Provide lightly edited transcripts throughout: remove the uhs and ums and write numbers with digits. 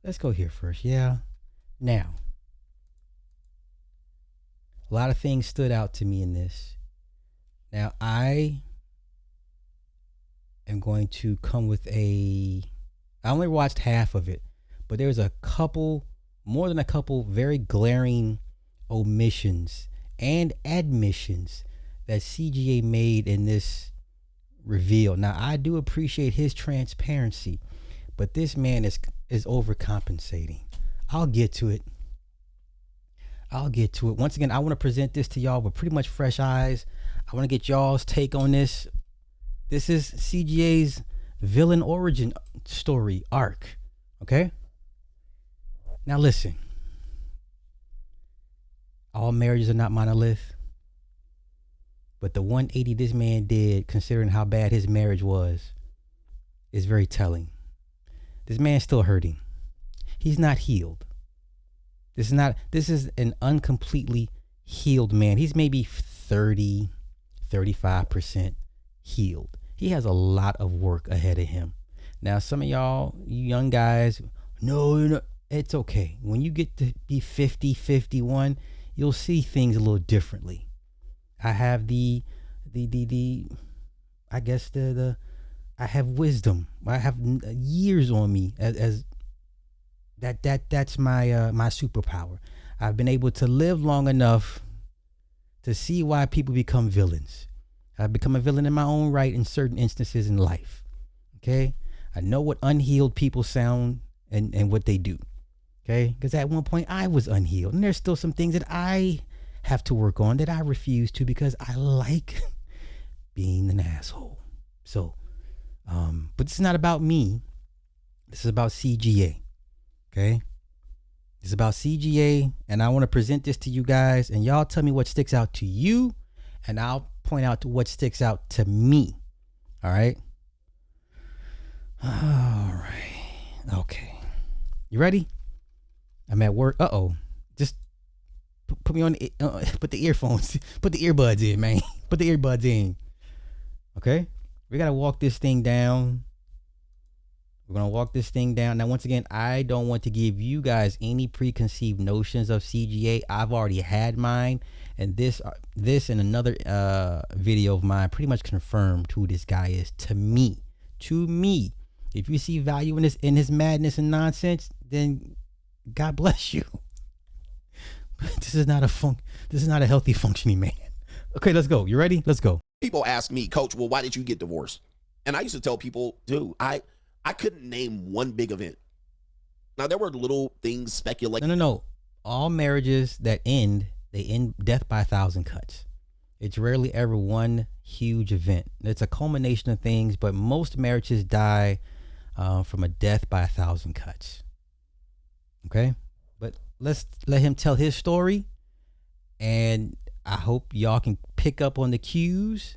let's go here first. Yeah. Now, a lot of things stood out to me in this. Now, I am going to come with a. I only watched half of it, but there's a couple, more than a couple, very glaring omissions and admissions that CGA made in this reveal. Now, I do appreciate his transparency, but this man is overcompensating. I'll get to it. I'll get to it. Once again, I want to present this to y'all with pretty much fresh eyes. I want to get y'all's take on this. This is CGA's villain origin story arc. Okay? Now listen. All marriages are not monolith. But the 180 this man did, considering how bad his marriage was, is very telling. This man's still hurting. He's not healed. This is an uncompletely healed man. He's maybe 30, 35% healed. He has a lot of work ahead of him. Now, some of y'all, you young guys, no, it's okay. When you get to be 50, 51, you'll see things a little differently. I have I have wisdom. I have years on me as that's my superpower. I've been able to live long enough to see why people become villains. I've become a villain in my own right in certain instances in life. Okay? I know what unhealed people sound and what they do. Okay? Because at one point I was unhealed. And there's still some things that I have to work on that I refuse to because I like being an asshole. So, but this is not about me. This is about CGA. Okay? It's about CGA, and I want to present this to you guys, and y'all tell me what sticks out to you, and I'll point out to what sticks out to me. All right? All right. Okay. You ready? I'm at work. Uh-oh. Just put me on put the earphones, put the earbuds in, man. Put the earbuds in. Okay? We got to walk this thing down. We're going to walk this thing down. Now, once again, I don't want to give you guys any preconceived notions of CGA. I've already had mine. And this and another video of mine pretty much confirmed who this guy is to me. To me. If you see value in his madness and nonsense, then God bless you. This is not a healthy functioning man. Okay, let's go. You ready? Let's go. People ask me, Coach, well, why did you get divorced? And I used to tell people, dude, I couldn't name one big event. Now, there were little things speculating. No. All marriages that end, they end death by 1,000 cuts. It's rarely ever one huge event. It's a culmination of things, but most marriages die from a death by 1,000 cuts. Okay? But let's let him tell his story, and I hope y'all can pick up on the cues,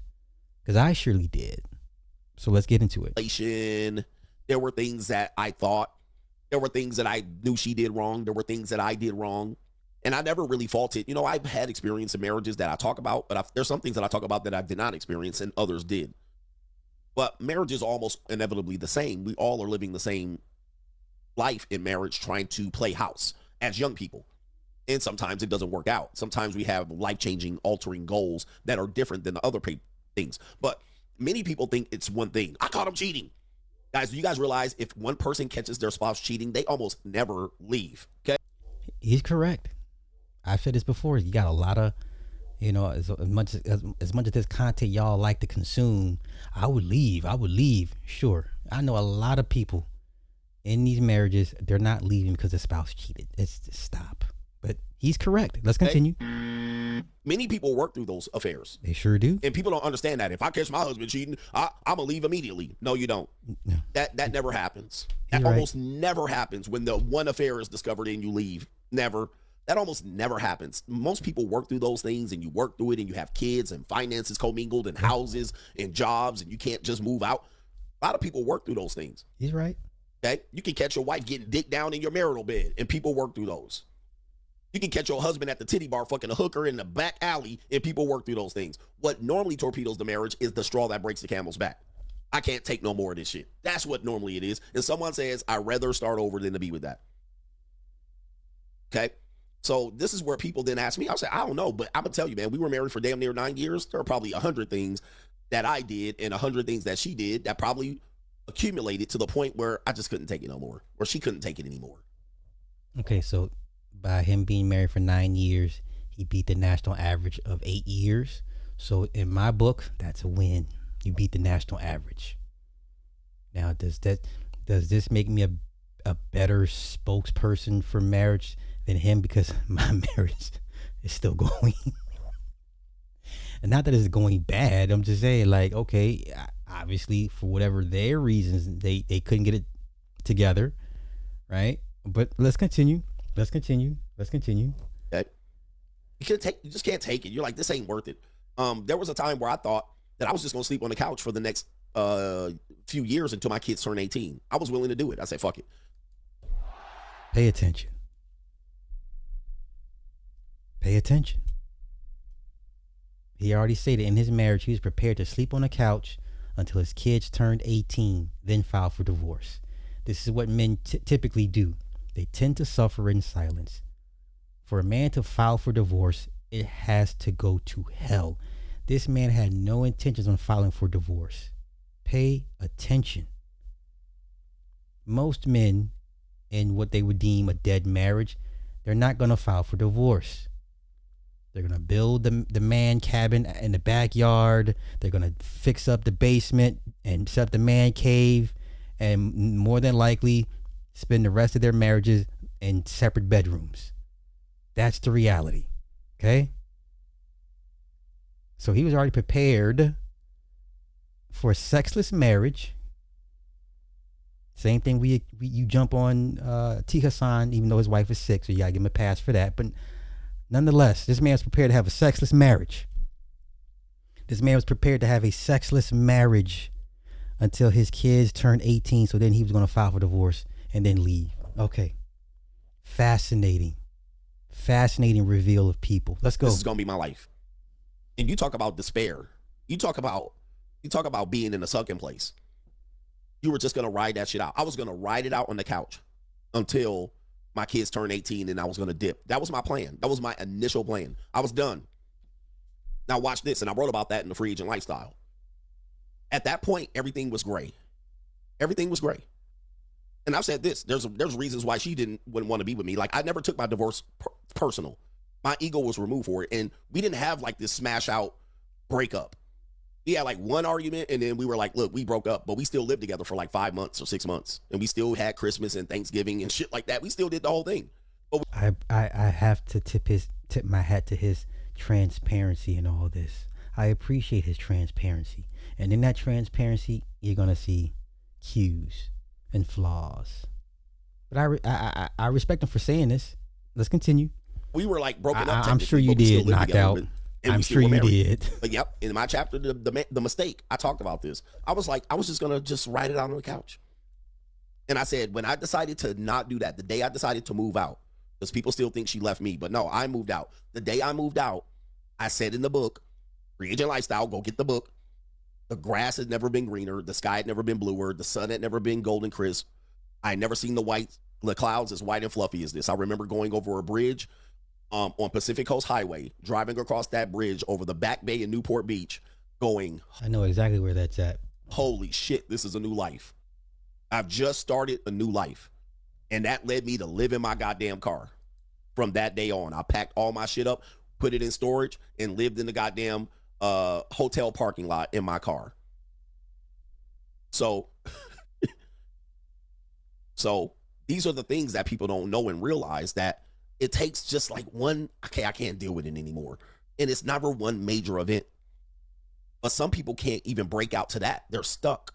because I surely did. So let's get into it. There were things that I thought. There were things that I knew she did wrong. There were things that I did wrong. And I never really faulted. You know, I've had experience in marriages that I talk about, but there's some things that I talk about that I did not experience and others did. But marriage is almost inevitably the same. We all are living the same life in marriage, trying to play house as young people. And sometimes it doesn't work out. Sometimes we have life-changing, altering goals that are different than the other things. But many people think it's one thing. I caught him cheating. Guys, do you guys realize if one person catches their spouse cheating, they almost never leave? Okay? He's correct. I've said this before. You got a lot of, as much as this content y'all like to consume, I would leave. Sure. I know a lot of people in these marriages, they're not leaving because the spouse cheated. It's just stop. But he's correct. Let's continue. Many people work through those affairs. They sure do. And people don't understand that. If I catch my husband cheating, I'm going to leave immediately. No, you don't. No. That never happens. That almost never happens when the one affair is discovered and you leave. Never. That almost never happens. Most people work through those things, and you work through it, and you have kids and finances commingled and houses and jobs, and you can't just move out. A lot of people work through those things. He's right. Okay? You can catch your wife getting dick down in your marital bed, and people work through those. You can catch your husband at the titty bar fucking a hooker in the back alley, and people work through those things. What normally torpedoes the marriage is the straw that breaks the camel's back. I can't take no more of this shit. That's what normally it is. And someone says, I'd rather start over than to be with that. Okay. So this is where people then ask me, I'll say, I don't know, but I'm gonna tell you, man, we were married for damn near 9 years. There are probably 100 things that I did and 100 things that she did that probably accumulated to the point where I just couldn't take it no more, or she couldn't take it anymore. Okay, so by him being married for 9 years, he beat the national average of 8 years. So in my book, that's a win. You beat the national average. Now, does this make me a better spokesperson for marriage than him, because my marriage is still going? And not that it's going bad. I'm just saying, like, okay, obviously for whatever their reasons, they couldn't get it together, right? But let's continue. Okay. You just can't take it. You're like, this ain't worth it. There was a time where I thought that I was just gonna sleep on the couch for the next few years until my kids turn 18. I was willing to do it. I said, fuck it. Pay attention. He already stated in his marriage he was prepared to sleep on the couch until his kids turned 18, then file for divorce. This is what men typically do. They tend to suffer in silence. For a man to file for divorce, it has to go to hell. This man had no intentions on filing for divorce. Pay attention. Most men, in what they would deem a dead marriage, they're not going to file for divorce. They're going to build the man cabin in the backyard. They're going to fix up the basement and set up the man cave, and more than likely spend the rest of their marriages in separate bedrooms. That's the reality. Okay? So he was already prepared for a sexless marriage. Same thing, you jump on T. Hassan, even though his wife is sick, so you gotta give him a pass for that. But nonetheless, this man was prepared to have a sexless marriage. Until his kids turned 18, so then he was going to file for divorce and then leave. Okay. Fascinating reveal of people. Let's go. This is going to be my life. And you talk about despair. You talk about being in a sunken place. You were just going to ride that shit out. I was going to ride it out on the couch until my kids turned 18 and I was going to dip. That was my plan. That was my initial plan. I was done. Now watch this. And I wrote about that in the Free Agent Lifestyle. At that point, everything was gray. And I've said this. There's reasons why she wouldn't want to be with me. Like, I never took my divorce personal. My ego was removed for it. And we didn't have like this smash out breakup. We had like one argument and then we were like, look, we broke up, but we still lived together for like 5 months or 6 months. And we still had Christmas and Thanksgiving and shit like that. We still did the whole thing. But I have to tip my hat to his transparency in all this. I appreciate his transparency. And in that transparency, you're going to see cues and flaws. But I respect him for saying this. Let's continue. We were like broken up. I'm sure you did, Knockout. I'm sure you did. But yep, in my chapter, the mistake, I talked about this. I was like, I was just going to ride it out on the couch. And I said, when I decided to not do that, the day I decided to move out, because people still think she left me, but no, I moved out. The day I moved out, I said in the book, Free Agent Lifestyle, go get the book. The grass had never been greener. The sky had never been bluer. The sun had never been golden crisp. I had never seen the clouds as white and fluffy as this. I remember going over a bridge on Pacific Coast Highway, driving across that bridge over the Back Bay in Newport Beach, going, I know exactly where that's at. Holy shit, this is a new life. I've just started a new life. And that led me to live in my goddamn car. From that day on, I packed all my shit up, put it in storage, and lived in the goddamn hotel parking lot in my car. So these are the things that people don't know and realize, that it takes just like one, okay, I can't deal with it anymore. And it's never one major event. But some people can't even break out to that. They're stuck.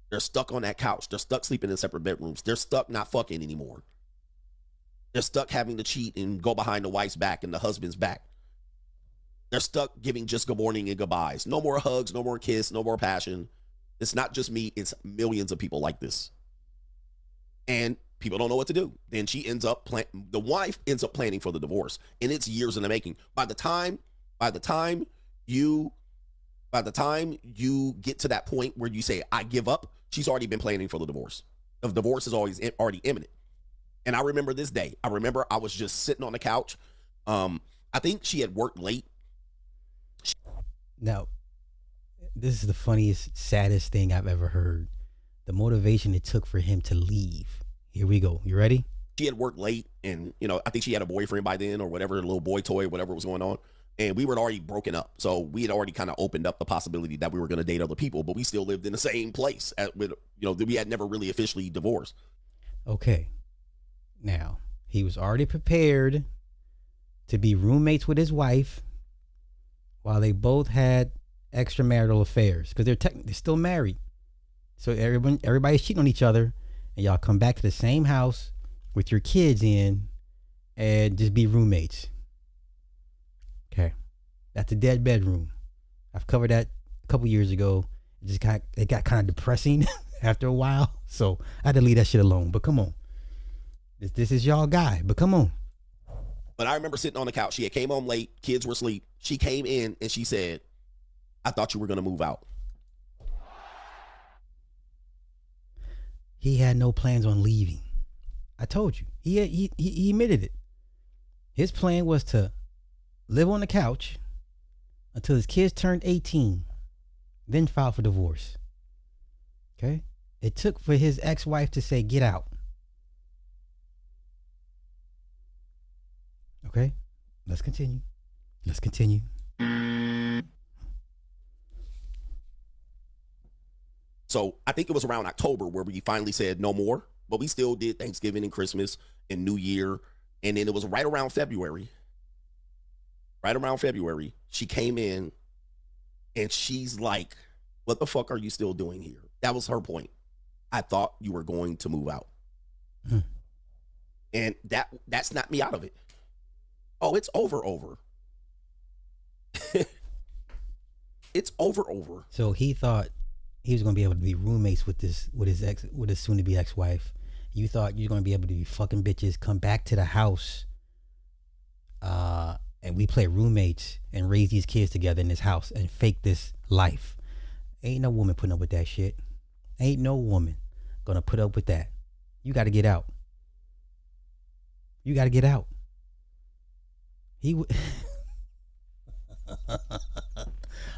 They're stuck on that couch. They're stuck sleeping in separate bedrooms. They're stuck not fucking anymore. They're stuck having to cheat and go behind the wife's back and the husband's back. They're stuck giving just good morning and goodbyes. No more hugs, no more kiss, no more passion. It's not just me. It's millions of people like this. And people don't know what to do. Then she ends up, the wife ends up planning for the divorce. And it's years in the making. By the time you get to that point where you say, I give up, she's already been planning for the divorce. The divorce is already imminent. And I remember this day. I remember I was just sitting on the couch. I think she had worked late. Now, this is the funniest, saddest thing I've ever heard. The motivation it took for him to leave. Here we go. You ready? She had worked late, and I think she had a boyfriend by then, or whatever, a little boy toy, whatever was going on. And we were already broken up, so we had already kind of opened up the possibility that we were going to date other people, but we still lived in the same place. We had never really officially divorced. Okay. Now, he was already prepared to be roommates with his wife while they both had extramarital affairs, because they're still married. So everybody's cheating on each other, and y'all come back to the same house with your kids in and just be roommates. Okay. That's a dead bedroom. I've covered that a couple years ago. It got kind of depressing after a while. So I had to leave that shit alone. But come on. This is y'all guy, but come on. But I remember sitting on the couch. She had came home late. Kids were asleep. She came in and she said, "I thought you were going to move out." He had no plans on leaving. I told you. He admitted it. His plan was to live on the couch until his kids turned 18, then file for divorce. Okay? It took for his ex-wife to say, "Get out." Okay? Let's continue. So I think it was around October where we finally said no more, but we still did Thanksgiving and Christmas and New Year. And then it was right around February, she came in and she's like, "What the fuck are you still doing here?" That was her point. "I thought you were going to move out." And that snapped me out of it. Oh, it's over. It's over. So he thought he was going to be able to be roommates with his soon-to-be ex-wife. You thought you were going to be able to be fucking bitches, come back to the house, and we play roommates and raise these kids together in this house and fake this life. Ain't no woman putting up with that shit. Ain't no woman going to put up with that. You got to get out.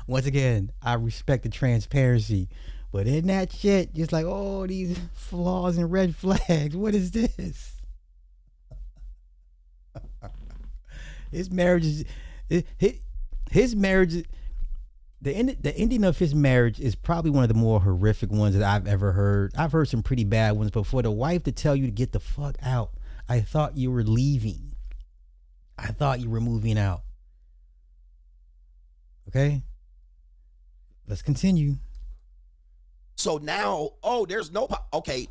Once again, I respect the transparency, but in that shit, just like, oh, these flaws and red flags. What is this? His marriage is the ending of his marriage is probably one of the more horrific ones that I've ever heard. I've heard some pretty bad ones, but for the wife to tell you to get the fuck out, I thought you were leaving. I thought you were moving out. Okay? Let's continue. So now, there's no, okay,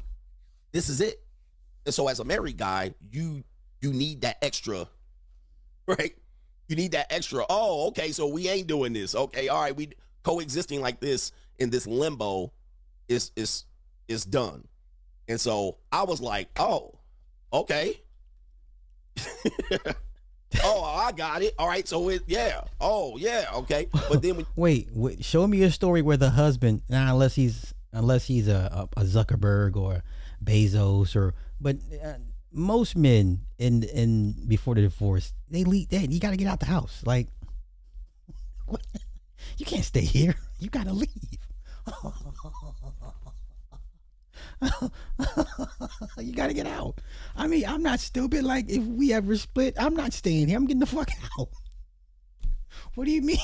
this is it. And so as a married guy, you need that extra, right? You need that extra. Oh, okay, so we ain't doing this. Okay, all right, we coexisting like this in this limbo is done. And so I was like, oh, okay. Oh, I got it. All right, so okay. But then wait, show me a story where the husband, unless he's a Zuckerberg or Bezos but most men in before the divorce, they leave. You got to get out the house. Like, what? You can't stay here. You got to leave. You got to get out. I mean, I'm not stupid. Like, if we ever split, I'm not staying here. I'm getting the fuck out. What do you mean?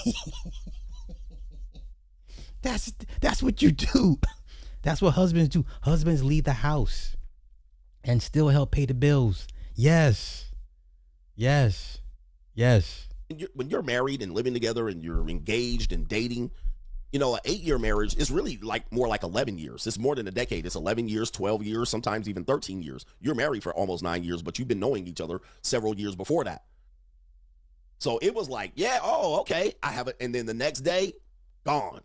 That's what you do. That's what husbands do. Husbands leave the house and still help pay the bills. Yes. When you're married and living together and you're engaged and dating, an 8-year marriage is really more like 11 years. It's more than a decade. It's 11 years, 12 years, sometimes even 13 years. You're married for almost 9 years, but you've been knowing each other several years before that. So it was like, okay, I have it. And then the next day, gone.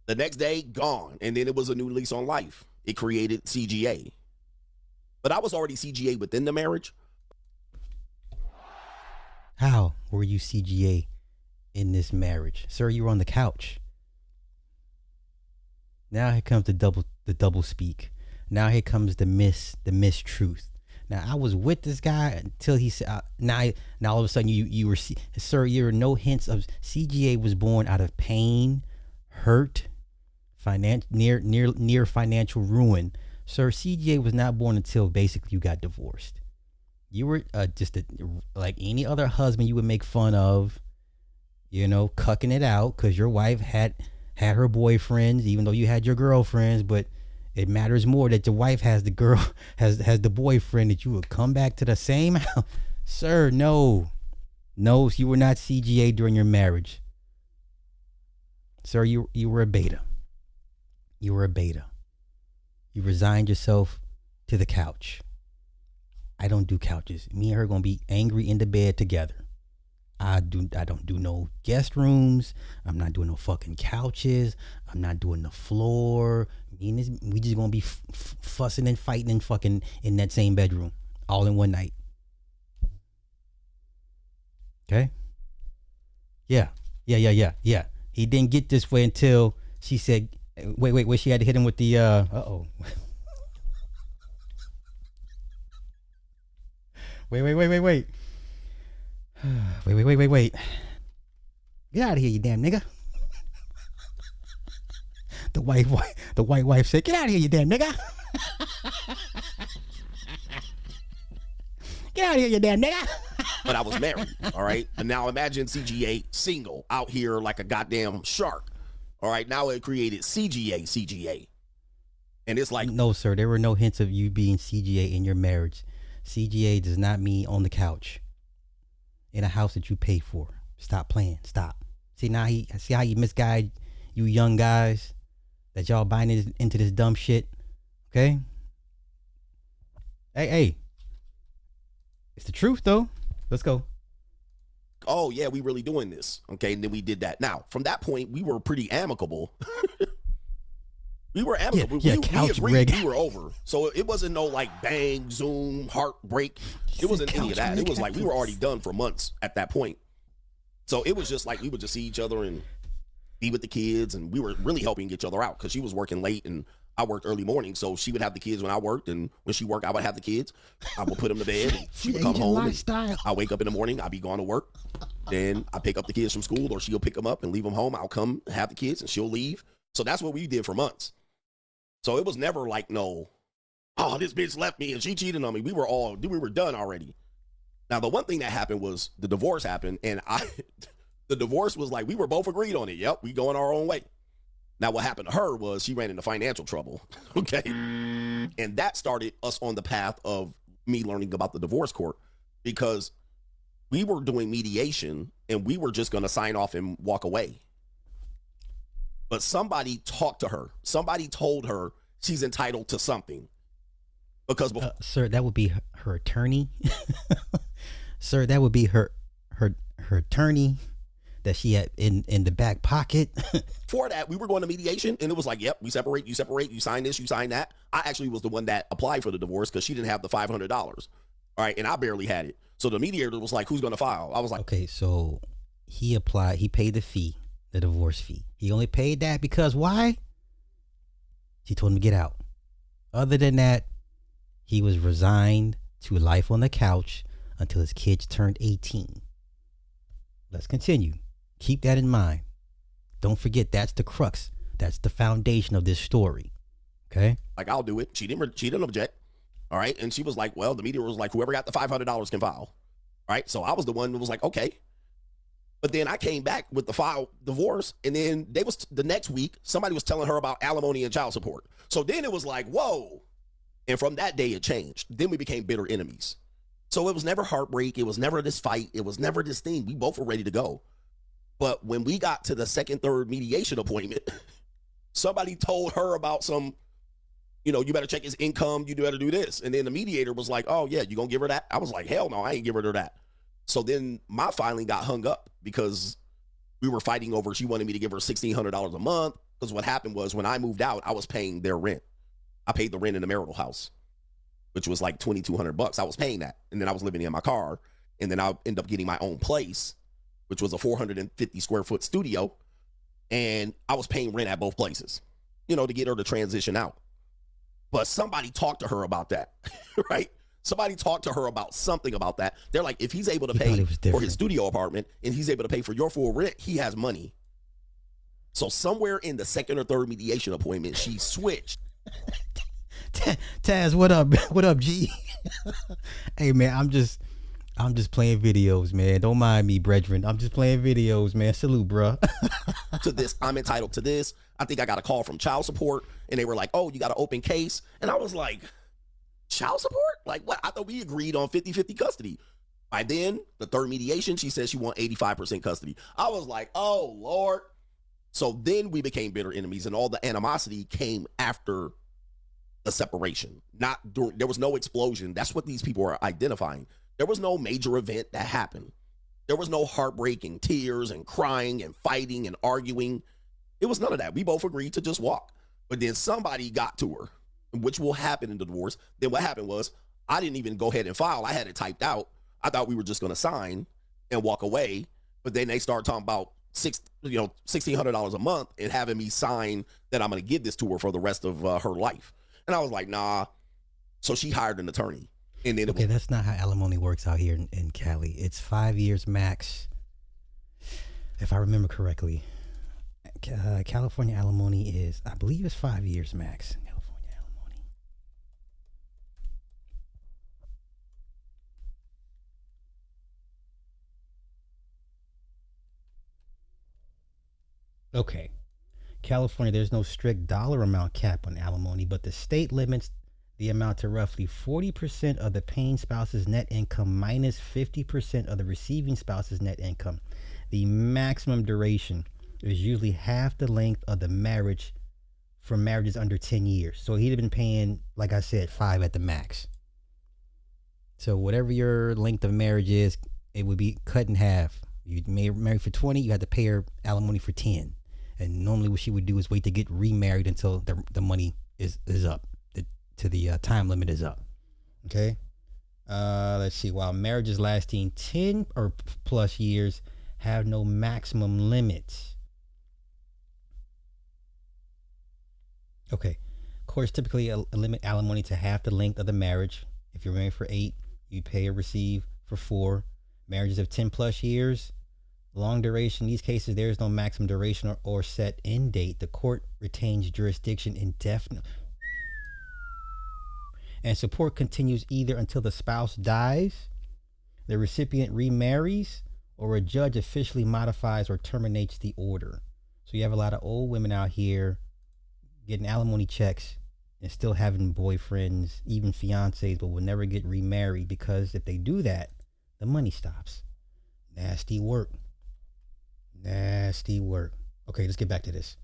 And then it was a new lease on life. It created CGA. But I was already CGA within the marriage. How were you CGA in this marriage? Sir, you were on the couch. Now here comes the double speak. Now here comes the mistruth. Now I was with this guy until he said, now all of a sudden you were, sir, you're no hints of CGA was born out of pain, hurt, near financial ruin. Sir, CGA was not born until basically you got divorced. You were like any other husband you would make fun of, cucking it out because your wife had her boyfriends, even though you had your girlfriends. But it matters more that your wife has the the boyfriend, that you would come back to the same house. Sir, no, you were not CGA during your marriage. Sir, you were a beta. You were a beta. You resigned yourself to the couch. I don't do couches. Me and her gonna be angry in the bed together. I don't do no guest rooms. I'm not doing no fucking couches. I'm not doing the floor. We just gonna be fussing and fighting and fucking in that same bedroom all in one night. Okay? Yeah. He didn't get this way until she said, wait, she had to hit him with the, uh-oh. Wait. Wait. Get out of here, you damn nigga. The white wife said, get out of here, you damn nigga. Get out of here, you damn nigga. But I was married, all right? And now imagine CGA single out here like a goddamn shark. All right, now it created CGA. And it's like, no, sir, there were no hints of you being CGA in your marriage. CGA does not mean on the couch in a house that you pay for. Stop playing. Stop. See how you misguide you young guys that y'all buying into this dumb shit. Okay. Hey. It's the truth though. Let's go. Oh yeah, we really doing this. Okay. And then we did that. Now from that point, we were pretty amicable. We were amicable. Yeah, we couch agreed rig. We were over. So it wasn't no like bang, zoom, heartbreak. It wasn't any of that. It was like we were already done for months at that point. So it was just like we would just see each other and be with the kids, and we were really helping each other out because she was working late and I worked early morning. So she would have the kids when I worked, and when she worked, I would have the kids. I would put them to bed, and she would come home. I wake up in the morning. I'd be going to work. Then I pick up the kids from school, or she'll pick them up and leave them home. I'll come have the kids, and she'll leave. So that's what we did for months. So it was never like, no, oh, this bitch left me and she cheated on me. We were done already. Now, the one thing that happened was the divorce happened, and the divorce was like, we were both agreed on it. Yep, we going our own way. Now, what happened to her was she ran into financial trouble. Okay. And that started us on the path of me learning about the divorce court, because we were doing mediation and we were just going to sign off and walk away. But somebody talked to her. Somebody told her she's entitled to something. Because sir, that would be her attorney. Sir, that would be her attorney that she had in the back pocket. For that, we were going to mediation, and it was like, yep, we separate, you sign this, you sign that. I actually was the one that applied for the divorce because she didn't have the $500. All right, and I barely had it. So the mediator was like, who's going to file? I was like, okay, so he paid the fee, the divorce fee. He only paid that because why? She told him to get out. Other than that, he was resigned to life on the couch until his kids turned 18. Let's continue. Keep that in mind. Don't forget, that's the crux. That's the foundation of this story. Okay? Like, I'll do it. She didn't object. All right. And she was like, well, the mediator was like, whoever got the $500 can file. All right. So I was the one who was like, okay. But then I came back with the file divorce, and then the next week, somebody was telling her about alimony and child support. So then it was like, whoa. And from that day, it changed. Then we became bitter enemies. So it was never heartbreak. It was never this fight. It was never this thing. We both were ready to go. But when we got to the second, third mediation appointment, somebody told her about some, you better check his income. You better do this. And then the mediator was like, oh, yeah, you going to give her that? I was like, hell no, I ain't giving her that. So then my filing got hung up because we were fighting over, she wanted me to give her $1,600 a month. Because what happened was when I moved out, I was paying their rent. I paid the rent in the marital house, which was like $2,200. I was paying that. And then I was living in my car. And then I ended up getting my own place, which was a 450 square foot studio. And I was paying rent at both places, to get her to transition out. But somebody talked to her about that, right? Somebody talked to her about something about that. They're like, if he's able to He pay thought it was for different. his studio apartment and he's able to pay for your full rent, he has money. So somewhere in the second or third mediation appointment, she switched. Taz, what up? What up, G? Hey man, I'm just playing videos, man. Don't mind me, brethren. I'm just playing videos, man. Salute, bro. To this, I'm entitled to this. I think I got a call from child support, and they were like, "Oh, you got an open case," and I was like, "Child support? Like what? I thought we agreed on 50-50 custody." By then, the third mediation, she said she want 85% custody. I was like, "Oh Lord." So then we became bitter enemies, and all the animosity came after the separation. Not during, there was no explosion. That's what these people are identifying. There was no major event that happened. There was no heartbreak and tears and crying and fighting and arguing. It was none of that. We both agreed to just walk. But then somebody got to her, which will happen in the divorce. Then what happened was I didn't even go ahead and file. I had it typed out. I thought we were just going to sign and walk away. But then they started talking about $1,600 a month and having me sign that I'm going to give this to her for the rest of her life. And I was like, nah. So she hired an attorney. And then Okay, that's not how alimony works out here in Cali. It's 5 years max, if I remember correctly. California alimony is, I believe it's 5 years max. California alimony. Okay. California, there's no strict dollar amount cap on alimony, but the state limits the amount to roughly 40% of the paying spouse's net income minus 50% of the receiving spouse's net income. The maximum duration is usually half the length of the marriage for marriages under 10 years. So he'd have been paying, like I said, 5 at the max. So whatever your length of marriage is, it would be cut in half. You married for 20, you had to pay her alimony for 10. And normally what she would do is wait to get remarried until the money is up. The time limit is up. Okay. Let's see. While marriages lasting 10 or plus years have no maximum limits. Okay. Courts typically limit alimony to half the length of the marriage. If you're married for 8, you pay or receive for 4. Marriages of 10 plus years, long duration. In these cases, there is no maximum duration or set end date. The court retains jurisdiction indefinitely. And support continues either until the spouse dies, the recipient remarries, or a judge officially modifies or terminates the order. So you have a lot of old women out here getting alimony checks and still having boyfriends, even fiancés, but will never get remarried because if they do that, the money stops. Nasty work. Nasty work. Okay, let's get back to this.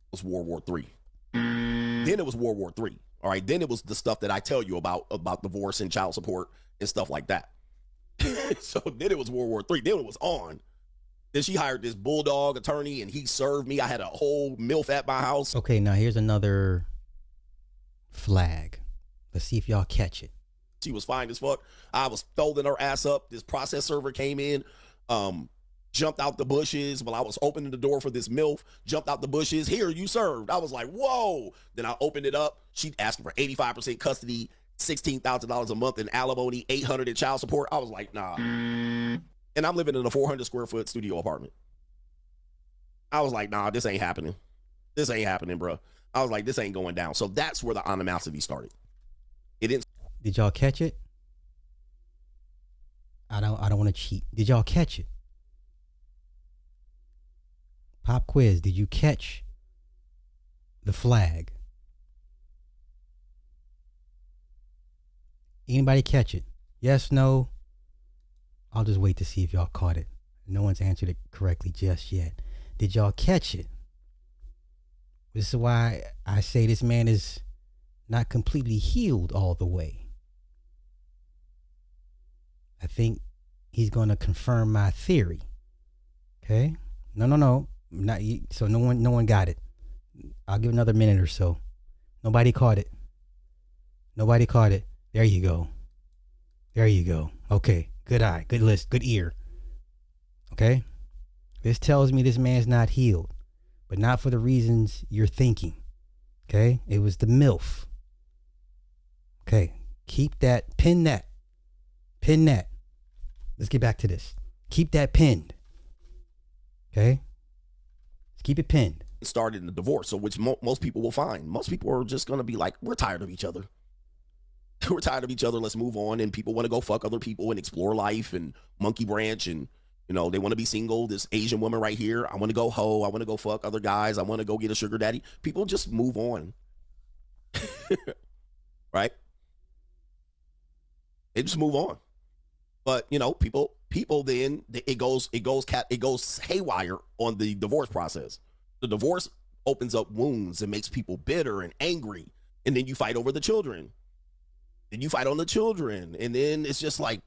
It was World War III. Then it was World War III. All right. Then it was the stuff that I tell you about divorce and child support and stuff like that. So then it was World War III. Then it was on. Then she hired this bulldog attorney and he served me. I had a whole MILF at my house. Okay, now here's another flag. Let's see if y'all catch it. She was fine as fuck. I was folding her ass up. This process server came in, jumped out the bushes while I was opening the door for this MILF, jumped out the bushes. Here, you served. I was like, whoa. Then I opened it up. She asked for 85% custody, $16,000 a month in alimony, $800 in child support. I was like, nah. And I'm living in a 400 square foot studio apartment. I was like, nah, this ain't happening. This ain't happening, bro. I was like, this ain't going down. So that's where the animosity started. It didn't. Did y'all catch it? I don't want to cheat. Did y'all catch it? Pop quiz. Did you catch the flag? Anybody catch it? Yes, no? I'll just wait to see if y'all caught it. No one's answered it correctly just yet. Did y'all catch it? This is why I say this man is not completely healed all the way. I think he's going to confirm my theory. Okay? No. Not so no one got it. I'll give another minute or so. Nobody caught it. Nobody caught it. There you go. There you go. Okay. Good eye. Good list. Good ear. Okay? This tells me this man's not healed, but not for the reasons you're thinking. Okay? It was the MILF. Okay. Keep that, pin that. Let's get back to this. Keep that pinned. Okay? Let's keep it pinned. Started in a divorce, so which most people will find. Most people are just going to be like, we're tired of each other. We're tired of each other. Let's move on. And people want to go fuck other people and explore life and monkey branch. And, you know, they want to be single. This Asian woman right here, I want to go hoe. I want to go fuck other guys. I want to go get a sugar daddy. People just move on. Right? They just move on. But, you know, people then, it goes haywire on the divorce process. The divorce opens up wounds and makes people bitter and angry. And then you fight over the children. Then you fight on the children. And then it's just like,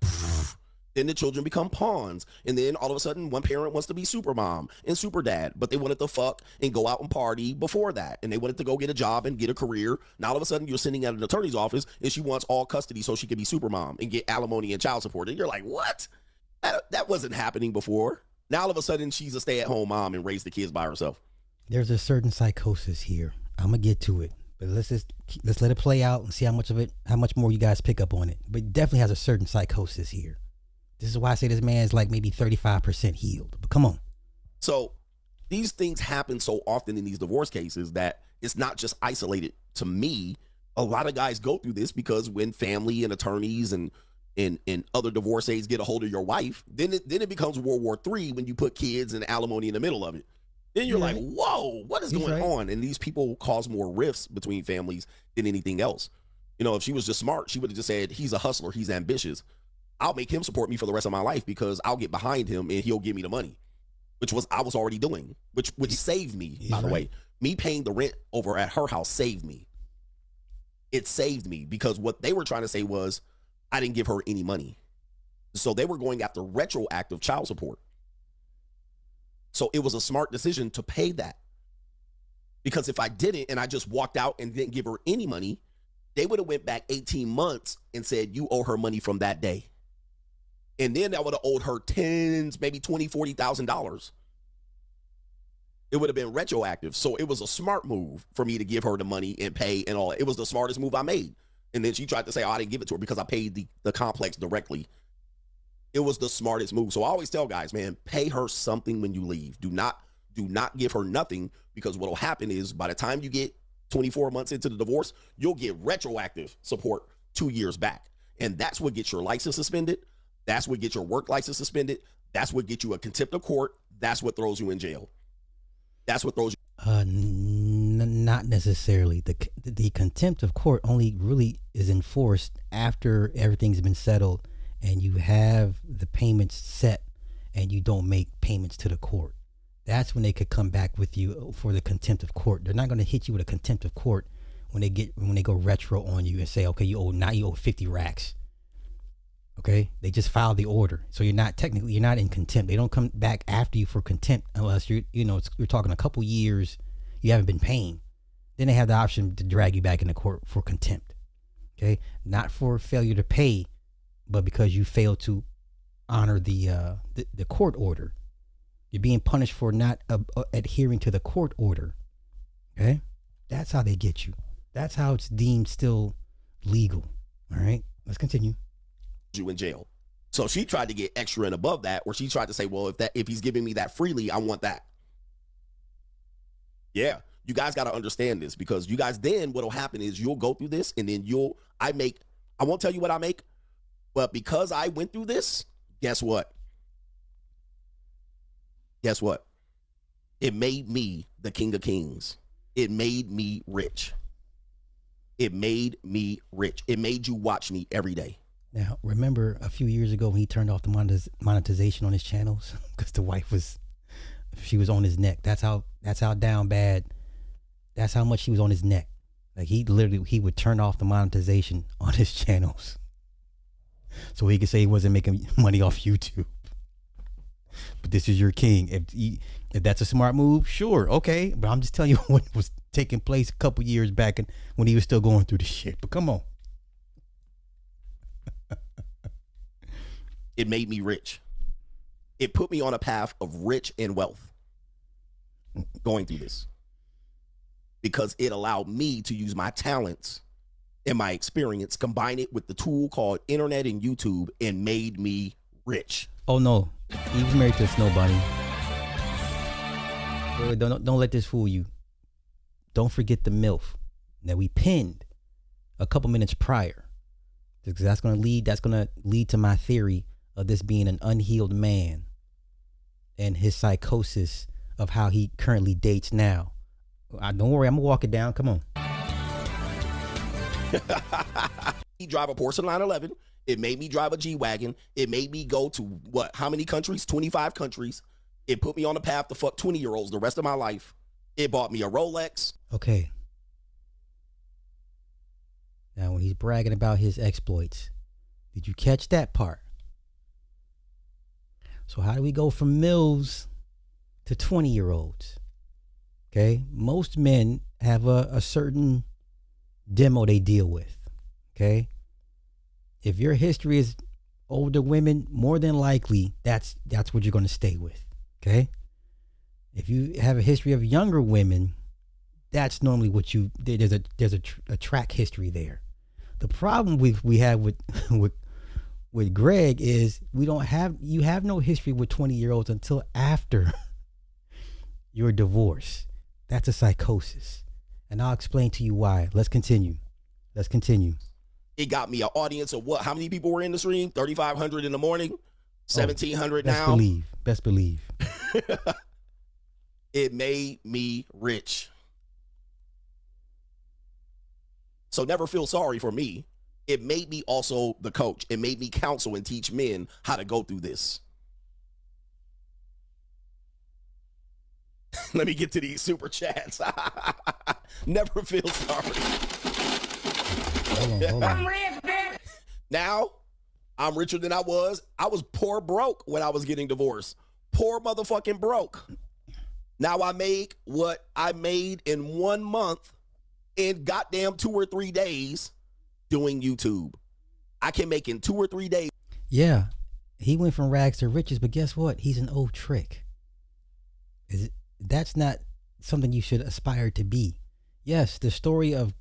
then the children become pawns. And then all of a sudden, one parent wants to be super mom and super dad, but they wanted to fuck and go out and party before that. And they wanted to go get a job and get a career. Now all of a sudden, you're sitting at an attorney's office and she wants all custody so she can be super mom and get alimony and child support. And you're like, what? That wasn't happening before. Now all of a sudden, she's a stay-at-home mom and raise the kids by herself. There's a certain psychosis here. I'm going to get to it. But let's let it play out and see how much more you guys pick up on it. But it definitely has a certain psychosis here. This is why I say this man is like maybe 35% healed. But come on. So these things happen so often in these divorce cases that it's not just isolated to me. A lot of guys go through this because when family and attorneys and other divorcees get a hold of your wife, then it becomes World War III when you put kids and alimony in the middle of it. Then you're like, whoa, what is going on? And these people cause more rifts between families than anything else. You know, if she was just smart, she would have just said, he's a hustler, he's ambitious. I'll make him support me for the rest of my life because I'll get behind him and he'll give me the money, which I was already doing, which saved me, by the way. Me paying the rent over at her house saved me. It saved me because what they were trying to say was I didn't give her any money. So they were going after retroactive child support. So it was a smart decision to pay that. Because if I didn't and I just walked out and didn't give her any money, they would have went back 18 months and said, you owe her money from that day. And then that would have owed her tens, maybe $20,000, $40,000. It would have been retroactive. So it was a smart move for me to give her the money and pay and all that. It was the smartest move I made. And then she tried to say, oh, I didn't give it to her because I paid the complex directly. It was the smartest move. So I always tell guys, man, pay her something when you leave. Do not give her nothing, because what will happen is by the time you get 24 months into the divorce, you'll get retroactive support 2 years back. And that's what gets your license suspended. That's what gets your work license suspended. That's what gets you a contempt of court. That's what throws you in jail. That's what throws you. Not necessarily. The contempt of court only really is enforced after everything's been settled and you have the payments set and you don't make payments to the court. That's when they could come back with you for the contempt of court. They're not going to hit you with a contempt of court when they go retro on you and say, okay, you owe 50 racks. Okay, they just filed the order, so you're not in contempt. They don't come back after you for contempt unless you're talking a couple years you haven't been paying. Then they have the option to drag you back into court for contempt. Okay, not for failure to pay, but because you failed to honor the court order. You're being punished for not adhering to the court order. Okay, that's how they get you. That's how it's deemed still legal. All right, let's continue. You in jail. So she tried to get extra and above that, where she tried to say, well, if he's giving me that freely, I want that. Yeah, you guys got to understand this, because you guys, then what'll happen is you'll go through this and then I won't tell you what I make, but because I went through this, guess what? It made me the king of kings. It made me rich. It made you watch me every day. Now, remember a few years ago when he turned off the monetization on his channels because the wife was on his neck. That's how down bad. That's how much she was on his neck. Like he would turn off the monetization on his channels so he could say he wasn't making money off YouTube. But this is your king. If that's a smart move, sure, okay. But I'm just telling you what was taking place a couple years back and when he was still going through the shit. But come on. It made me rich. It put me on a path of rich and wealth going through this, because it allowed me to use my talents and my experience, combine it with the tool called internet and YouTube, and made me rich. Oh no, he was married to a snow bunny. Wait, don't let this fool you. Don't forget the MILF that we pinned a couple minutes prior, because that's gonna lead to my theory of this being an unhealed man and his psychosis of how he currently dates now. Don't worry, I'm gonna walk it down. Come on. He drive a Porsche 911. It made me drive a G-Wagon. It made me go to how many countries? 25 countries. It put me on the path to fuck 20-year-olds the rest of my life. It bought me a Rolex. Okay. Now, when he's bragging about his exploits, did you catch that part? So how do we go from MILFs to 20-year-olds? Okay. Most men have a certain demo they deal with. Okay. If your history is older women, more than likely that's what you're going to stay with. Okay. If you have a history of younger women, that's normally what there's a track history there. The problem we have with Greg is you have no history with 20-year-olds until after your divorce. That's a psychosis. And I'll explain to you why. Let's continue. It got me an audience of what? How many people were in the stream? 3,500 in the morning, 1,700 now. Best believe. It made me rich. So never feel sorry for me. It made me also the coach. It made me counsel and teach men how to go through this. Let me get to these super chats. Never feel sorry. Hold on. Now, I'm richer than I was. I was poor broke when I was getting divorced. Poor motherfucking broke. Now I make what I made in 1 month in goddamn 2 or 3 days doing YouTube. I can make in 2 or 3 days. Yeah, he went from rags to riches, but guess what? He's an old trick. That's not something you should aspire to be. Yes, the story of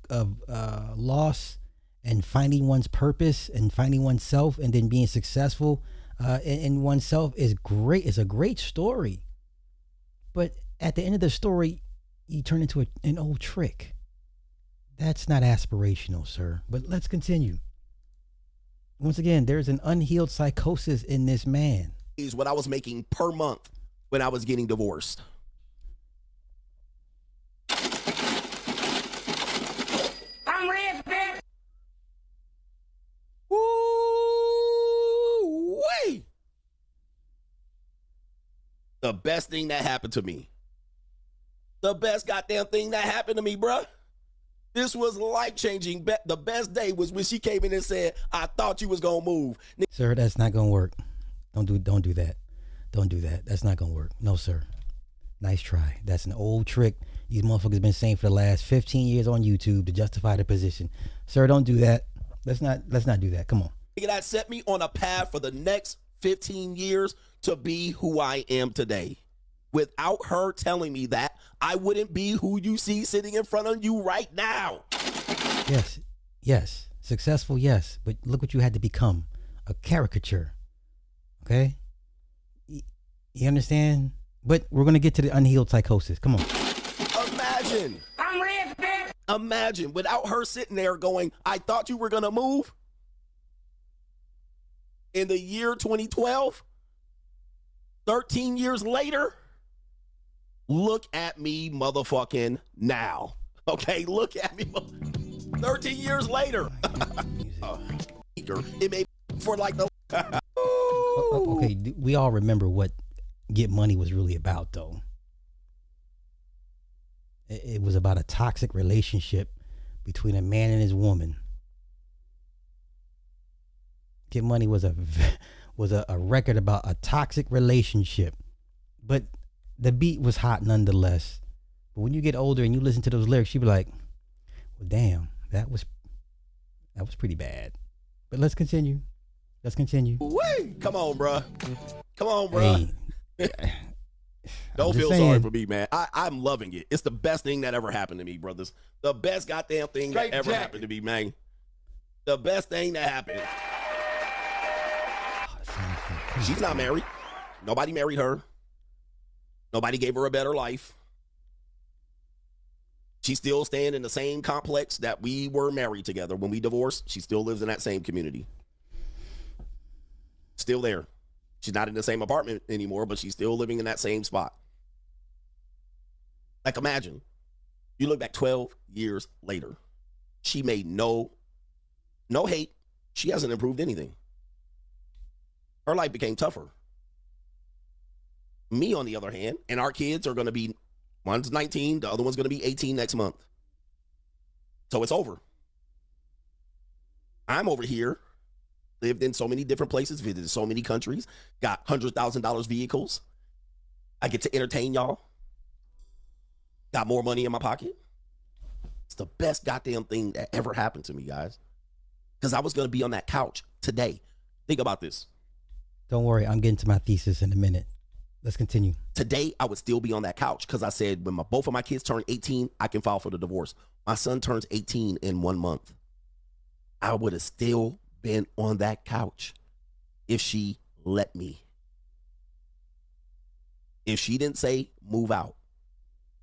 loss and finding one's purpose and finding oneself and then being successful in oneself is great. It's a great story. But at the end of the story, you turn into an old trick. That's not aspirational, sir. But let's continue. Once again, there's an unhealed psychosis in this man. Is what I was making per month when I was getting divorced. I'm rich, bitch. Woo-wee. The best thing that happened to me. The best goddamn thing that happened to me, bruh. This was life-changing. The best day was when she came in and said, I thought you was going to move. Sir, that's not going to work. Don't do that. Don't do that. That's not going to work. No, sir. Nice try. That's an old trick these motherfuckers been saying for the last 15 years on YouTube to justify their position. Sir, don't do that. Let's not do that. Come on. That set me on a path for the next 15 years to be who I am today. Without her telling me that, I wouldn't be who you see sitting in front of you right now. Yes. Successful, yes. But look what you had to become. A caricature. Okay? You understand? But we're going to get to the unhealed psychosis. Come on. Imagine. I'm rich, bitch. Imagine without her sitting there going, I thought you were going to move. In the year 2012, 13 years later, look at me motherfucking now. Okay, look at me. 13 years later. It may for like the... Okay, we all remember what Get Money was really about, though. It was about a toxic relationship between a man and his woman. Get Money was a record about a toxic relationship, but the beat was hot nonetheless. But when you get older and you listen to those lyrics, you be like, well, damn, that was pretty bad. But let's continue. Wait, come on, bro. Hey, don't feel sorry for me, man. I'm loving it. It's the best thing that ever happened to me, brothers. The best goddamn thing that ever happened to me, man. The best thing that happened. She's not married. Nobody married her. Nobody gave her a better life. She's still staying in the same complex that we were married together. When we divorced, she still lives in that same community. Still there. She's not in the same apartment anymore, but she's still living in that same spot. Like, imagine, you look back 12 years later. She made no hate. She hasn't improved anything. Her life became tougher. Me, on the other hand, and our kids are going to be, one's 19, the other one's going to be 18 next month. So it's over. I'm over here, lived in so many different places, visited so many countries, got $100,000 vehicles. I get to entertain y'all. Got more money in my pocket. It's the best goddamn thing that ever happened to me, guys. Because I was going to be on that couch today. Think about this. Don't worry, I'm getting to my thesis in a minute. Let's continue. Today, I would still be on that couch because I said when both of my kids turn 18, I can file for the divorce. My son turns 18 in 1 month. I would have still been on that couch if she let me. If she didn't say, move out,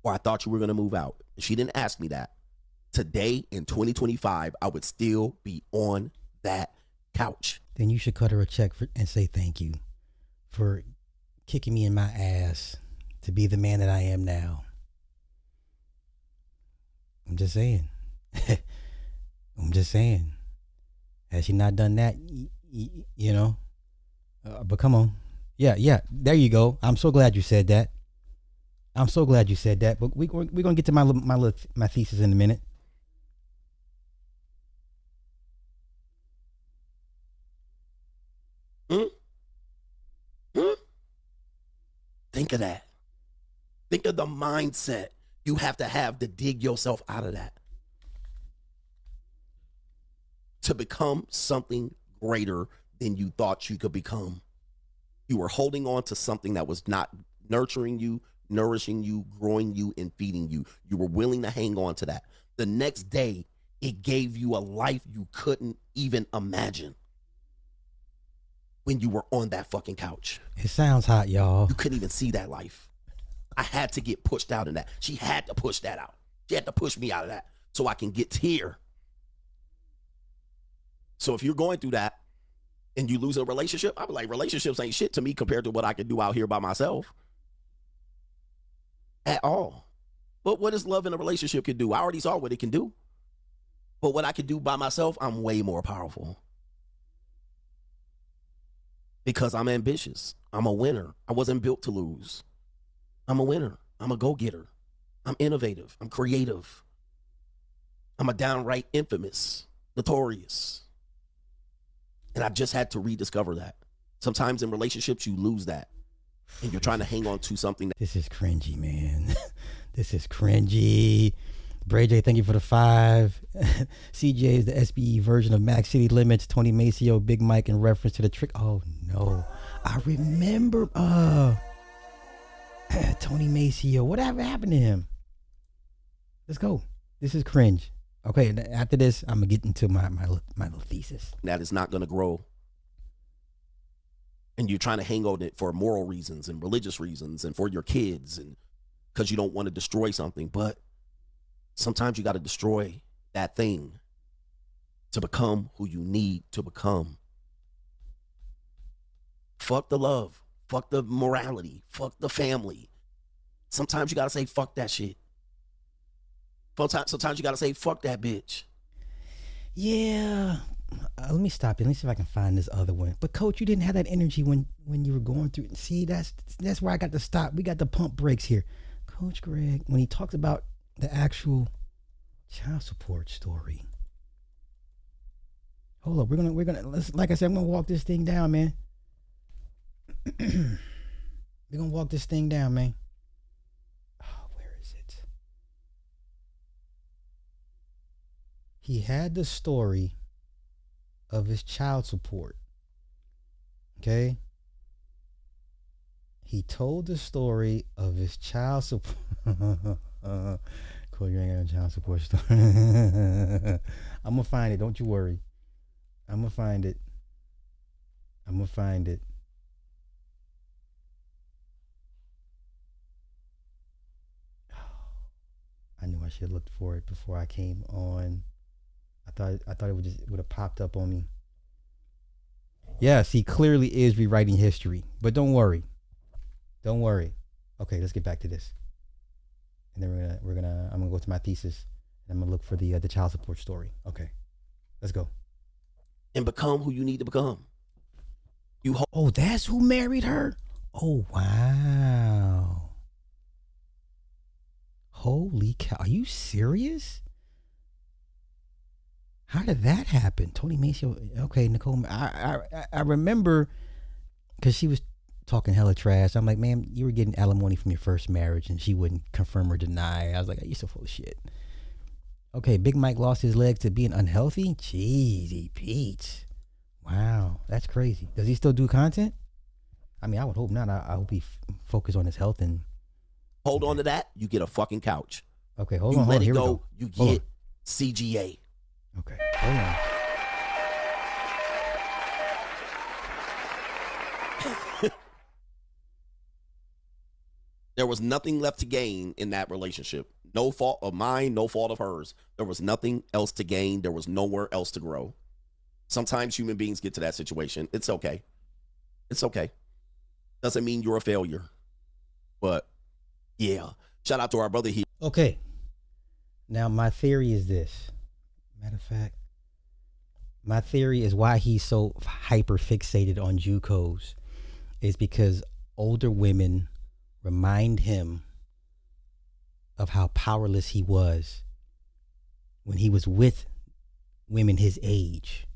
or I thought you were going to move out, if she didn't ask me that, today in 2025, I would still be on that couch. Then you should cut her a check and say thank you for kicking me in my ass to be the man that I am now. I'm just saying. I'm just saying. Has she not done that? You know? But come on. Yeah. There you go. I'm so glad you said that. I'm so glad you said that. But we're going to get to my thesis in a minute. Think of that. Think of the mindset you have to dig yourself out of that. To become something greater than you thought you could become. You were holding on to something that was not nurturing you, nourishing you, growing you, and feeding you. You were willing to hang on to that. The next day, it gave you a life you couldn't even imagine. When you were on that fucking couch. It sounds hot, y'all. You couldn't even see that life. I had to get pushed out in that. She had to push that out. She had to push me out of that so I can get here. So if you're going through that and you lose a relationship, I'd be like, relationships ain't shit to me compared to what I can do out here by myself. At all. But what does love in a relationship can do? I already saw what it can do. But what I can do by myself, I'm way more powerful. Because I'm ambitious. I'm a winner. I wasn't built to lose. I'm a winner. I'm a go-getter. I'm innovative. I'm creative. I'm a downright infamous, notorious. And I just had to rediscover that. Sometimes in relationships, you lose that. And you're trying to hang on to something. This is cringy, man. This is cringy. Bray J, thank you for the 5. CJ is the SBE version of Max City Limits. Tony Maceo, Big Mike in reference to the trick. Oh, no. I remember Tony Maceo. Whatever happened to him? Let's go. This is cringe. Okay, after this, I'm going to get into my little thesis. That is not going to grow. And you're trying to hang on it for moral reasons and religious reasons and for your kids and because you don't want to destroy something. But sometimes you got to destroy that thing to become who you need to become. Fuck the love. Fuck the morality. Fuck the family. Sometimes you got to say, fuck that shit. Sometimes you got to say, fuck that bitch. Yeah. Let me stop you. Let me see if I can find this other one. But Coach, you didn't have that energy when you were going through it. See, that's where I got to stop. We got the pump brakes here. Coach Greg, when he talks about the actual child support story. Hold up, we're gonna like I said, I'm gonna walk this thing down, man. We're gonna walk this thing down, man. Oh, where is it? He had the story of his child support. Okay? He told the story of his child support. Cool, you ain't got a child support story. I'm gonna find it, don't you worry. I'm gonna find it. I'm gonna find it. I knew I should have looked for it before I came on. I thought it would have popped up on me. Yes, he clearly is rewriting history. But don't worry. Don't worry. Okay, let's get back to this. And then I'm gonna go to my thesis and I'm gonna look for the child support story. Okay. Let's go. And become who you need to become. Oh, that's who married her? Oh, wow. Holy cow. Are you serious? How did that happen? Tony Maceo. Okay, Nicole. I remember because she was talking hella trash. I'm like, man, you were getting alimony from your first marriage and she wouldn't confirm or deny. I was like, you're so full of shit. Okay, Big Mike lost his legs to being unhealthy? Jeezy Pete. Wow, that's crazy. Does he still do content? I mean, I would hope not. I hope he focus on his health and... Hold on to that, you get a fucking couch. Okay, hold on. You let it go, you get CGA. Okay, hold on. There was nothing left to gain in that relationship. No fault of mine, no fault of hers. There was nothing else to gain. There was nowhere else to grow. Sometimes human beings get to that situation. It's okay. It's okay. Doesn't mean you're a failure. But yeah, shout out to our brother here. Okay. Now my theory is this. Matter of fact, my theory is why he's so hyper fixated on JUCOs is because older women remind him of how powerless he was when he was with women his age.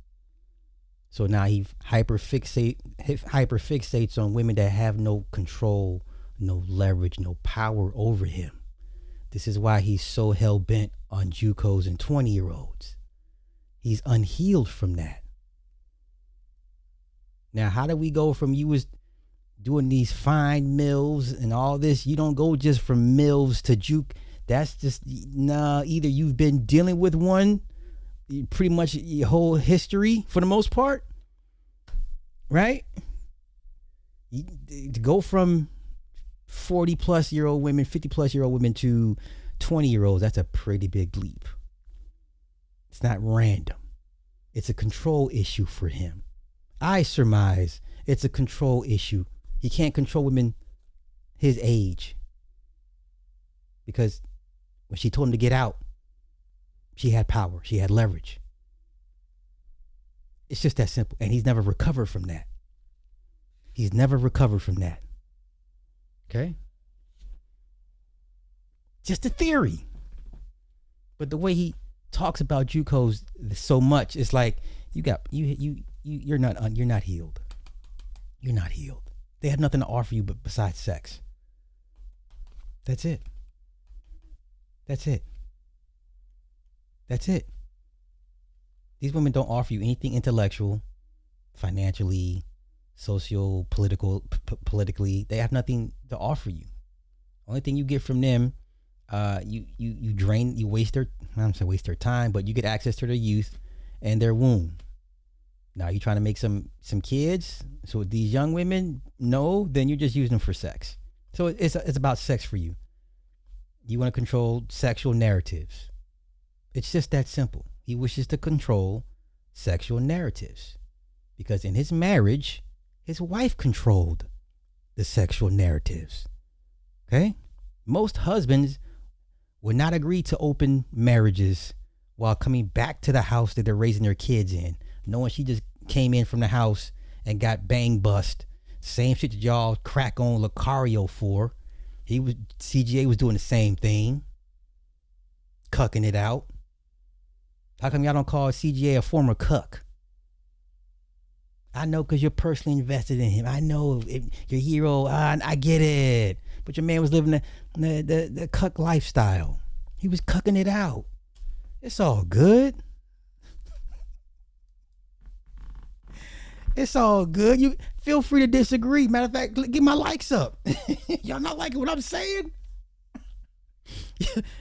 So now he hyper fixates on women that have no control, no leverage, no power over him. This is why he's so hell bent on JUCOs and 20-year-olds. He's unhealed from that. Now, how do we go from you was doing these fine mills and all this? You don't go just from mills to juke. That's just, either you've been dealing with one pretty much your whole history for the most part, right? To go from 40 plus year old women, 50 plus year old women to 20-year-olds, that's a pretty big leap. It's not random. It's a control issue for him. I surmise it's a control issue. He can't control women his age because when she told him to get out, she had power. She had leverage. It's just that simple. And he's never recovered from that. He's never recovered from that. Okay? Just a theory. But the way he talks about JUCOs so much, it's like you're not healed. You're not healed. They have nothing to offer you but besides sex. That's it. That's it. That's it. These women don't offer you anything intellectual, financially, politically. They have nothing to offer you. Only thing you get from them, you drain, you waste their, I don't say waste their time, but you get access to their youth and their womb. Now you trying to make some kids. So with these young women, no, then you're just using them for sex. So it's about sex for you. You want to control sexual narratives. It's just that simple. He wishes to control sexual narratives because in his marriage, his wife controlled the sexual narratives. Okay? Most husbands would not agree to open marriages while coming back to the house that they're raising their kids in, knowing she just came in from the house and got bang bust. Same shit that y'all crack on Lucario for. CGA was doing the same thing. Cucking it out. How come y'all don't call CGA a former cuck? I know because you're personally invested in him. I know your hero. I get it. But your man was living the cuck lifestyle. He was cucking it out. It's all good. It's all good. You feel free to disagree. Matter of fact, get my likes up. Y'all not liking what I'm saying?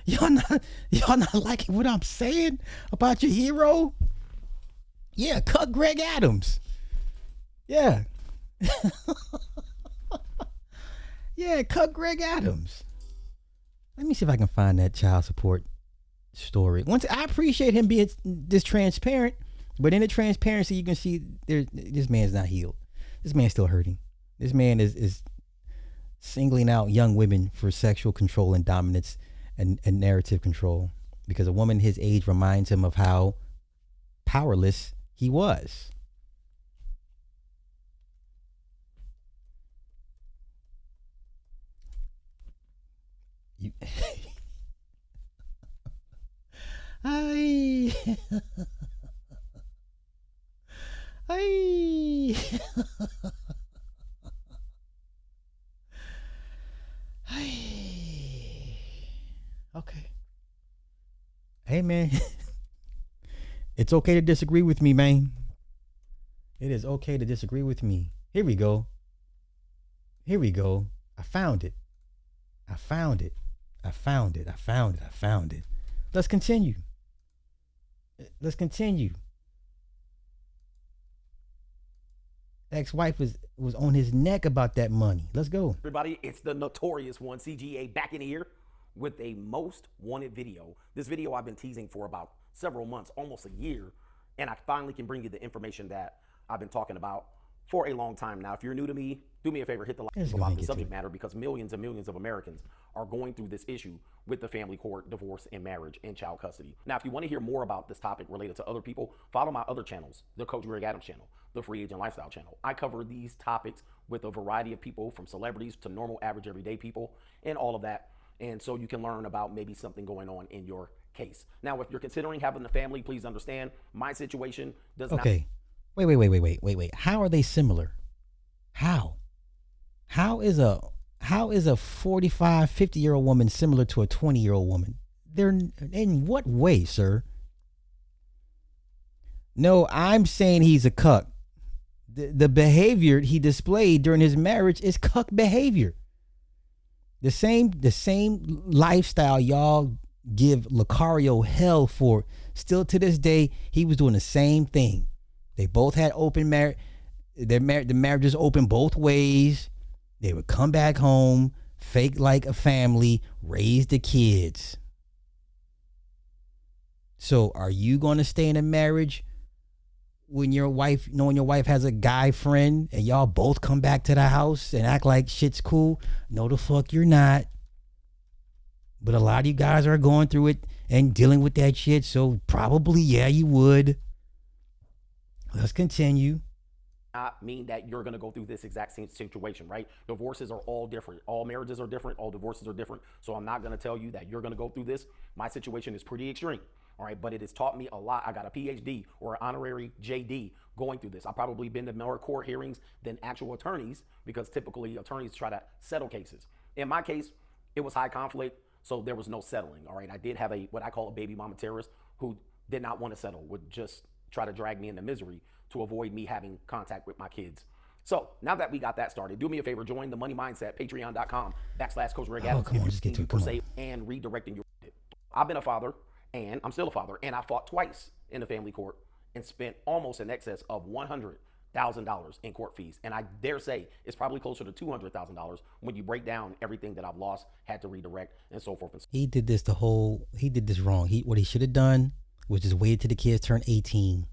Y'all not liking what I'm saying about your hero? Yeah, cut Greg Adams. Yeah. Yeah, cut Greg Adams. Let me see if I can find that child support story. Once I appreciate him being this transparent, but in the transparency, you can see this man's not healed. This man's still hurting. This man is singling out young women for sexual control and dominance and narrative control because a woman his age reminds him of how powerless he was. You Ay. Ay. Ay. Okay. Hey, man. It's okay to disagree with me, man. It is okay to disagree with me. Here we go. Here we go. I found it. I found it. I found it. I found it. I found it. Let's continue. Let's continue. Ex-wife was on his neck about that money. Let's go. Everybody, it's the notorious one, CGA, back in here with a most wanted video. This video I've been teasing for about several months, almost a year, and I finally can bring you the information that I've been talking about for a long time now. If you're new to me, do me a favor, hit the like about the subject matter, because millions and millions of Americans are going through this issue with the family court, divorce, and marriage, and child custody. Now, if you want to hear more about this topic related to other people, follow my other channels, the Coach Greg Adams channel, the Free Agent Lifestyle channel. I cover these topics with a variety of people, from celebrities to normal, average, everyday people, and all of that. And so you can learn about maybe something going on in your case. Now, if you're considering having a family, please understand my situation does not. Okay. Wait. How are they similar? How is a 45, 50-year-old woman similar to a 20-year-old woman? They're in what way, sir? No, I'm saying he's a cuck. The behavior he displayed during his marriage is cuck behavior. The same lifestyle y'all give Lucario hell for. Still to this day, he was doing the same thing. They both had open marriage. The marriages open both ways. They would come back home, fake like a family, raise the kids. So are you going to stay in a marriage when knowing your wife has a guy friend and y'all both come back to the house and act like shit's cool? No, the fuck you're not. But a lot of you guys are going through it and dealing with that shit, so probably, yeah, you would. Let's continue. Not mean that you're going to go through this exact same situation, right? Divorces are all different. All marriages are different. All divorces are different. So I'm not going to tell you that you're going to go through this. My situation is pretty extreme, all right? But it has taught me a lot. I got a PhD or an honorary JD going through this. I've probably been to more court hearings than actual attorneys, because typically attorneys try to settle cases. In my case, it was high conflict, so there was no settling, all right? I did have what I call a baby mama terrorist who did not want to settle, would just try to drag me into misery to avoid me having contact with my kids. So now that we got that started, do me a favor, join the Money Mindset, patreon.com/Coach Greg Adams. Come on, just get to it. Come on. And redirecting your. I've been a father, and I'm still a father, and I fought twice in the family court and spent almost in excess of $100,000 in court fees. And I dare say it's probably closer to $200,000 when you break down everything that I've lost, had to redirect, and so forth. He did this wrong. What he should have done was just wait till the kids turn 18.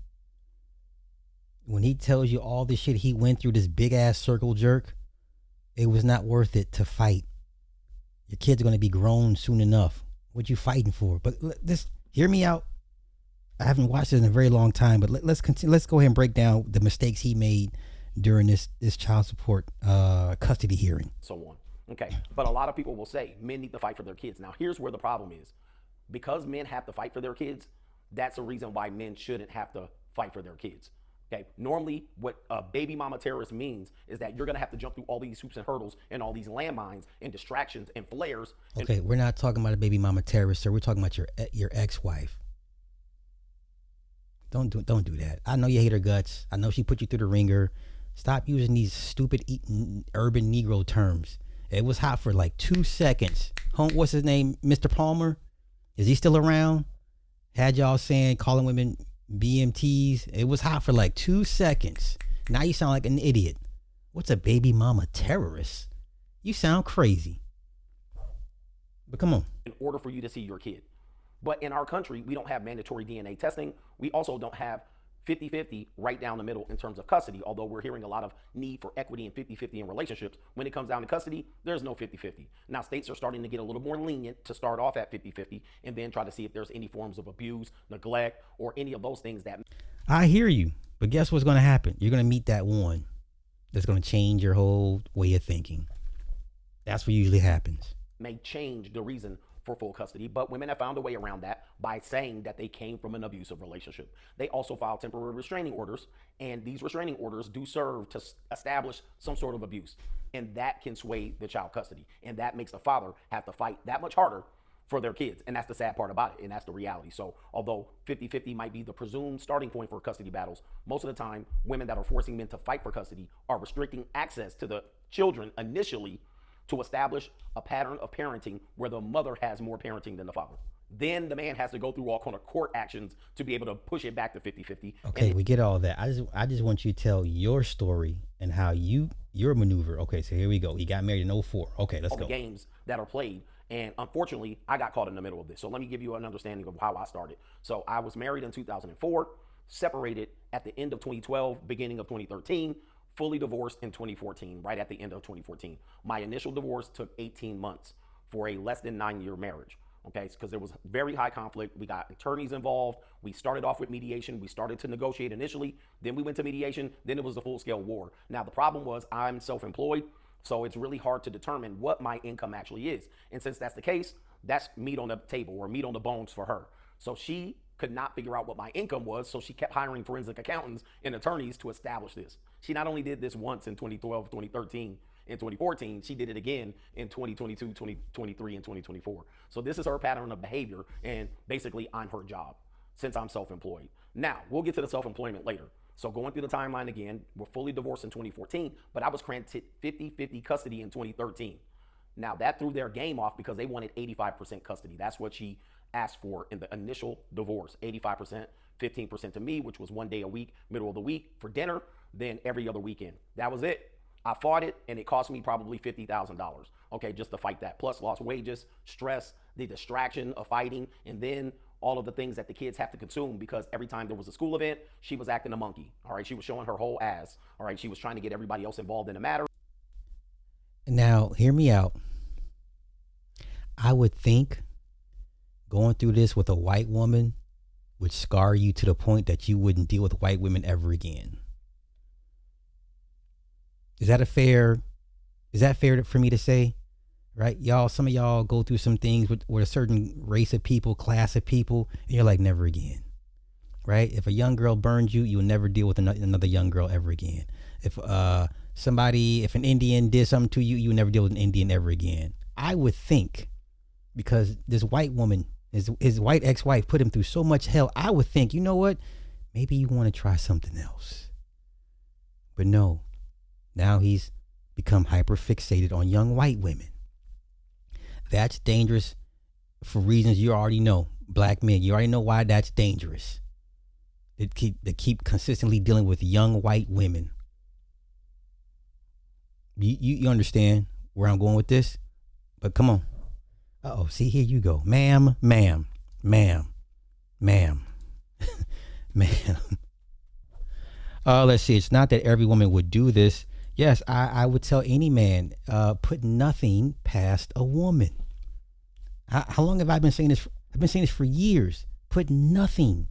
When he tells you all this shit he went through, this big ass circle jerk, it was not worth it to fight. Your kids are going to be grown soon enough. What you fighting for? But just hear me out. I haven't watched it in a very long time, but let's continue. Let's go ahead and break down the mistakes he made during this child support custody hearing. So on. Okay. But a lot of people will say men need to fight for their kids. Now, here's where the problem is. Because men have to fight for their kids, that's a reason why men shouldn't have to fight for their kids. Okay. Normally, what a baby mama terrorist means is that you're going to have to jump through all these hoops and hurdles and all these landmines and distractions and flares. Okay, we're not talking about a baby mama terrorist, sir. We're talking about your ex-wife. Don't do that. I know you hate her guts. I know she put you through the ringer. Stop using these stupid urban Negro terms. It was hot for like 2 seconds. What's his name? Mr. Palmer? Is he still around? Had y'all calling women BMTs. It was hot for like 2 seconds. Now you sound like an idiot. What's a baby mama terrorist? You sound crazy. But come on. In order for you to see your kid. But in our country, we don't have mandatory DNA testing. We also don't have 50-50 right down the middle in terms of custody, although we're hearing a lot of need for equity and 50-50 in relationships. When it comes down to custody, there's no 50-50. Now, states are starting to get a little more lenient to start off at 50-50 and then try to see if there's any forms of abuse, neglect, or any of those things that... I hear you, but guess what's going to happen? You're going to meet that one that's going to change your whole way of thinking. That's what usually happens. May change the reason for full custody, but women have found a way around that by saying that they came from an abusive relationship. They also filed temporary restraining orders, and these restraining orders do serve to establish some sort of abuse, and that can sway the child custody, and that makes the father have to fight that much harder for their kids, and that's the sad part about it, and that's the reality. So although 50-50 might be the presumed starting point for custody battles, most of the time, women that are forcing men to fight for custody are restricting access to the children initially to establish a pattern of parenting where the mother has more parenting than the father. Then the man has to go through all kind of court actions to be able to push it back to 50-50. Okay, we get all that. I just want you to tell your story and how your maneuver. Okay, so here we go. He got married in 2004. Okay, let's go. The games that are played. And unfortunately, I got caught in the middle of this. So let me give you an understanding of how I started. So I was married in 2004, separated at the end of 2012, beginning of 2013. Fully divorced in 2014, right at the end of 2014. My initial divorce took 18 months for a less than 9-year marriage, okay? Because there was very high conflict. We got attorneys involved. We started off with mediation. We started to negotiate initially. Then we went to mediation. Then it was a full-scale war. Now, the problem was I'm self-employed, so it's really hard to determine what my income actually is. And since that's the case, that's meat on the table or meat on the bones for her. So she could not figure out what my income was, so she kept hiring forensic accountants and attorneys to establish this. She not only did this once in 2012, 2013, and 2014, she did it again in 2022, 2023, and 2024. So this is her pattern of behavior, and basically I'm her job since I'm self-employed. Now, we'll get to the self-employment later. So going through the timeline again, we're fully divorced in 2014, but I was granted 50-50 custody in 2013. Now that threw their game off because they wanted 85% custody. That's what she asked for in the initial divorce, 85%, 15% to me, which was 1 day a week, middle of the week for dinner, then every other weekend. That was it. I fought it, and it cost me probably $50,000, okay, just to fight that. Plus lost wages, stress, the distraction of fighting, and then all of the things that the kids have to consume because every time there was a school event, she was acting a monkey, all right? She was showing her whole ass, all right? She was trying to get everybody else involved in the matter. Now, hear me out. I would think going through this with a white woman would scar you to the point that you wouldn't deal with white women ever again. Is that fair for me to say? Right? Y'all, some of y'all go through some things with a certain race of people, class of people, and you're like, never again. Right? If a young girl burned you, you'll never deal with another young girl ever again. If an Indian did something to you, you'll never deal with an Indian ever again. I would think, because this white woman, his white ex-wife put him through so much hell, I would think, you know what? Maybe you want to try something else. But no, now he's become hyper fixated on young white women. That's dangerous for reasons you already know. Black men, you already know why that's dangerous. They keep consistently dealing with young white women. You understand where I'm going with this? But come on. See, here you go. Ma'am. Let's see. It's not that every woman would do this. Yes, I would tell any man, put nothing past a woman. How long have I been saying this? I've been saying this for years. Put nothing.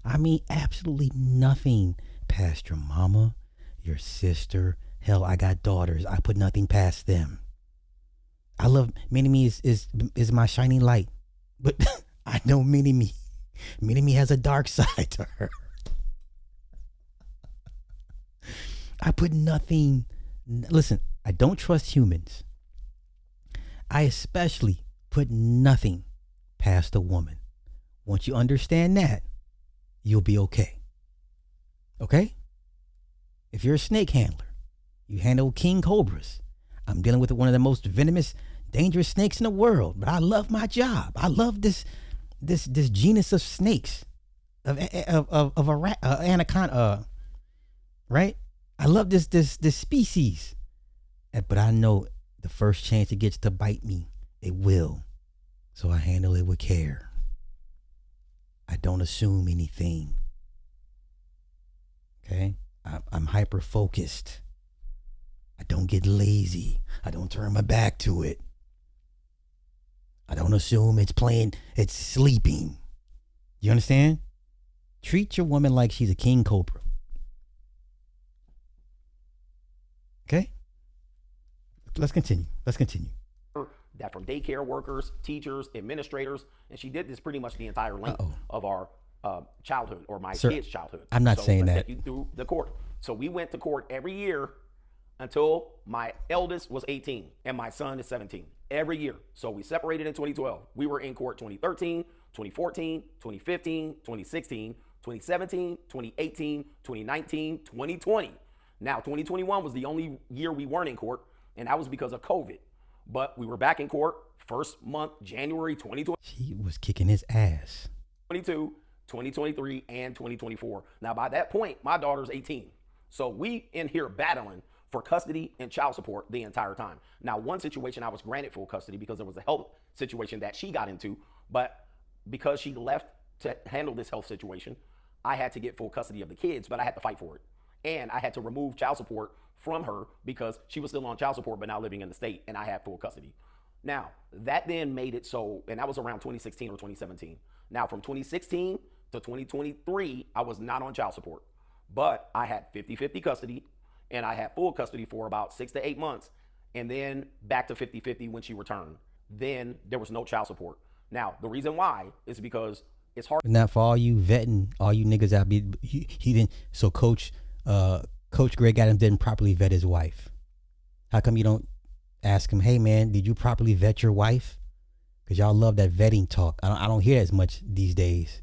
I mean, absolutely nothing past your mama, your sister. Hell, I got daughters. I put nothing past them. I love Mini-Me is my shining light, but I know Mini-Me has a dark side to her. I put nothing. Listen, I don't trust humans. I especially put nothing past a woman. Once you understand that, you'll be okay. Okay? If you're a snake handler, you handle king cobras. I'm dealing with one of the most venomous, dangerous snakes in the world, but I love my job. I love this genus of snakes. anaconda, right? I love this species, but I know the first chance it gets to bite me, it will. So I handle it with care. I don't assume anything. Okay, I'm hyper focused. I don't get lazy. I don't turn my back to it. I don't assume it's sleeping. You understand? Treat your woman like she's a king cobra. Okay? Let's continue. That from daycare workers, teachers, administrators, and she did this pretty much the entire length of our childhood, or my kids' childhood. I'm not saying let's that. Take you through the court. So we went to court every year until my eldest was 18 and my son is 17. Every year. So we separated in 2012. We were in court 2013, 2014, 2015, 2016, 2017, 2018, 2019, 2020. Now, 2021 was the only year we weren't in court, and that was because of COVID. But we were back in court first month, January 2020. She was kicking his ass. 2022, 2023, and 2024. Now, by that point, my daughter's 18. So we in here battling for custody and child support the entire time. Now, one situation I was granted full custody because there was a health situation that she got into, but because she left to handle this health situation, I had to get full custody of the kids, but I had to fight for it. And I had to remove child support from her because she was still on child support but now living in the state, and I had full custody. Now, that then made it so, and that was around 2016 or 2017. Now, from 2016 to 2023, I was not on child support, but I had 50-50 custody, and I had full custody for about 6 to 8 months, and then back to 50-50 when she returned. Then there was no child support. Now, the reason why is because it's hard. Now, for all you vetting, all you niggas out, he didn't. So Coach Greg Adams didn't properly vet his wife. How come you don't ask him, hey man, did you properly vet your wife? Because y'all love that vetting talk. I don't hear as much these days.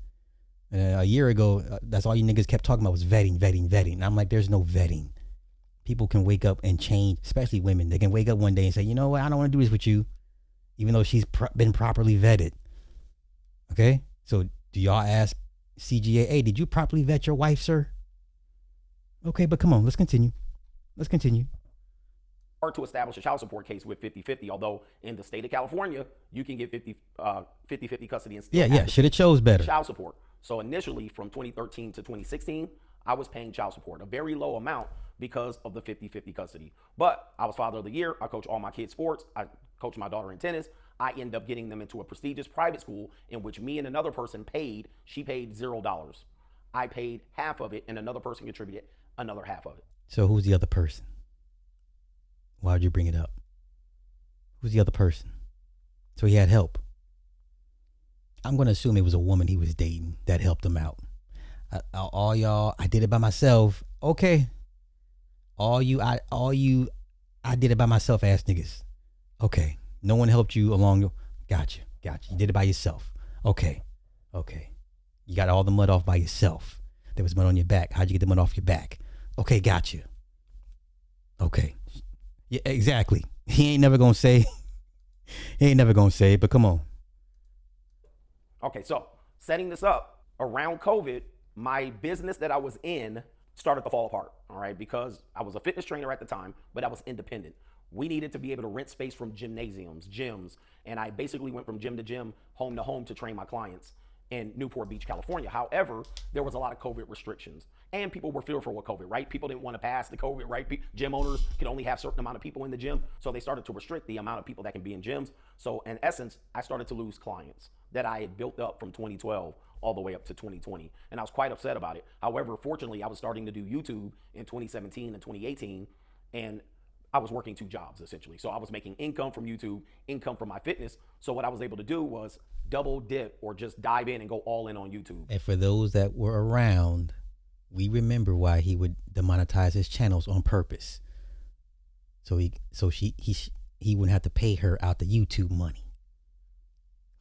A year ago, that's all you niggas kept talking about was vetting. And I'm like, there's no vetting. People can wake up and change, especially women. They can wake up one day and say, you know what, I don't want to do this with you, even though she's been properly vetted. Okay? So do y'all ask CGA, hey, did you properly vet your wife, sir? Okay, but come on, let's continue. Hard to establish a child support case with 50-50, although in the state of California, you can get 50-50 custody and still Yeah, should have chose better. Child support. So initially from 2013 to 2016, I was paying child support, a very low amount because of the 50-50 custody. But I was father of the year. I coach all my kids' sports. I coach my daughter in tennis. I end up getting them into a prestigious private school in which me and another person paid. She paid $0. I paid half of it, and another person contributed another half of it. So who's the other person? Why'd you bring it up? Who's the other person? So he had help. I'm going to assume it was a woman he was dating that helped him out. All y'all, I did it by myself. Okay. I did it by myself, ass niggas. Okay. No one helped you along. Gotcha. You did it by yourself. Okay. You got all the mud off by yourself. There was mud on your back. How'd you get the mud off your back? Okay, gotcha. Okay. Yeah, exactly. He ain't never gonna say, but come on. Okay, so setting this up, around COVID, my business that I was in started to fall apart, all right, because I was a fitness trainer at the time, but I was independent. We needed to be able to rent space from gymnasiums, gyms, and I basically went from gym to gym, home to home to train my clients in Newport Beach, California. However, there was a lot of COVID restrictions, and people were fearful with COVID, right? People didn't want to pass the COVID, right? Gym owners could only have a certain amount of people in the gym, so they started to restrict the amount of people that can be in gyms. So in essence, I started to lose clients that I had built up from 2012 all the way up to 2020, and I was quite upset about it. However, fortunately, I was starting to do YouTube in 2017 and 2018, and I was working 2 jobs essentially. So I was making income from YouTube, income from my fitness. So what I was able to do was double dip or just dive in and go all in on YouTube. And for those that were around, we remember why he would demonetize his channels on purpose. So he wouldn't have to pay her out the YouTube money.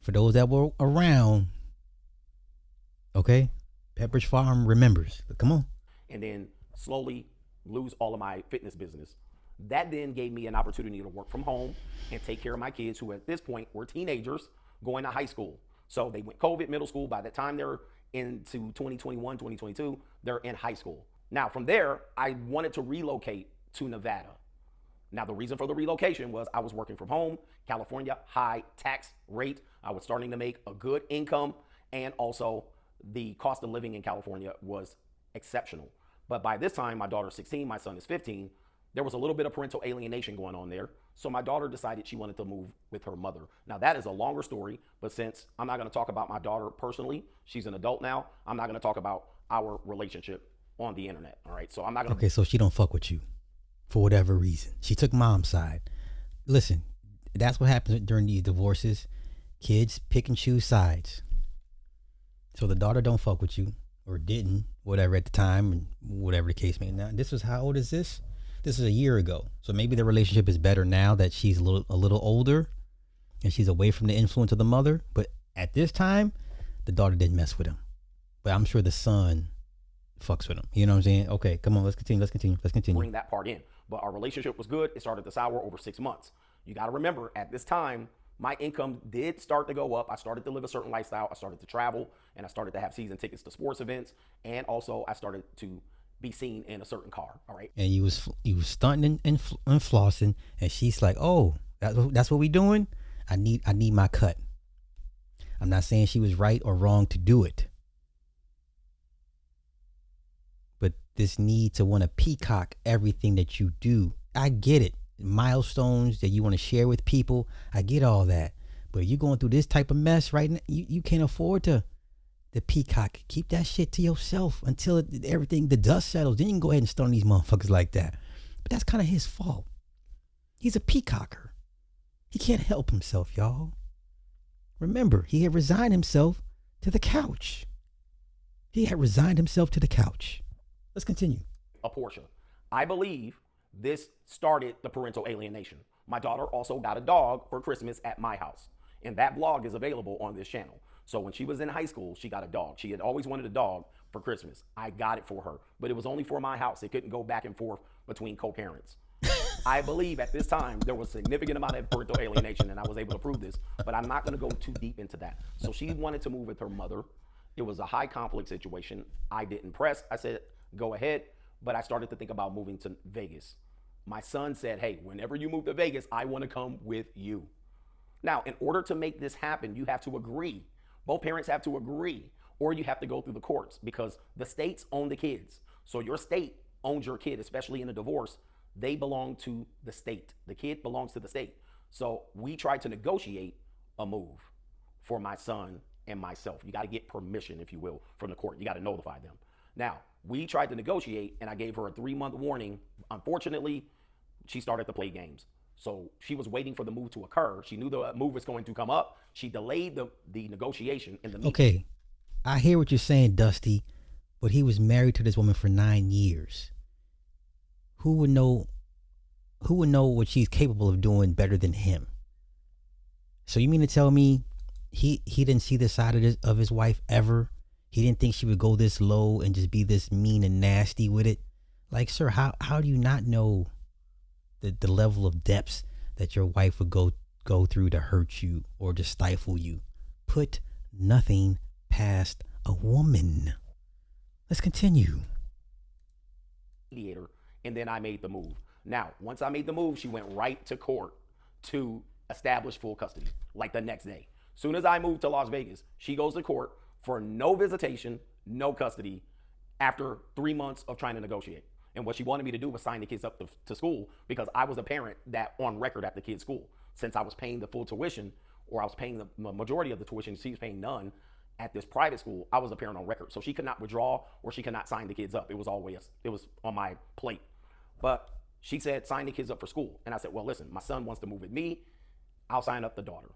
For those that were around, okay, Pepperidge Farm remembers. Come on. And then slowly lose all of my fitness business. That then gave me an opportunity to work from home and take care of my kids who at this point were teenagers going to high school. So they went COVID middle school. By the time they're into 2021, 2022, they're in high school. Now, from there, I wanted to relocate to Nevada. Now, the reason for the relocation was I was working from home, California, high tax rate. I was starting to make a good income, and also the cost of living in California was exceptional. But by this time, my daughter's 16, my son is 15. There was a little bit of parental alienation going on there. So my daughter decided she wanted to move with her mother. Now, that is a longer story, but since I'm not going to talk about my daughter personally, she's an adult now, I'm not going to talk about our relationship on the internet. All right. So I'm not going to. Okay, so she don't fuck with you for whatever reason. She took mom's side. Listen, that's what happens during these divorces. Kids pick and choose sides. So the daughter don't fuck with you, or didn't, whatever at the time, and whatever the case may be. Now, this was, how old is this? This is a year ago. So maybe the relationship is better now that she's a little older and she's away from the influence of the mother. But at this time, the daughter didn't mess with him. But I'm sure the son fucks with him. You know what I'm saying? Okay, come on, let's continue. Bring that part in. But our relationship was good. It started to sour over 6 months. You got to remember, at this time, my income did start to go up. I started to live a certain lifestyle. I started to travel, and I started to have season tickets to sports events. And also, I started to be seen in a certain car. All right. And you was stunting and flossing, and she's like, "Oh, that's what we doing. I need my cut." I'm not saying she was right or wrong to do it, but this need to want to peacock everything that you do, I get it. Milestones that you want to share with people, I get all that. But you're going through this type of mess right now, you can't afford to peacock. Keep that shit to yourself until everything, the dust settles. Then you can go ahead and stone these motherfuckers like that. But that's kind of his fault. He's a peacocker. He can't help himself, y'all. Remember, he had resigned himself to the couch. Let's continue. A Porsche. I believe this started the parental alienation. My daughter also got a dog for Christmas at my house. And that vlog is available on this channel. So when she was in high school, she got a dog. She had always wanted a dog for Christmas. I got it for her, but it was only for my house. It couldn't go back and forth between co-parents. I believe at this time there was a significant amount of parental alienation, and I was able to prove this, but I'm not going to go too deep into that. So she wanted to move with her mother. It was a high conflict situation. I didn't press. I said, go ahead, but I started to think about moving to Vegas. My son said, hey, whenever you move to Vegas, I want to come with you. Now, in order to make this happen, you have to agree. Both parents have to agree, or you have to go through the courts, because the states own the kids. So your state owns your kid, especially in a divorce. They belong to the state. The kid belongs to the state. So we tried to negotiate a move for my son and myself. You got to get permission, if you will, from the court. You got to notify them. Now, we tried to negotiate, and I gave her a 3-month warning. Unfortunately, she started to play games. So she was waiting for the move to occur. She knew the move was going to come up. She delayed the negotiation in the meeting. Okay, I hear what you're saying, Dusty, but he was married to this woman for 9 years. Who would know what she's capable of doing better than him? So you mean to tell me he didn't see the side of his wife ever? He didn't think she would go this low and just be this mean and nasty with it? Like, sir, how do you not know the level of depths that your wife would go through to hurt you or to stifle you? Put nothing past a woman. Let's continue. Mediator, and then I made the move. Now, once I made the move, she went right to court to establish full custody, like the next day. Soon as I moved to Las Vegas, she goes to court for no visitation, no custody, after 3 months of trying to negotiate. And what she wanted me to do was sign the kids up to school, because I was a parent that on record at the kid's school. Since I was paying the full tuition, or I was paying the majority of the tuition, she was paying none at this private school, I was a parent on record. So she could not withdraw, or she could not sign the kids up. It was on my plate. But she said, sign the kids up for school. And I said, well, listen, my son wants to move with me. I'll sign up the daughter.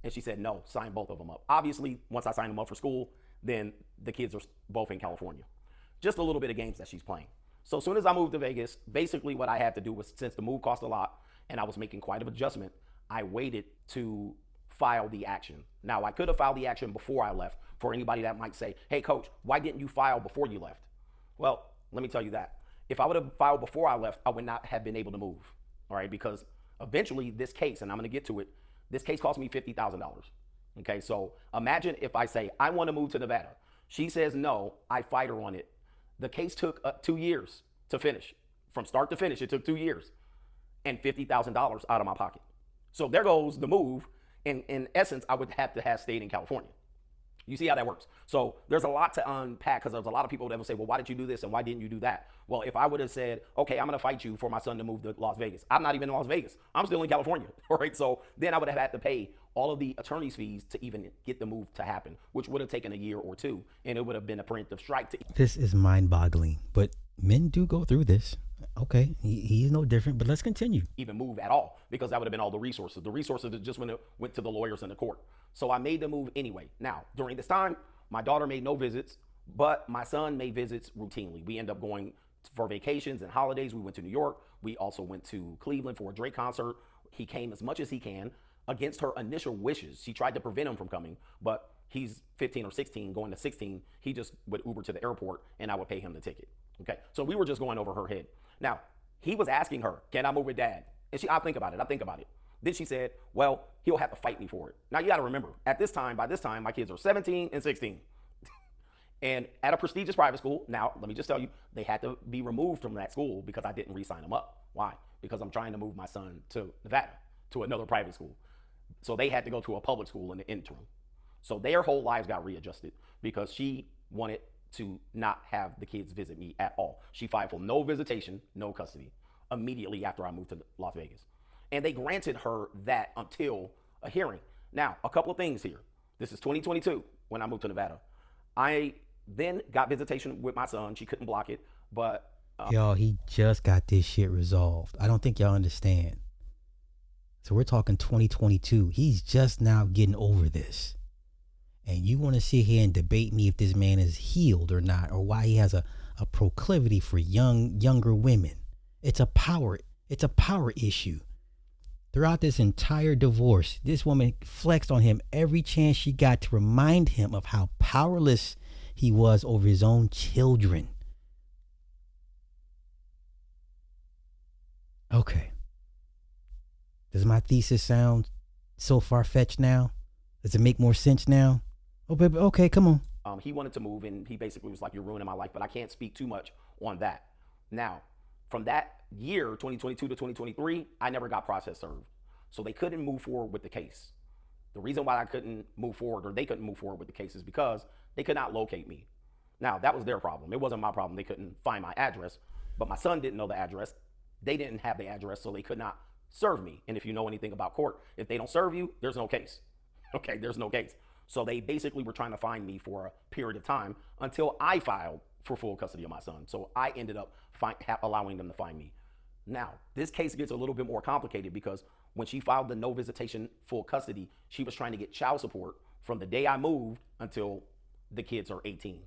And she said, no, sign both of them up. Obviously, once I signed them up for school, then the kids are both in California. Just a little bit of games that she's playing. So as soon as I moved to Vegas, basically what I had to do was, since the move cost a lot and I was making quite an adjustment, I waited to file the action. Now, I could have filed the action before I left. For anybody that might say, hey, coach, why didn't you file before you left? Well, let me tell you that. If I would have filed before I left, I would not have been able to move, all right? Because eventually this case, and I'm going to get to it, this case cost me $50,000, okay? So imagine if I say, I want to move to Nevada. She says no. I fight her on it. The case took 2 years to finish. From start to finish, it took 2 years and $50,000 out of my pocket. So there goes the move. In essence, I would have to have stayed in California. You see how that works? So there's a lot to unpack because there's a lot of people that will say, well, why did you do this and why didn't you do that? Well, if I would have said, okay, I'm going to fight you for my son to move to Las Vegas. I'm not even in Las Vegas. I'm still in California. All right. So then I would have had to pay all of the attorney's fees to even get the move to happen, which would have taken a year or two. And it would have been a preemptive strike. This is mind-boggling, but men do go through this. Okay, he is no different, but let's continue. Even move at all, because that would have been all the resources. The resources that just went to the lawyers and the court. So I made the move anyway. Now, during this time, my daughter made no visits, but my son made visits routinely. We end up going for vacations and holidays. We went to New York. We also went to Cleveland for a Drake concert. He came as much as he can against her initial wishes. She tried to prevent him from coming, but he's 15 or 16, going to 16. He just would Uber to the airport and I would pay him the ticket. Okay, so we were just going over her head. Now, he was asking her, can I move with dad? And I'll think about it. Then she said, well, he'll have to fight me for it. Now, you got to remember, by this time, my kids are 17 and 16. And at a prestigious private school, now, let me just tell you, they had to be removed from that school because I didn't re-sign them up. Why? Because I'm trying to move my son to Nevada, to another private school. So they had to go to a public school in the interim. So their whole lives got readjusted because she wanted to not have the kids visit me at all. She filed for no visitation, no custody, immediately after I moved to Las Vegas. And they granted her that until a hearing. Now, a couple of things here. This is 2022 when I moved to Nevada. I then got visitation with my son. She couldn't block it, but... Y'all, he just got this shit resolved. I don't think y'all understand. So we're talking 2022. He's just now getting over this. And you want to sit here and debate me if this man is healed or not, or why he has a proclivity for younger women. It's a power issue. Throughout this entire divorce, this woman flexed on him every chance she got to remind him of how powerless he was over his own children. Okay. Does my thesis sound so far-fetched now? Does it make more sense now? Oh, baby, okay, come on. He wanted to move, and he basically was like, you're ruining my life, but I can't speak too much on that. Now, from that year, 2022 to 2023, I never got process served. So they couldn't move forward with the case. The reason why I couldn't move forward, or they couldn't move forward with the case, is because they could not locate me. Now, that was their problem. It wasn't my problem. They couldn't find my address, but my son didn't know the address. They didn't have the address, so they could not serve me. And if you know anything about court, if they don't serve you, there's no case. Okay, there's no case. So they basically were trying to find me for a period of time until I filed for full custody of my son. So I ended up allowing them to find me. Now, this case gets a little bit more complicated because when she filed the no visitation full custody, she was trying to get child support from the day I moved until the kids are 18,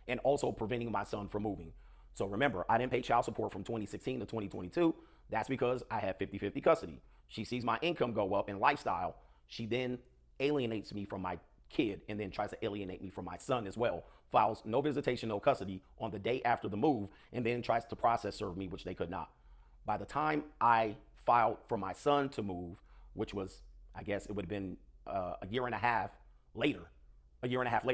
and also preventing my son from moving. So remember, I didn't pay child support from 2016 to 2022. That's because I had 50-50 custody. She sees my income go up in lifestyle. She then alienates me from my kid and then tries to alienate me from my son as well. Files no visitation, no custody on the day after the move, and then tries to process serve me, which they could not. By the time I filed for my son to move, which was, I guess it would have been a year and a half later.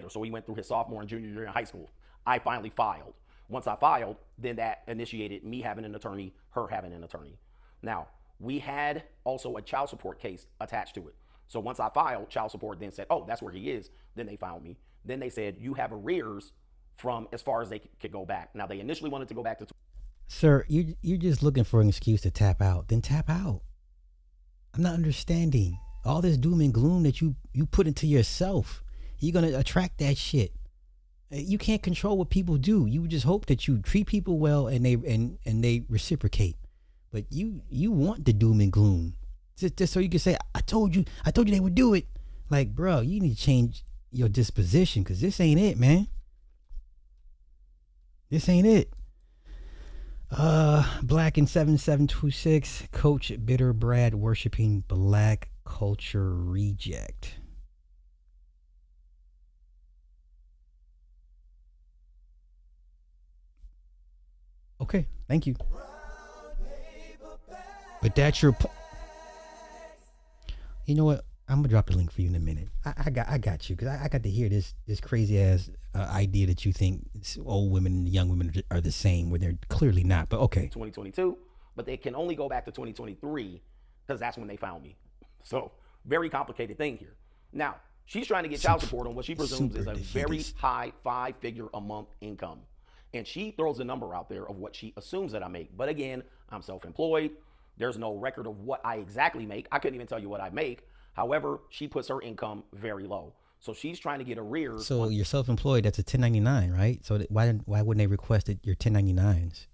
So he went through his sophomore and junior year in high school. I finally filed. Once I filed, then that initiated me having an attorney, her having an attorney. Now, we had also a child support case attached to it. So once I filed, child support then said, oh, that's where he is. Then they found me. Then they said, you have arrears from as far as they could go back. Now, they initially wanted to go back to... Sir, you're just looking for an excuse to tap out. Then tap out. I'm not understanding. All this doom and gloom that you put into yourself, you're going to attract that shit. You can't control what people do. You just hope that you treat people well and they reciprocate. But you want the doom and gloom. Just so you can say, I told you they would do it. Like, bro, you need to change your disposition because this ain't it, man. This ain't it. Black in 7726, Coach Bitter Brad worshiping black culture reject. Okay, thank you. But that's your point. You know what? I'm gonna drop the link for you in a minute. I got you, because I got to hear this crazy ass idea that you think old women and young women are the same, when they're clearly not. But okay. 2022, but they can only go back to 2023 because that's when they found me. So very complicated thing here. Now, she's trying to get child support on what she presumes is a very high 5-figure a month income. And she throws a number out there of what she assumes that I make. But again, I'm self-employed. There's no record of what I exactly make. I couldn't even tell you what I make. However, she puts her income very low. So she's trying to get arrears. So you're self-employed. That's a 1099, right? So why wouldn't they request it, your 1099s?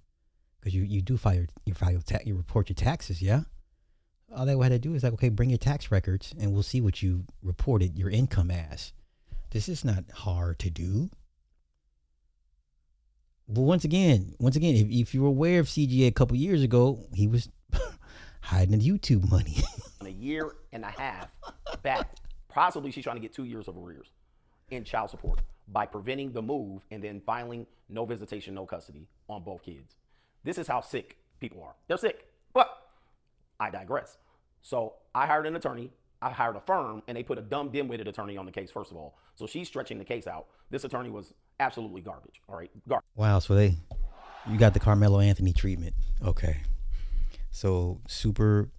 Because you do you report your taxes, yeah? All they had to do is like, okay, bring your tax records and we'll see what you reported your income as. This is not hard to do. But once again, if you were aware of CGA a couple years ago, he was hiding the YouTube money. A year and a half back. Possibly she's trying to get 2 years of arrears in child support by preventing the move and then filing no visitation, no custody on both kids. This is how sick people are. They're sick. But I digress. So I hired an attorney. I hired a firm, and they put a dumb, dim-witted attorney on the case, first of all. So she's stretching the case out. This attorney was absolutely garbage, all right? Wow, so you got the Carmelo Anthony treatment. Okay. So super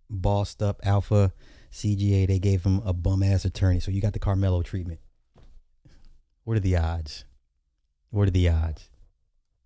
bossed up alpha CGA, they gave him a bum-ass attorney. So you got the Carmelo treatment. What are the odds?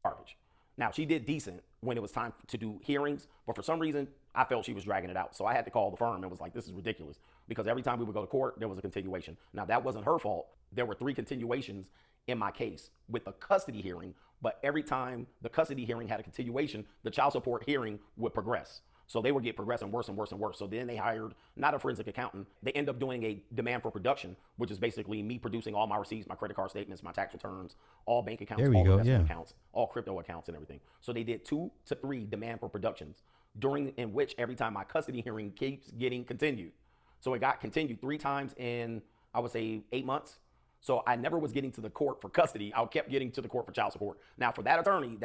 Garbage. Now, she did decent when it was time to do hearings, but for some reason, I felt she was dragging it out. So I had to call the firm and was like, this is ridiculous. Because every time we would go to court, there was a continuation. Now, that wasn't her fault. There were 3 continuations in my case with the custody hearing, but every time the custody hearing had a continuation, the child support hearing would progress. So they would get progressing worse and worse and worse. So then they hired not a forensic accountant. They end up doing a demand for production, which is basically me producing all my receipts, my credit card statements, my tax returns, all bank accounts, all investment accounts, all crypto accounts and everything. So they did 2 to 3 demand for productions in which every time my custody hearing keeps getting continued. So it got continued 3 times in, I would say, 8 months. So I never was getting to the court for custody. I kept getting to the court for child support. Now for that attorney,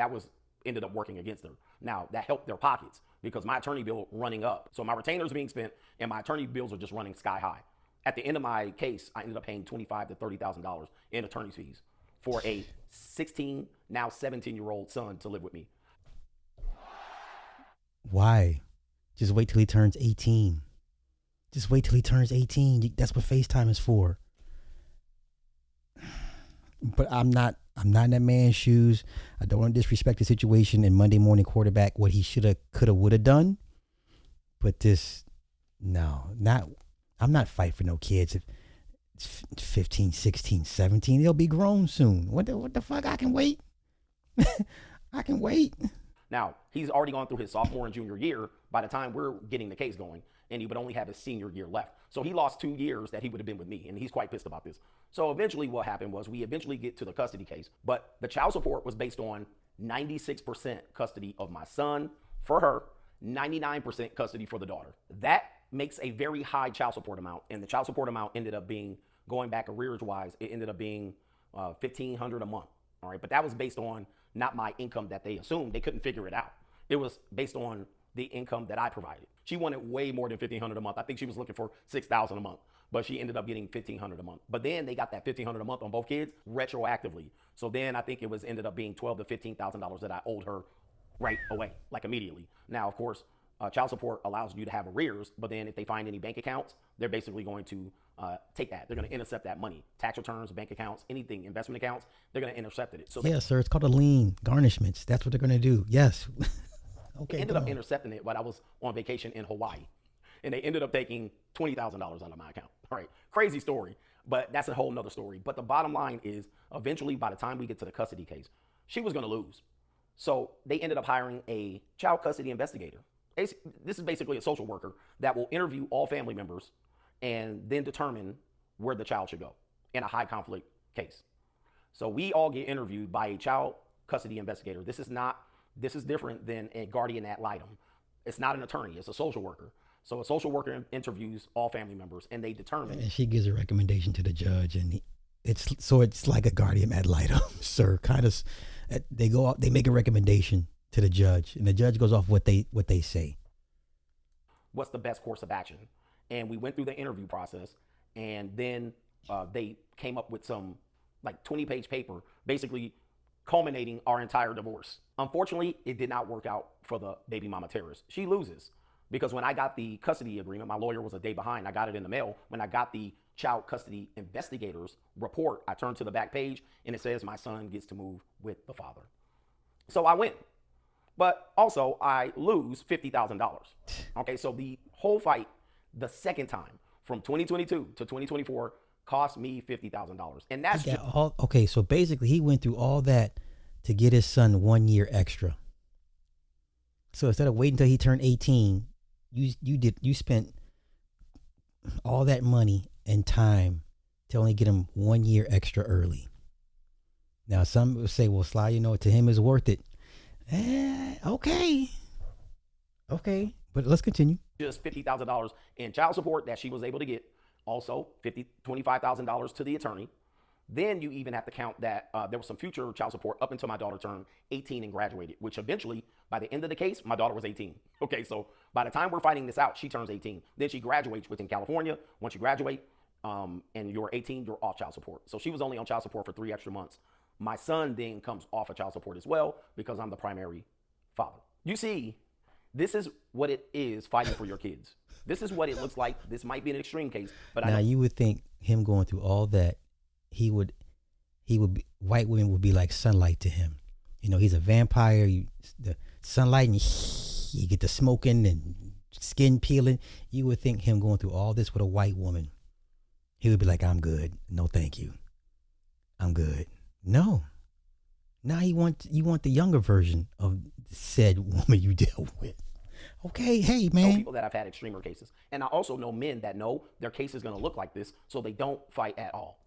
ended up working against them. Now that helped their pockets because my attorney bill running up. So my retainers being spent and my attorney bills are just running sky high. At the end of my case, I ended up paying $25,000 to $30,000 in attorney's fees for a 16, now 17-year-old son to live with me. Why? Just wait till he turns 18. Just wait till he turns 18. That's what FaceTime is for. But I'm not in that man's shoes. I don't want to disrespect the situation and Monday morning quarterback what he shoulda, coulda, woulda done. But I'm not fighting for no kids. If it's 15, 16, 17, they'll be grown soon. What the fuck? I can wait. I can wait. Now, he's already gone through his sophomore and junior year by the time we're getting the case going, and he would only have his senior year left. So he lost 2 years that he would have been with me, and he's quite pissed about this. So eventually what happened was we eventually get to the custody case, but the child support was based on 96% custody of my son for her, 99% custody for the daughter. That makes a very high child support amount, and the child support amount ended up being, going back arrears-wise, it ended up being $1,500 a month, all right? But that was based on not my income that they assumed. They couldn't figure it out. It was based on the income that I provided. She wanted way more than $1,500 a month. I think she was looking for $6,000 a month, but she ended up getting $1,500 a month. But then they got that $1,500 a month on both kids retroactively. So then I think it ended up being $12,000 to $15,000 that I owed her right away, like immediately. Now, of course, child support allows you to have arrears, but then if they find any bank accounts, they're basically going to take that. They're going to intercept that money. Tax returns, bank accounts, anything, investment accounts, they're going to intercept it. So sir, it's called a lien, garnishments. That's what they're going to do. Yes. Okay. They ended up intercepting it while I was on vacation in Hawaii. And they ended up taking $20,000 out of my account. All right. Crazy story, but that's a whole nother story. But the bottom line is eventually by the time we get to the custody case, she was going to lose. So they ended up hiring a child custody investigator. This is basically a social worker that will interview all family members and then determine where the child should go in a high conflict case. So we all get interviewed by a child custody investigator. This is different than a guardian ad litem. It's not an attorney, it's a social worker. So a social worker interviews all family members and they determine. And she gives a recommendation to the judge, and it's like a guardian ad litem, sir. Kind of, they make a recommendation to the judge, and the judge goes off what they say. What's the best course of action? And we went through the interview process, and then they came up with some like 20-page paper, basically culminating our entire divorce. Unfortunately, it did not work out for the baby mama terrorist. She loses because when I got the custody agreement, my lawyer was a day behind. I got it in the mail. When I got the child custody investigators report, I turned to the back page and it says my son gets to move with the father. So I win. But also I lose $50,000. Okay, so the whole fight, the second time from 2022 to 2024 cost me $50,000. And that's just okay, so basically he went through all that to get his son 1 year extra. So instead of waiting until he turned 18, you spent all that money and time to only get him 1 year extra early. Now some will say, well, Sly, to him is worth it. Okay, but let's continue. just $50,000 in child support that she was able to get. Also, $25,000 to the attorney. Then you even have to count that there was some future child support up until my daughter turned 18 and graduated, which eventually, by the end of the case, my daughter was 18. Okay, so by the time we're fighting this out, she turns 18. Then she graduates within California. Once you graduate and you're 18, you're off child support. So she was only on child support for 3 extra months. My son then comes off of child support as well because I'm the primary father. You see, this is what it is fighting for your kids. This is what it looks like. This might be an extreme case, but now you would think him going through all that, he would be, white women would be like sunlight to him. He's a vampire. The sunlight, and you get the smoking and skin peeling. You would think him going through all this with a white woman, he would be like, I'm good. No, thank you. I'm good. No. Now you want the younger version of said woman you dealt with. Okay, hey, man. I know people that have had extremer cases. And I also know men that know their case is going to look like this, so they don't fight at all.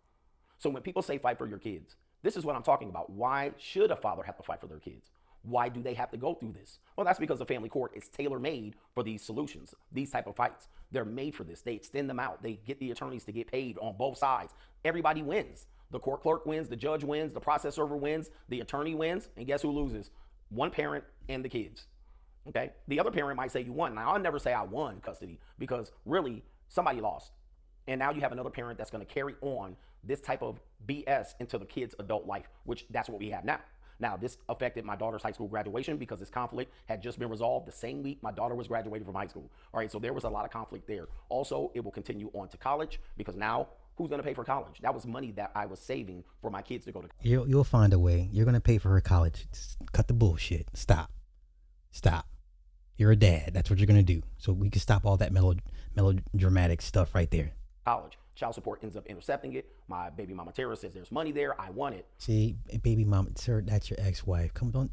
So when people say fight for your kids, this is what I'm talking about. Why should a father have to fight for their kids? Why do they have to go through this? Well, that's because the family court is tailor-made for these solutions, these type of fights. They're made for this. They extend them out. They get the attorneys to get paid on both sides. Everybody wins. The court clerk wins, the judge wins, the process server wins, the attorney wins, and guess who loses? One parent and the kids. Okay? The other parent might say you won. Now, I'll never say I won custody because really somebody lost. And now you have another parent that's going to carry on this type of BS into the kid's adult life, which that's what we have now. Now, this affected my daughter's high school graduation because this conflict had just been resolved the same week my daughter was graduating from high school. All right, so there was a lot of conflict there. Also, it will continue on to college because now who's going to pay for college? That was money that I was saving for my kids to go to college. You'll find a way. You're going to pay for her college. Just cut the bullshit. Stop. You're a dad. That's what you're going to do. So we can stop all that melodramatic stuff right there. College. Child support ends up intercepting it. My baby mama Tara says there's money there. I want it. See, baby mama, sir, that's your ex-wife. Come on.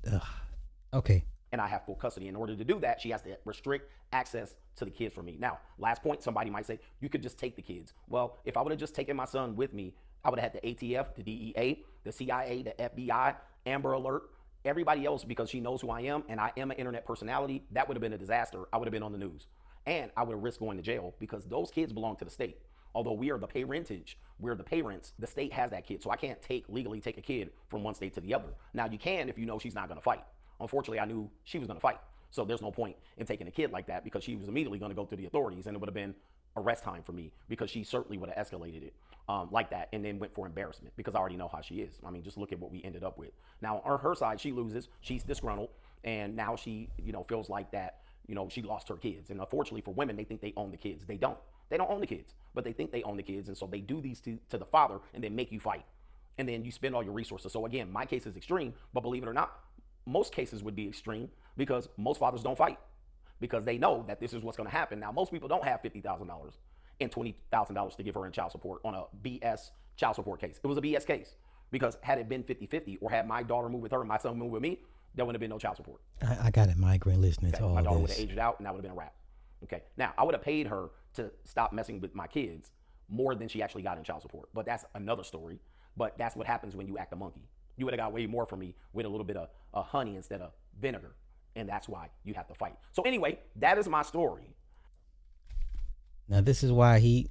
Okay. And I have full custody. In order to do that, she has to restrict access to the kids for me. Now, last point, somebody might say, you could just take the kids. Well, if I would have just taken my son with me, I would have had the ATF, the DEA, the CIA, the FBI, Amber Alert, everybody else, because she knows who I am and I am an internet personality. That would have been a disaster. I would have been on the news. And I would have risked going to jail because those kids belong to the state. Although we are the parentage, we're the parents, the state has that kid. So I can't legally take a kid from one state to the other. Now you can if you know she's not going to fight. Unfortunately, I knew she was going to fight. So there's no point in taking a kid like that because she was immediately going to go to the authorities and it would have been arrest time for me because she certainly would have escalated it like that and then went for embarrassment because I already know how she is. I mean, just look at what we ended up with. Now on her side, she loses, she's disgruntled, and now she, feels like that, she lost her kids. And unfortunately for women, they think they own the kids. They don't. They don't own the kids, but they think they own the kids. And so they do these to the father and then make you fight. And then you spend all your resources. So again, my case is extreme, but believe it or not, most cases would be extreme because most fathers don't fight because they know that this is what's going to happen. Now, most people don't have $50,000 and $20,000 to give her in child support on a BS child support case. It was a BS case because had it been 50-50 or had my daughter move with her and my son move with me, there wouldn't have been no child support. I got a migraine listening to all my daughter this. would have aged out and that would have been a wrap. Okay. Now, I would have paid her to stop messing with my kids more than she actually got in child support. But that's another story. But that's what happens when you act a monkey. You would have got way more from me with a little bit of honey instead of vinegar. And that's why you have to fight. So anyway, that is my story. Now, this is why he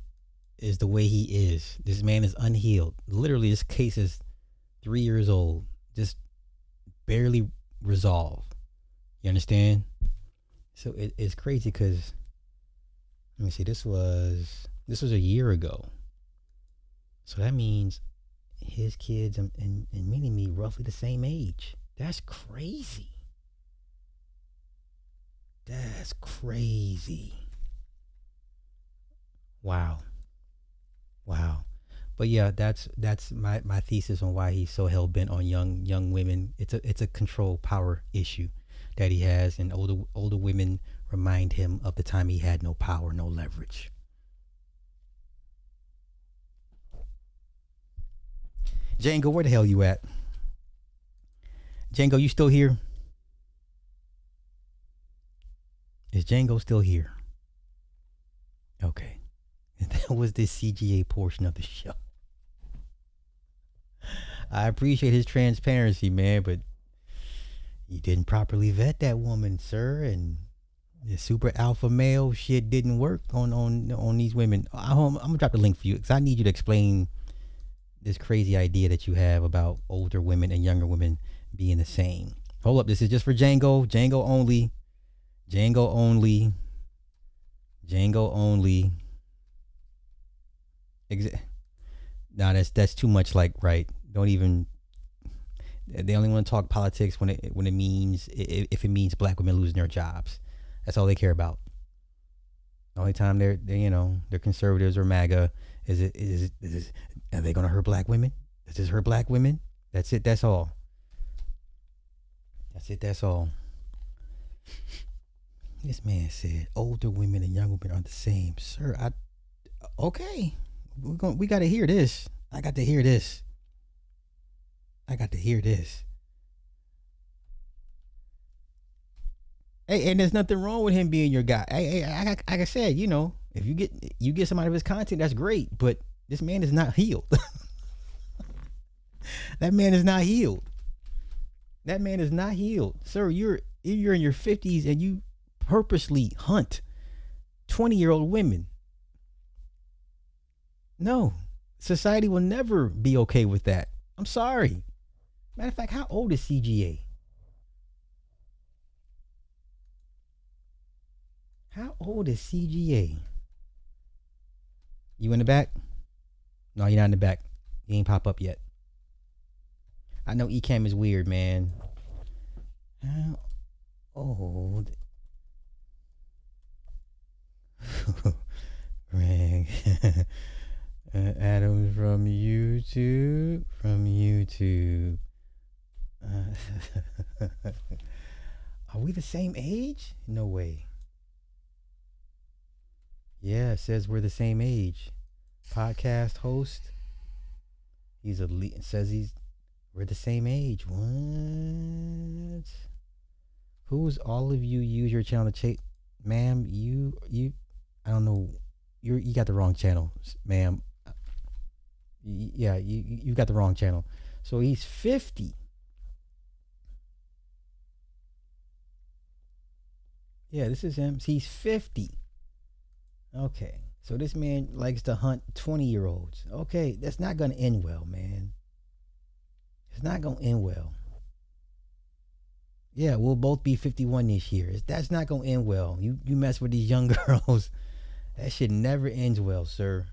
is the way he is. This man is unhealed. Literally, this case is 3 years old. Just barely resolved. You understand? So it's crazy because Let me see. This was a year ago. So that means his kids and Mini Me roughly the same age. That's crazy. That's crazy. Wow. But yeah, that's my thesis on why he's so hell bent on young women. It's a control power issue that he has, and older women remind him of the time he had no power, no leverage. Django, where the hell you at? Django, you still here? Is Django still here? Okay. That was the CGA portion of the show. I appreciate his transparency, man, but you didn't properly vet that woman, sir, and the super alpha male shit didn't work on these women. I'm gonna drop the link for you because I need you to explain this crazy idea that you have about older women and younger women being the same. Hold up, this is just for Django. Django only. Nah, that's too much. Like, right? Don't even. They only want to talk politics when it means, if it means black women losing their jobs. That's all they care about. The only time they're conservatives or MAGA is are they gonna hurt black women? Does this hurt black women? That's it. That's all. That's all. This man said older women and young women are the same, sir. Okay. We got to hear this. I got to hear this. Hey, and there's nothing wrong with him being your guy. Hey, like I said, if you get some out of his content, that's great. But this man is not healed. That man is not healed. Sir, you're in your 50s and you purposely hunt 20-year-old women. No, society will never be okay with that. I'm sorry. Matter of fact, how old is CGA? How old is CGA? You in the back? No, you're not in the back. You ain't pop up yet. I know Ecamm is weird, man. How old? Greg Adams from YouTube. Are we the same age? No way. Yeah, it says we're the same age. Podcast host. We're the same age. What? Who's all of you use your channel to chase? Ma'am, you I don't know. You got the wrong channel, ma'am. Yeah, you got the wrong channel. So he's 50. Yeah, this is him. He's 50. Okay. So this man likes to hunt 20-year-olds. Okay, that's not going to end well, man. It's not going to end well. Yeah, we'll both be 51 this year. That's not going to end well. You mess with these young girls, that shit never ends well, sir.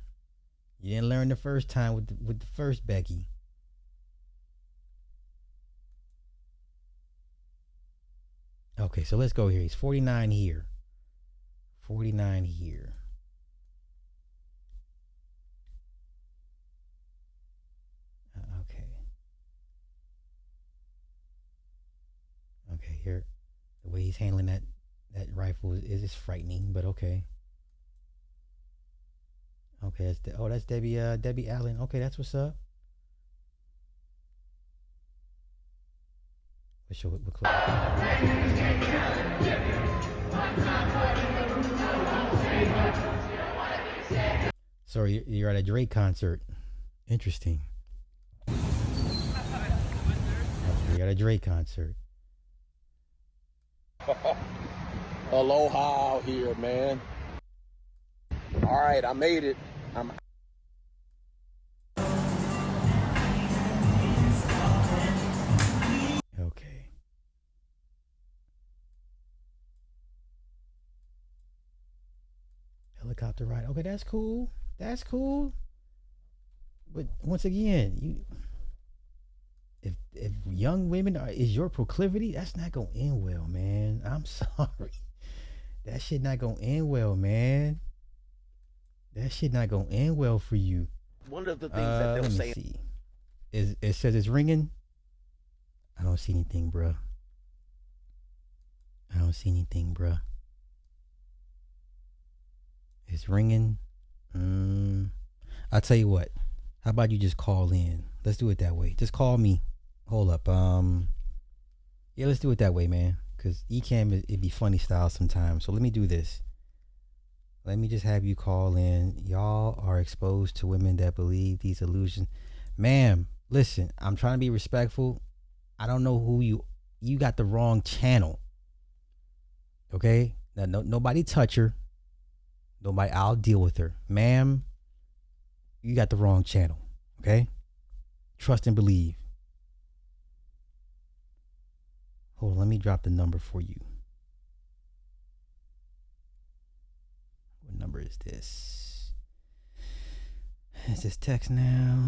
You didn't learn the first time with the first Becky. Okay, so let's go here. He's 49 here. 49 here. Okay. Okay, here. The way he's handling that rifle is frightening, but okay. Okay, that's Debbie Allen. Okay, that's what's up. Let's show it. We'll click. Sorry, you're at a Drake concert. Interesting. Okay, you're at a Drake concert. Aloha out here, man. All right, I made it. Okay. helicopter ride. Okay, that's cool. That's cool. But once again, if young women is your proclivity, that's not gonna end well, man. I'm sorry. That shit not gonna end well, man. That shit not gonna end well for you. One of the things that they'll Let me say. see. It says it's ringing. I don't see anything, bruh. I don't see anything, bruh. It's ringing. I'll tell you what. How about you just call in? Let's do it that way. Just call me. Hold up. Yeah, let's do it that way, man. Cause Ecamm it'd be funny style sometimes. So let me do this. Let me just have you call in. Y'all are exposed to women that believe these illusions. Ma'am, listen, I'm trying to be respectful. I don't know who you got the wrong channel. Okay? Now, nobody touch her. Nobody, I'll deal with her. Ma'am, you got the wrong channel. Okay? Trust and believe. Hold on, let me drop the number for you. What number is this? Is this text now?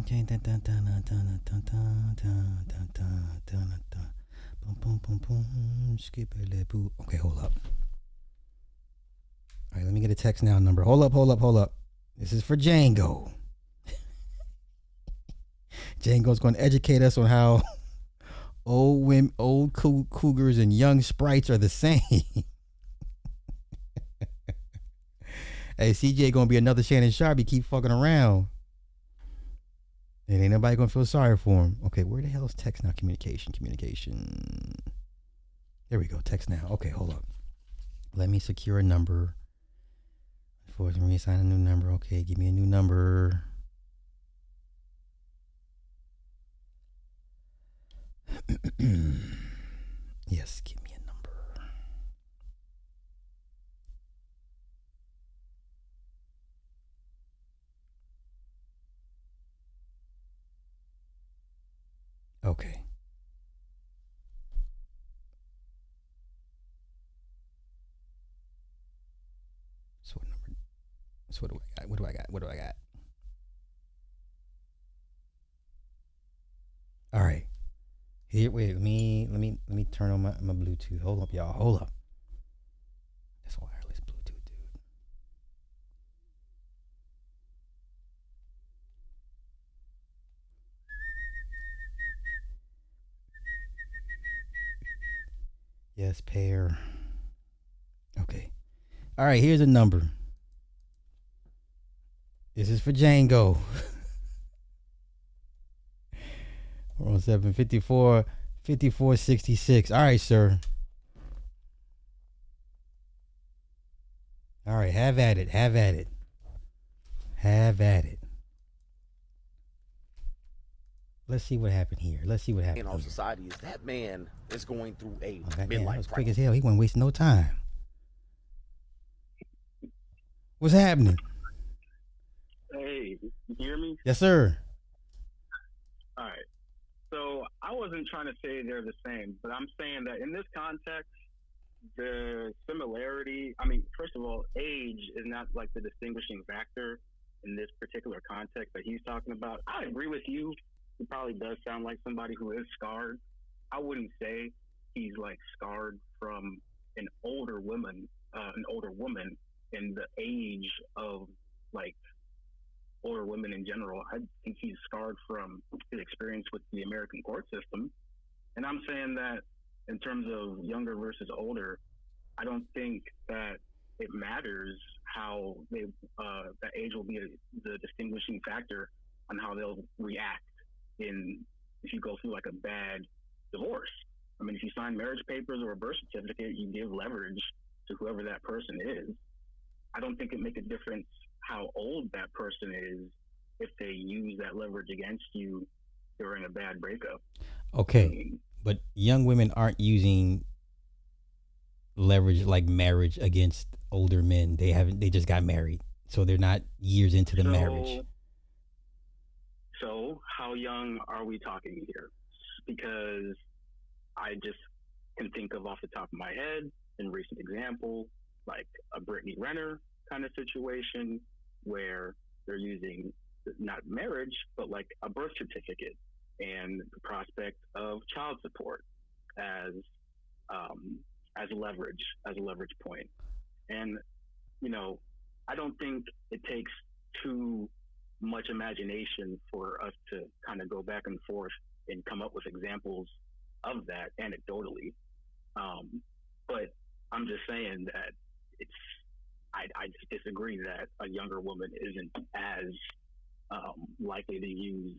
Okay. Okay, hold up. All right, let me get a text now number. Hold up. This is for Django. Django's going to educate us on how old women, old cougars and young sprites are the same. Hey, CJ gonna be another Shannon Sharp. He keep fucking around. And ain't nobody gonna feel sorry for him. Okay, where the hell is text now? Communication. There we go, text now. Okay, hold up. Let me secure a number. Before I can reassign a new number. Okay, give me a new number. Yes, give me a number. Okay. So what number? So what do I got? What do I got? All right. Here, wait. Let me turn on my Bluetooth. Hold up, y'all. Hold up. That's wireless Bluetooth, dude. Yes, pair. Okay. All right, here's a number. This is for Django. 407 54 66. All right, sir. All right, have at it. Let's see what happened here. In our society is that man is going through a That midlife was quick crisis. as hell. He wasn't wasting no time. What's happening? Hey, you hear me? Yes, sir. All right. So I wasn't trying to say they're the same, but I'm saying that in this context, the similarity, I mean, first of all, age is not like the distinguishing factor in this particular context that he's talking about. I agree with you. He probably does sound like somebody who is scarred. I wouldn't say he's like scarred from an older woman in the age of like older women in general. I think he's scarred from his experience with the American court system. And I'm saying that in terms of younger versus older, I don't think that it matters how they that age will be the distinguishing factor on how they'll react if you go through like a bad divorce. I mean, if you sign marriage papers or a birth certificate, you give leverage to whoever that person is. I don't think it makes a difference how old that person is if they use that leverage against you during a bad breakup. Okay, I mean, but young women aren't using leverage like marriage against older men. They just got married, so they're not years into the marriage. So how young are we talking here? Because I just can think of off the top of my head in recent example, like a Brittany Renner, kind of situation where they're using not marriage, but like a birth certificate and the prospect of child support as a leverage point. And you know, I don't think it takes too much imagination for us to kind of go back and forth and come up with examples of that anecdotally. But I'm just saying that I just disagree that a younger woman isn't as likely to use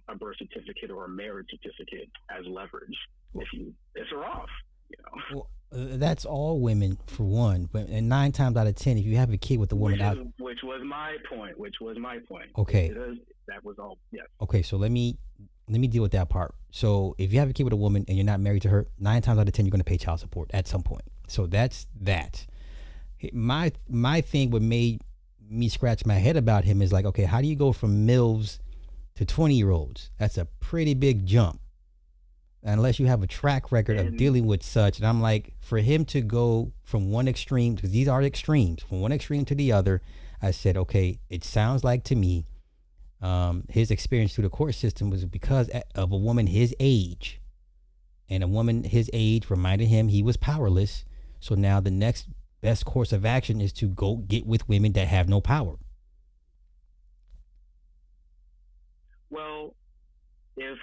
a birth certificate or a marriage certificate as leverage if you piss her off. You know, well, that's all women for one, but and 9 times out of 10, if you have a kid with a woman which was my point. Okay, that was all. Yes. Okay, so let me deal with that part. So if you have a kid with a woman and you're not married to her, 9 times out of 10 you're going to pay child support at some point. So that's that. My thing, what made me scratch my head about him is like, okay, how do you go from MILFs to 20-year-olds? That's a pretty big jump, unless you have a track record of dealing with such. And I'm like, for him to go from one extreme, because these are extremes, from one extreme to the other, I said, okay, it sounds like to me his experience through the court system was because of a woman his age, and a woman his age reminded him he was powerless. So now the next best course of action is to go get with women that have no power. Well, if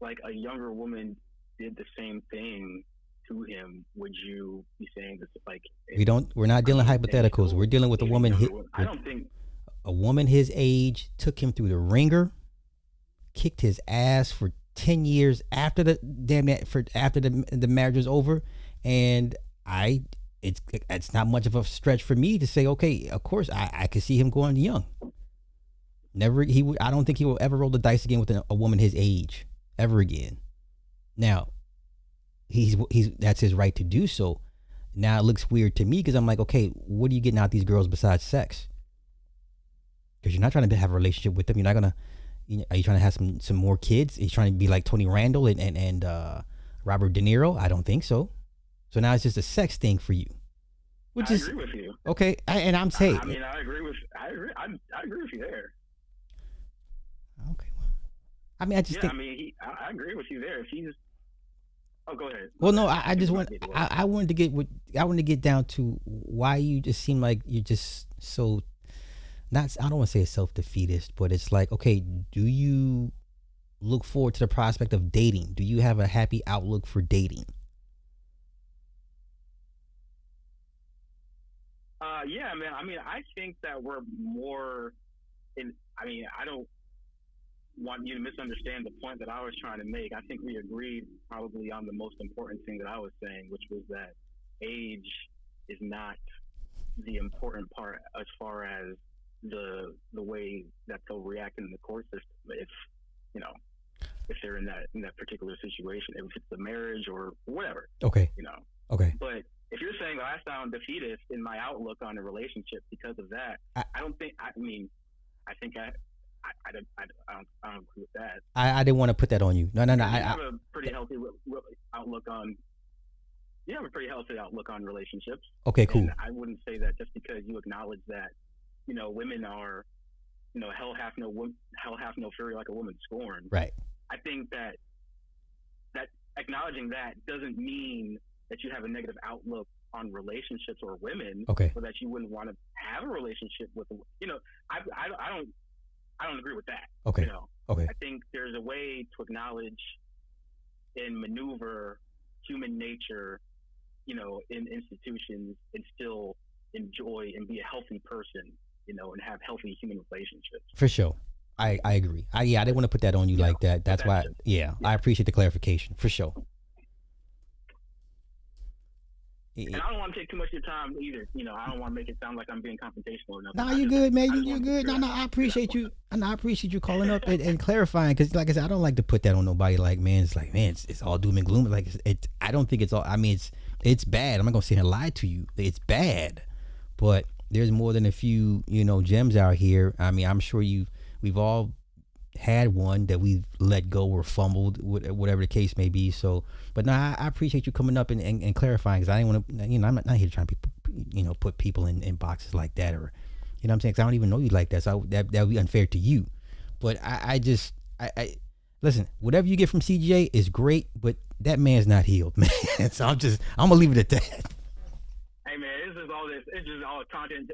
like a younger woman did the same thing to him, would you be saying this? Like, We're not dealing hypotheticals. We're dealing with a woman. I don't think a woman his age took him through the ringer, kicked his ass for 10 years after the marriage was over, and it's not much of a stretch for me to say, okay, of course I could see him going young. I don't think he will ever roll the dice again with a woman his age ever again. Now, he's that's his right to do so. Now it looks weird to me because I'm like, okay, what are you getting out of these girls besides sex? Because you're not trying to have a relationship with them. You're not gonna. Are you trying to have some more kids? Are you trying to be like Tony Randall and Robert De Niro? I don't think so. So now it's just a sex thing for you. I agree with you. Okay, I'm saying. I agree with you there. Okay, well, I just think. I agree with you there. If he's, go ahead. Well, no, I just want. I wanted to get down to why you just seem like you're just so. I don't want to say a self-defeatist, but it's like, okay, do you look forward to the prospect of dating? Do you have a happy outlook for dating? Yeah, man. I think that we're more I don't want you to misunderstand the point that I was trying to make. I think we agreed probably on the most important thing that I was saying, which was that age is not the important part as far as the way that they'll react in the court system if they're in that particular situation, if it's a marriage or whatever. Okay. Okay. But if you're saying that I sound defeatist in my outlook on a relationship because of that, I don't think. I don't agree with that. I didn't want to put that on you. No. You have a pretty healthy outlook on. You have a pretty healthy outlook on relationships. Okay, cool. And I wouldn't say that just because you acknowledge that, women are, hell hath no fury like a woman scorned. Right. I think that acknowledging that doesn't mean that you have a negative outlook on relationships or women, okay, or that you wouldn't want to have a relationship with. I don't agree with that. Okay. Okay. I think there's a way to acknowledge and maneuver human nature, in institutions, and still enjoy and be a healthy person, and have healthy human relationships. For sure. I agree. I didn't want to put that on you like that. That's why. I appreciate the clarification. For sure. And I don't want to take too much of your time either. I don't want to make it sound like I'm being confrontational or nothing. No, you're good, man. You're good. No, I appreciate you. And I appreciate you calling up and clarifying. Because, like I said, I don't like to put that on nobody. It's all doom and gloom. Like, I don't think it's all. It's bad. I'm not gonna sit here and lie to you. It's bad, but there's more than a few, gems out here. I'm sure we've all had one that we've let go or fumbled, whatever the case may be. So, but no, I appreciate you coming up and clarifying, because I didn't want to, I'm not here trying to put people in boxes like that, or you know what I'm saying? 'Cause I don't even know you like that, so that would be unfair to you. But I listen. Whatever you get from CGA is great, but that man's not healed, man. So I'm gonna leave it at that. Hey man, it's just all content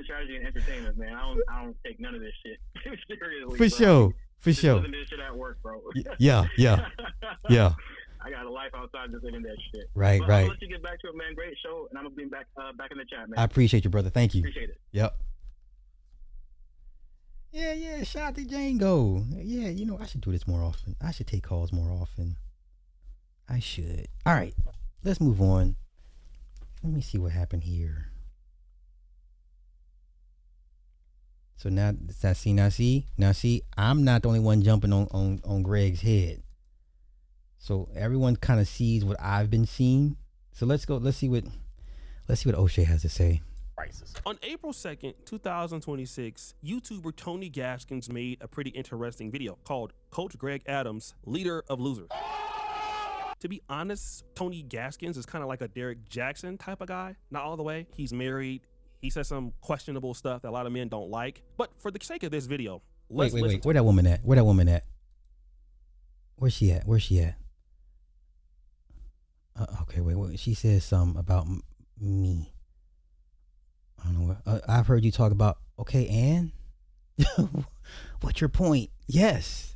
strategy and entertainment, man. I don't take none of this shit seriously. For sure. Listen to this shit at work, bro. Yeah. I got a life outside this internet shit. Right. But I'll let you get back to it, man. Great show, and I'm gonna be back in the chat, man. I appreciate you, brother. Thank you. Appreciate it. Yep. Yeah. Shout out to Django. Yeah, I should do this more often. I should take calls more often. I should. All right, let's move on. Let me see what happened here. So now see, I'm not the only one jumping on Greg's head. So everyone kind of sees what I've been seeing. So let's see what O'Shea has to say. Prices. On April 2nd, 2026, YouTuber Tony Gaskins made a pretty interesting video called Coach Greg Adams, Leader of Losers. To be honest, Tony Gaskins is kind of like a Derek Jackson type of guy. Not all the way. He's married. He says some questionable stuff that a lot of men don't like. But for the sake of this video, wait. Where that woman at? Where's she at? Okay, wait. She says something about me. I don't know. I've heard you talk about. Okay, Ann. What's your point? Yes.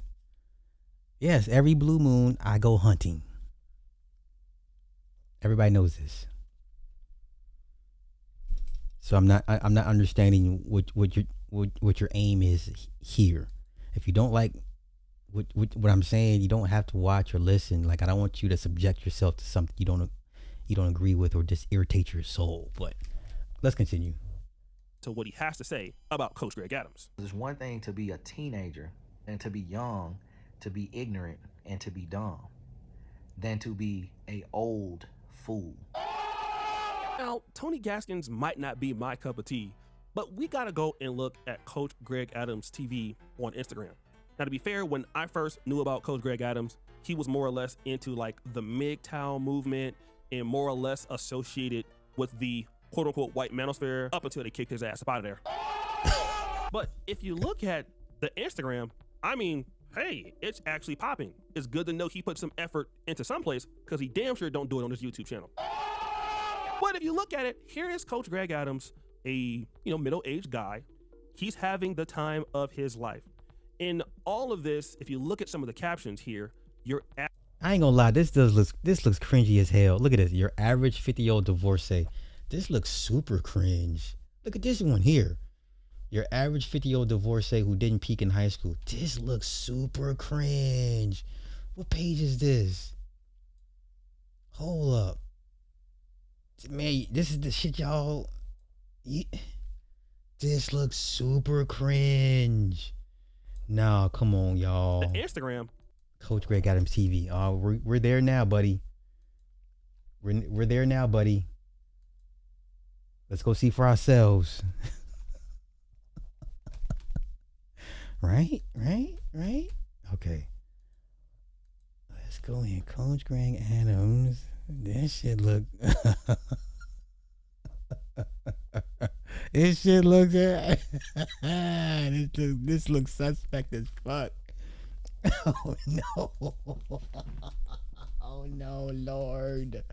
Every blue moon I go hunting. Everybody knows this. So I'm not understanding what your aim is here. If you don't like what I'm saying, you don't have to watch or listen. Like, I don't want you to subject yourself to something you don't agree with or just irritate your soul. But let's continue. To what he has to say about Coach Greg Adams. It's one thing to be a teenager and to be young, to be ignorant and to be dumb, than to be a old fool. Now, Tony Gaskins might not be my cup of tea, but we gotta go and look at Coach Greg Adams TV on Instagram. Now, to be fair, when I first knew about Coach Greg Adams, he was more or less into like the MGTOW movement and more or less associated with the quote-unquote white manosphere up until they kicked his ass up out of there. But if you look at the Instagram, I mean, hey, it's actually popping. It's good to know he put some effort into someplace, because he damn sure don't do it on his YouTube channel. But if you look at it, here is Coach Greg Adams, a middle-aged guy. He's having the time of his life. In all of this, if you look at some of the captions here, I ain't gonna lie, this looks cringy as hell. Look at this. Your average 50-year-old divorcee. This looks super cringe. Look at this one here. Your average 50-year-old divorcee who didn't peak in high school. This looks super cringe. What page is this? Hold up. Man, this is the shit y'all... This looks super cringe. No, come on, y'all. the Instagram, Coach Greg Adams TV. Oh, we're there now, buddy. We're there now, buddy. Let's go see for ourselves. Right? Okay. Let's go in. Coach Greg Adams. That shit look... This shit looks... this looks suspect as fuck. Oh, no. Oh, no, Lord.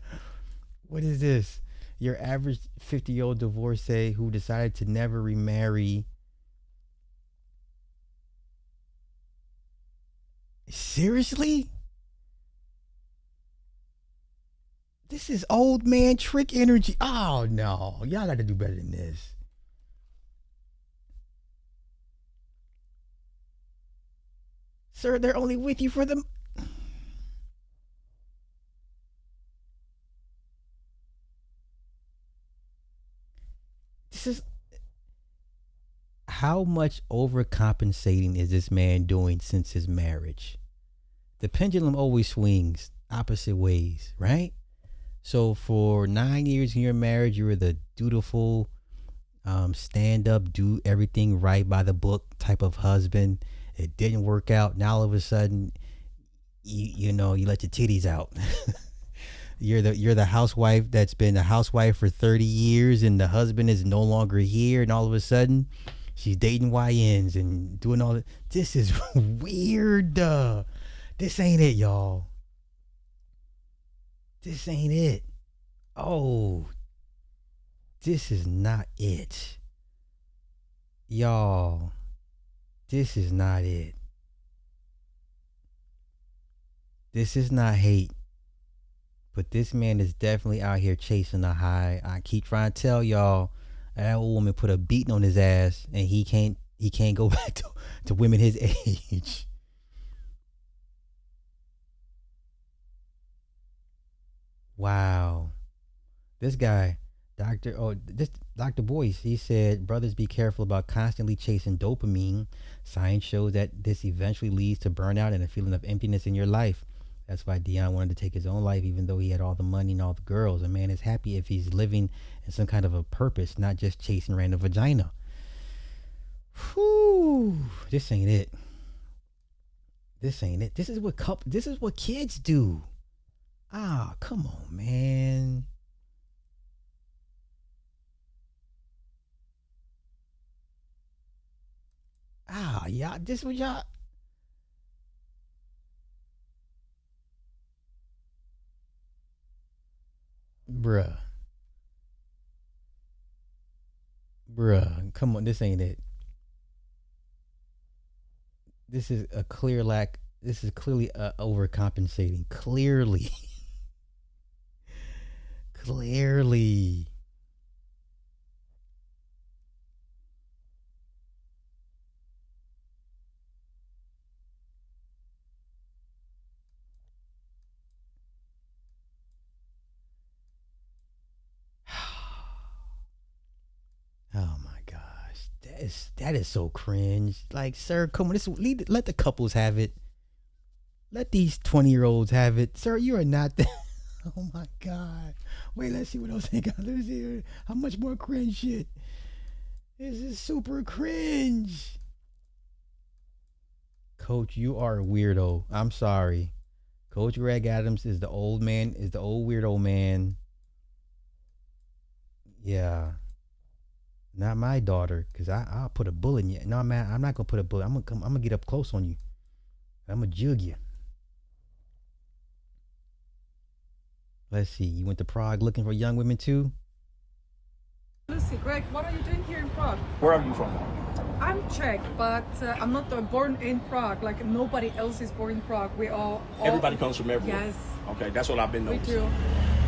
What is this? Your average 50-year-old divorcee who decided to never remarry. Seriously? This is old man trick energy. Oh, no. Y'all got to do better than this. Sir, they're only with you for the... This is... How much overcompensating is this man doing since his marriage? The pendulum always swings opposite ways, right? So for 9 years in your marriage, you were the dutiful, stand up, do everything right by the book type of husband. It didn't work out. Now all of a sudden, you let your titties out. you're the housewife that's been a housewife for 30 years and the husband is no longer here, and all of a sudden she's dating YNs and doing all that. This is weird. This ain't it, y'all. This ain't it. Oh, this is not it. Y'all, this is not it. This is not hate. But this man is definitely out here chasing a high. I keep trying to tell y'all, that old woman put a beating on his ass, and he can't go back to women his age. Wow. This guy, Dr. Boyce, he said, brothers, be careful about constantly chasing dopamine. Science shows that this eventually leads to burnout and a feeling of emptiness in your life. That's why Dion wanted to take his own life, even though he had all the money and all the girls. A man is happy if he's living in some kind of a purpose, not just chasing random vagina. Whew. This ain't it. This ain't it. This is what kids do. Ah, come on, man. Ah, y'all, this what y'all. Bruh, come on, this ain't it. This is a clear lack. This is clearly overcompensating. Clearly. Clearly. Oh my gosh, that is so cringe. Like, sir, come on, let the couples have it. Let these 20-year-olds have it, sir. You are not that. Oh my God. Wait, let's see what else they got. Let's see how much more cringe shit. This is super cringe. Coach, you are a weirdo. I'm sorry. Coach Greg Adams is the old weirdo man. Yeah. Not my daughter, because I'll put a bullet in you. No, man, I'm not going to put a bullet. I'm gonna get up close on you. I'm going to jug you. Let's see. You went to Prague looking for young women too? Lucy, Greg, what are you doing here in Prague? Where are you from? I'm Czech, but I'm not born in Prague. Like, nobody else is born in Prague. We all Everybody comes from everywhere. Yes. Okay, that's what I've been We noticing. do.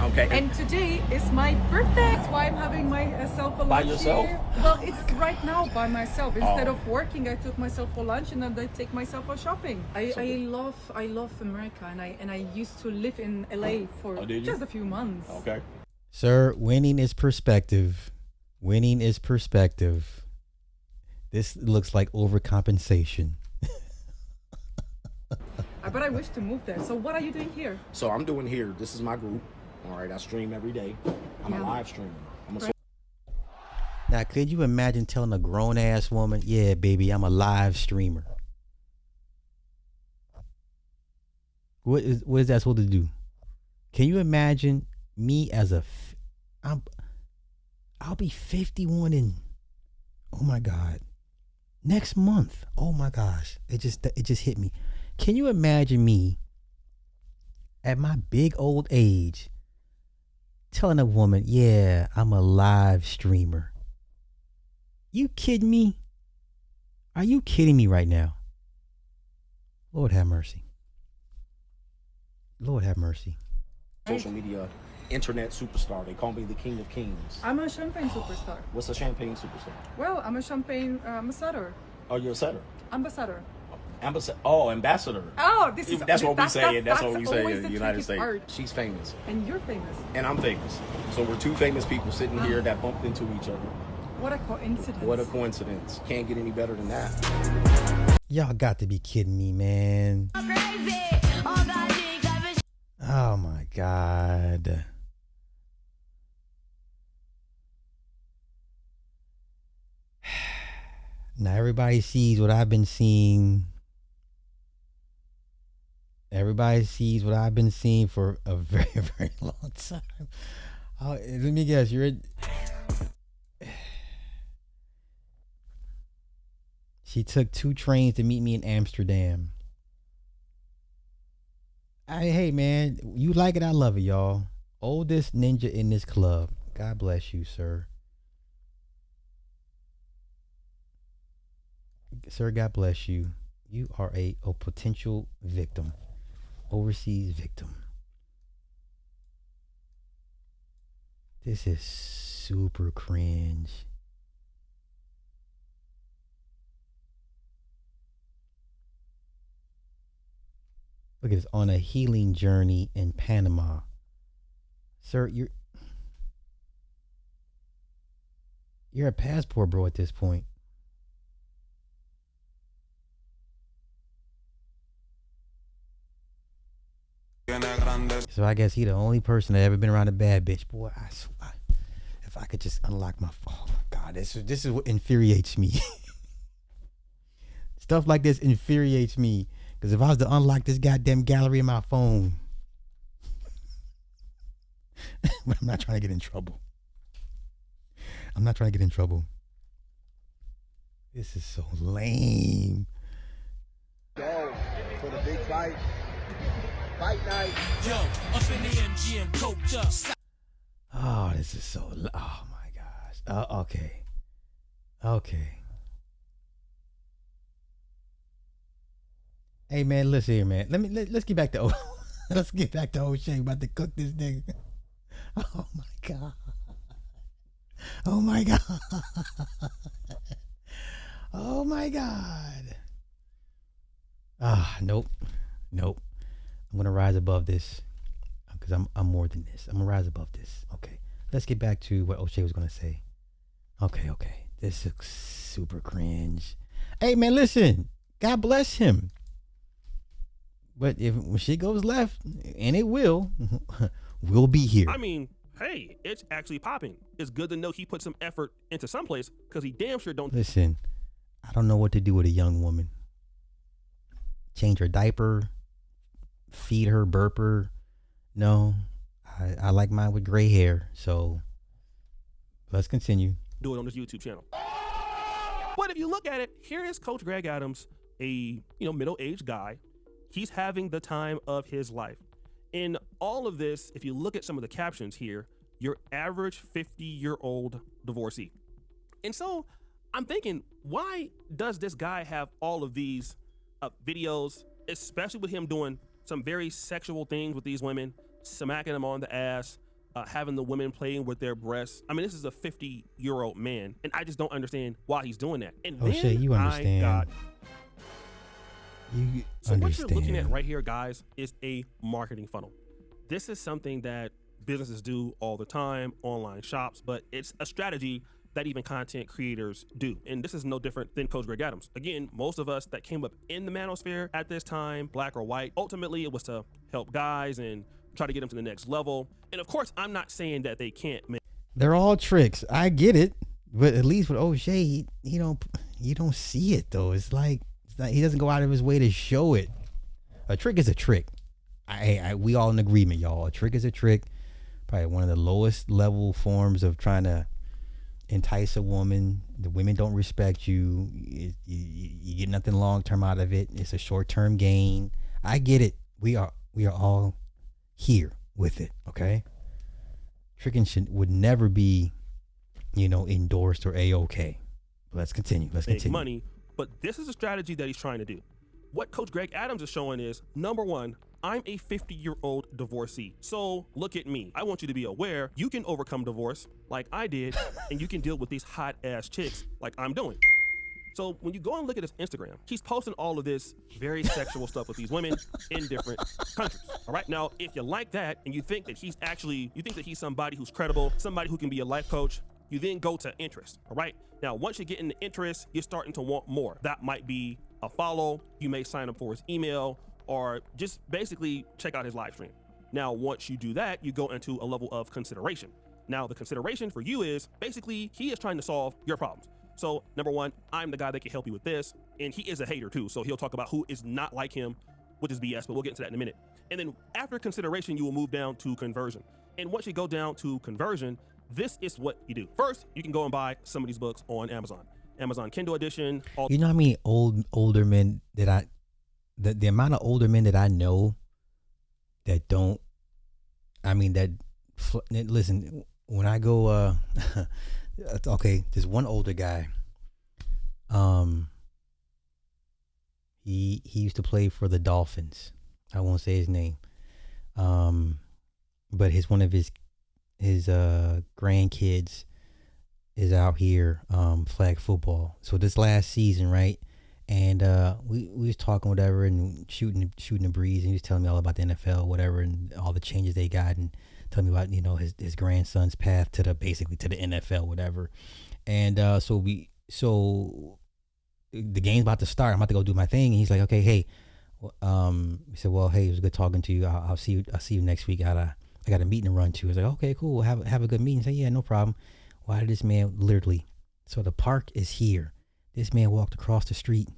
Okay. And today is my birthday. That's why I'm having myself a lunch By yourself? here. Well, it's right now by myself. Instead of working, I took myself for lunch and then I take myself for shopping. I love America, and I used to live in LA for just a few months. Okay. Sir, winning is perspective. Winning is perspective. This looks like overcompensation. But I wish to move there. So what are you doing here? So I'm doing here. This is my group. All right, I stream every day. I'm a live streamer. Now, could you imagine telling a grown-ass woman, yeah, baby, I'm a live streamer? What is that supposed to do? Can you imagine me as I'll be 51 in, oh my God, next month. Oh my gosh, it just hit me. Can you imagine me at my big old age telling a woman, yeah, I'm a live streamer? You kidding me? Are you kidding me right now? Lord have mercy. Lord have mercy. Social media, internet superstar. They call me the King of Kings. I'm a champagne superstar. What's a champagne superstar? Well, I'm a champagne ambassador. Oh, you're a setter. Ambassador. Ambassador. Oh, this is that's what we say. That's what we say always in the the United tricky States. part. She's famous, And you're famous. and I'm famous. So we're two famous people sitting here that bumped into each other. What a coincidence. What a coincidence! Can't get any better than that. Y'all got to be kidding me, man. Oh my God. Now everybody sees what I've been seeing ever Everybody sees what I've been seeing for a very, very long time. Let me guess, she took 2 trains to meet me in Amsterdam. Hey man, you like it, I love it, y'all. Oldest ninja in this club. God bless you, sir. Sir, God bless you. You are a potential victim. Overseas victim. This is super cringe. Look at this, on a healing journey in Panama. Sir, you're a passport bro at this point. So I guess he the only person that ever been around a bad bitch. Boy, I swear, if I could just unlock my phone. Oh my God, this is what infuriates me. Stuff like this infuriates me. Because if I was to unlock this goddamn gallery in my phone, but I'm not trying to get in trouble. I'm not trying to get in trouble. This is so lame. Go for the big fight. Fight night. Yo, up in the MGM, coked up. Oh, this is so. Oh my gosh. Okay. Hey man, listen here, man. Let's get back to let's get back to O'Shea. About to cook this nigga. Oh my God. Oh my God. Oh my God. Nope. I'm gonna rise above this because I'm more than this. I'm gonna rise above this. Okay, let's get back to what O'Shea was gonna say. Okay. This looks super cringe. Hey man, listen. God bless him. But when shit goes left, and it will, we'll be here. I mean, hey, it's actually popping. It's good to know he put some effort into someplace because he damn sure don't. Listen, I don't know what to do with a young woman. Change her diaper, feed her, burp her. No, I like mine with gray hair. So let's continue. Do it on this YouTube channel. But if you look at it, here is Coach Greg Adams, a middle-aged guy. He's having the time of his life. In all of this, if you look at some of the captions here, your average 50-year-old divorcee. And so I'm thinking, why does this guy have all of these videos, especially with him doing some very sexual things with these women, smacking them on the ass, having the women playing with their breasts? I mean, this is a 50-year-old man, and I just don't understand why he's doing that. And O'Shea, you understand. So what you're looking at right here, guys, is a marketing funnel. This is something that businesses do all the time, online shops, but it's a strategy that even content creators do. And this is no different than Coach Greg Adams. Again, most of us that came up in the manosphere at this time, black or white, ultimately it was to help guys and try to get them to the next level. And of course, I'm not saying that they can't make. They're all tricks. I get it. But at least with O'Shea, you don't see it though. It's like he doesn't go out of his way to show it. A trick is a trick. We all in agreement, y'all. A trick is a trick. Probably one of the lowest level forms of trying to entice a woman. The women don't respect you. You get nothing long term out of it. It's a short term gain. I get it. We are all here with it. Okay. Tricking would never be, endorsed or A-OK. Let's continue. Make money. But this is a strategy that he's trying to do. What Coach Greg Adams is showing is, number one, I'm a 50-year-old divorcee. So look at me. I want you to be aware you can overcome divorce like I did, and you can deal with these hot ass chicks like I'm doing. So when you go and look at his Instagram, he's posting all of this very sexual stuff with these women in different countries. All right. Now, if you like that and you think that he's somebody who's credible, somebody who can be a life coach, you then go to interest. All right. Now, once you get into interest, you're starting to want more. That might be a follow. You may sign up for his email or just basically check out his live stream. Now, once you do that, you go into a level of consideration. Now, the consideration for you is basically he is trying to solve your problems. So number one, I'm the guy that can help you with this. And he is a hater too. So he'll talk about who is not like him which is BS, but we'll get into that in a minute. And then after consideration, you will move down to conversion. And once you go down to conversion, this is what you do. First, you can go and buy some of these books on Amazon. Amazon Kindle edition. You know how many older men that the amount of older men that I know that don't, listen, when I go, okay, there's one older guy. He used to play for the Dolphins. I won't say his name. But one of his grandkids is out here flag football. So this last season, right? And we was talking whatever and shooting the breeze, and he was telling me all about the NFL, whatever, and all the changes they got, and telling me about his grandson's path to the NFL, whatever. And so the game's about to start. I'm about to go do my thing, and he's like, okay, hey, he said, well, hey, it was good talking to you. I'll see you next week. I got a meeting to run to. I was like, okay, cool. Have a good meeting. He said, yeah, no problem. Why did this man literally? So the park is here. This man walked across the street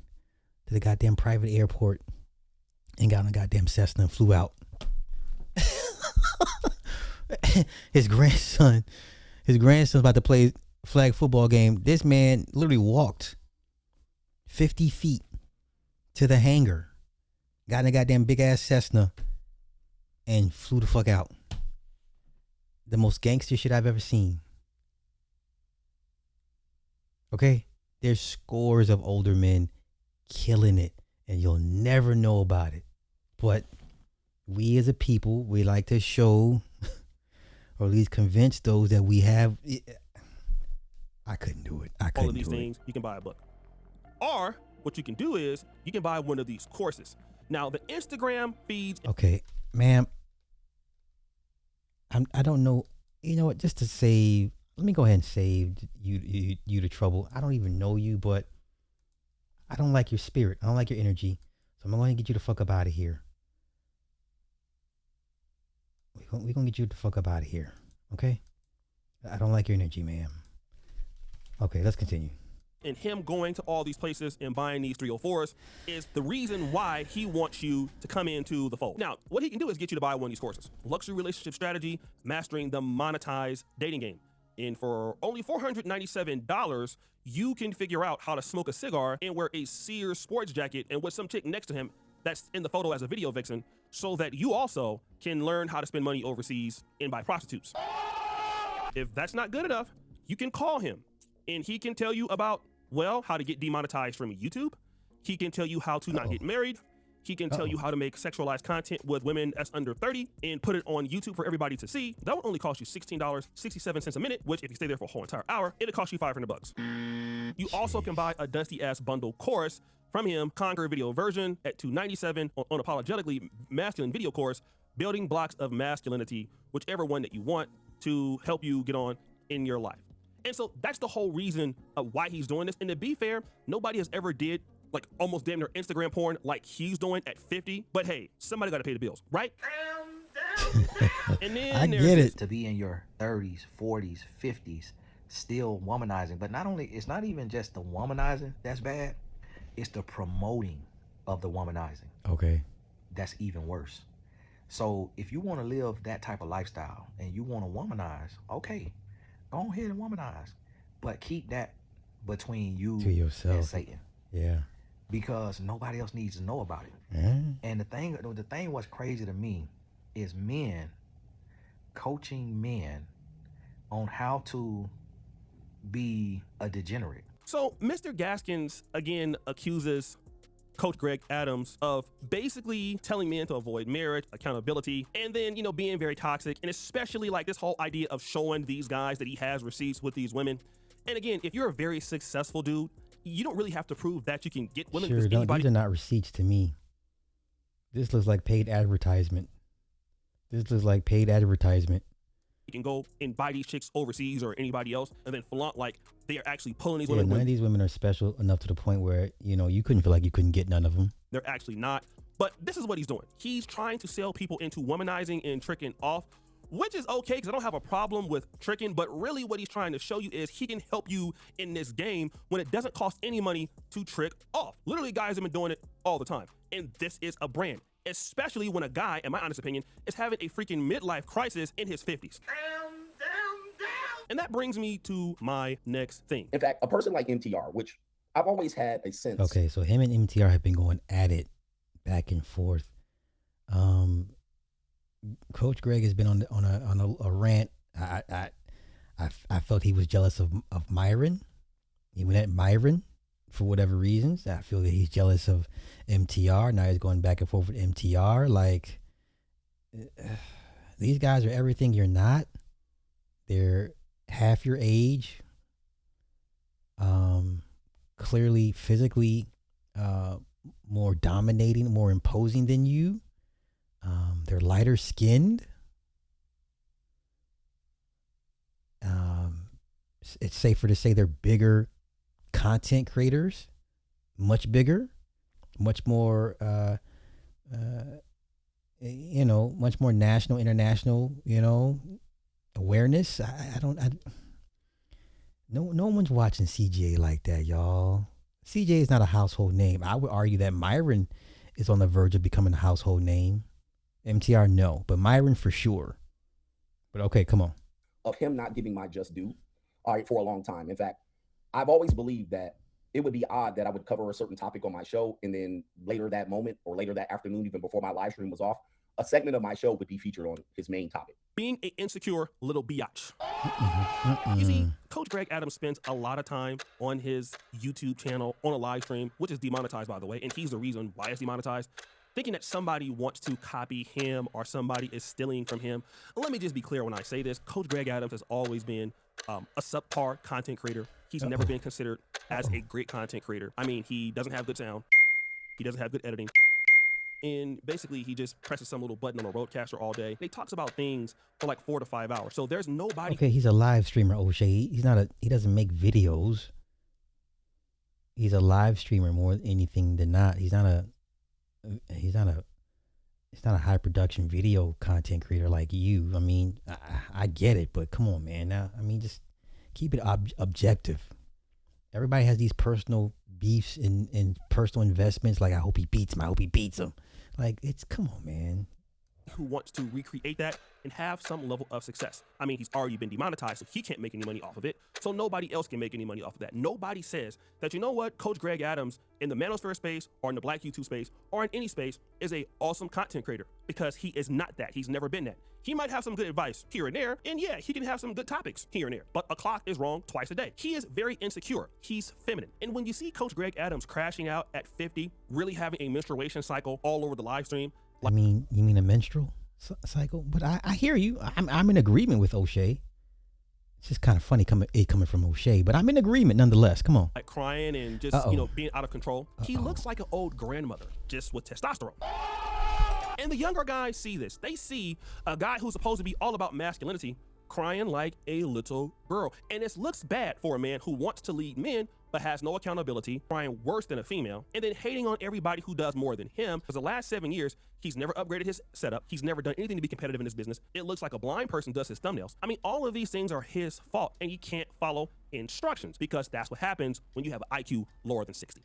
to the goddamn private airport and got on a goddamn Cessna and flew out. His grandson's about to play flag football game. This man literally walked 50 feet to the hangar, got in a goddamn big ass Cessna, and flew the fuck out. The most gangster shit I've ever seen. Okay? There's scores of older men killing it, and you'll never know about it. But we as a people, we like to show, or at least convince those that we have. I couldn't do it. All of these things, you can buy a book. Or what you can do is you can buy one of these courses. Now, the Instagram feeds. Okay, ma'am. I don't know. You know what? Just to save, let me go ahead and save you the trouble. I don't even know you, but I don't like your spirit. I don't like your energy. So I'm going to get you the fuck up out of here. We're going to get you the fuck up out of here. Okay? I don't like your energy, ma'am. Okay, let's continue. And him going to all these places and buying these 304s is the reason why he wants you to come into the fold. Now, what he can do is get you to buy one of these courses. Luxury Relationship Strategy, Mastering the Monetized Dating Game. And for only $497, you can figure out how to smoke a cigar and wear a Sears sports jacket and with some chick next to him that's in the photo as a video vixen, so that you also can learn how to spend money overseas and buy prostitutes. If that's not good enough, you can call him and he can tell you about, well, how to get demonetized from YouTube. He can tell you how to not get married. He can tell you how to make sexualized content with women that's under 30 and put it on YouTube for everybody to see. That would only cost you $16.67 a minute, which if you stay there for a whole entire hour, it'll cost you $500. You also can buy a dusty ass bundle course from him, Conquer Video Version at $297, on Unapologetically Masculine Video Course, Building Blocks of Masculinity, whichever one that you want to help you get on in your life. And so that's the whole reason of why he's doing this. And to be fair, nobody has ever did like almost damn near Instagram porn like he's doing at 50. But hey, somebody got to pay the bills, right? And then I get it. To be in your 30s, 40s, 50s, still womanizing. But it's not even just the womanizing that's bad. It's the promoting of the womanizing. Okay. That's even worse. So if you want to live that type of lifestyle and you want to womanize, okay, go ahead and womanize. But keep that between you to yourself and Satan. Yeah. Because nobody else needs to know about it. And the thing what's crazy to me is men coaching men on how to be a degenerate. So Mr. Gaskins again accuses Coach Greg Adams of basically telling men to avoid marriage, accountability, and then, being very toxic, and especially like this whole idea of showing these guys that he has receipts with these women. And again, if you're a very successful dude, you don't really have to prove that you can get women. Sure, these are not receipts to me. This looks like paid advertisement. You can go and buy these chicks overseas or anybody else and then flaunt like they are actually pulling these women. None of these women are special enough to the point where, you couldn't feel like you couldn't get none of them. They're actually not. But this is what he's doing. He's trying to sell people into womanizing and tricking off which is okay because I don't have a problem with tricking, but really what he's trying to show you is he can help you in this game when it doesn't cost any money to trick off. Literally, guys have been doing it all the time, and this is a brand, especially when a guy, in my honest opinion, is having a freaking midlife crisis in his 50s. And that brings me to my next thing. In fact, a person like MTR, which I've always had a sense. Okay, so him and MTR have been going at it back and forth. Coach Greg has been on a rant. I felt he was jealous of Myron. He went at Myron for whatever reasons. I feel that he's jealous of MTR. Now he's going back and forth with MTR. Like, these guys are everything you're not. They're half your age. Clearly, physically, more dominating, more imposing than you. They're lighter skinned. It's safer to say they're bigger content creators, much bigger, much more, much more national, international, awareness. No one's watching CGA like that, y'all. CGA is not a household name. I would argue that Myron is on the verge of becoming a household name. MTR, no, but Myron for sure. But okay, come on. Of him not giving my just due, all right, for a long time. In fact, I've always believed that it would be odd that I would cover a certain topic on my show, and then later that moment or later that afternoon, even before my live stream was off, a segment of my show would be featured on his main topic. Being an insecure little biatch. You see, Coach Greg Adams spends a lot of time on his YouTube channel, on a live stream, which is demonetized, by the way, and he's the reason why it's demonetized, thinking that somebody wants to copy him or somebody is stealing from him. Let me just be clear when I say this. Coach Greg Adams has always been a subpar content creator. He's never been considered as a great content creator. I mean, he doesn't have good sound. He doesn't have good editing. And basically, he just presses some little button on a Rodecaster all day. He talks about things for like 4 to 5 hours. So there's nobody. Okay, he's a live streamer, O'Shea. He doesn't make videos. He's a live streamer more than anything than not. He's not a high production video content creator like you. I mean, I get it, but come on, man. Now, I mean, just keep it objective. Everybody has these personal beefs and personal investments. Like, I hope he beats him. I hope he beats him. Like, come on, man. Who wants to recreate that and have some level of success. I mean, he's already been demonetized, so he can't make any money off of it. So nobody else can make any money off of that. Nobody says that, you know what, Coach Greg Adams in the manosphere space or in the Black YouTube space or in any space is a awesome content creator, because he is not that. He's never been that. He might have some good advice here and there, and yeah, he can have some good topics here and there, but a clock is wrong twice a day. He is very insecure. He's feminine. And when you see Coach Greg Adams crashing out at 50, really having a menstruation cycle all over the live stream. I mean, you mean a menstrual cycle? But I hear you. I'm in agreement with O'Shea. It's just kind of funny coming from O'Shea, but I'm in agreement nonetheless. Come on. Like crying and just, being out of control. He looks like an old grandmother, just with testosterone. And the younger guys see this. They see a guy who's supposed to be all about masculinity crying like a little girl. And this looks bad for a man who wants to lead men but has no accountability, crying worse than a female, and then hating on everybody who does more than him. Because the last 7 years, he's never upgraded his setup. He's never done anything to be competitive in his business. It looks like a blind person does his thumbnails. I mean, all of these things are his fault, and he can't follow instructions, because that's what happens when you have an IQ lower than 60.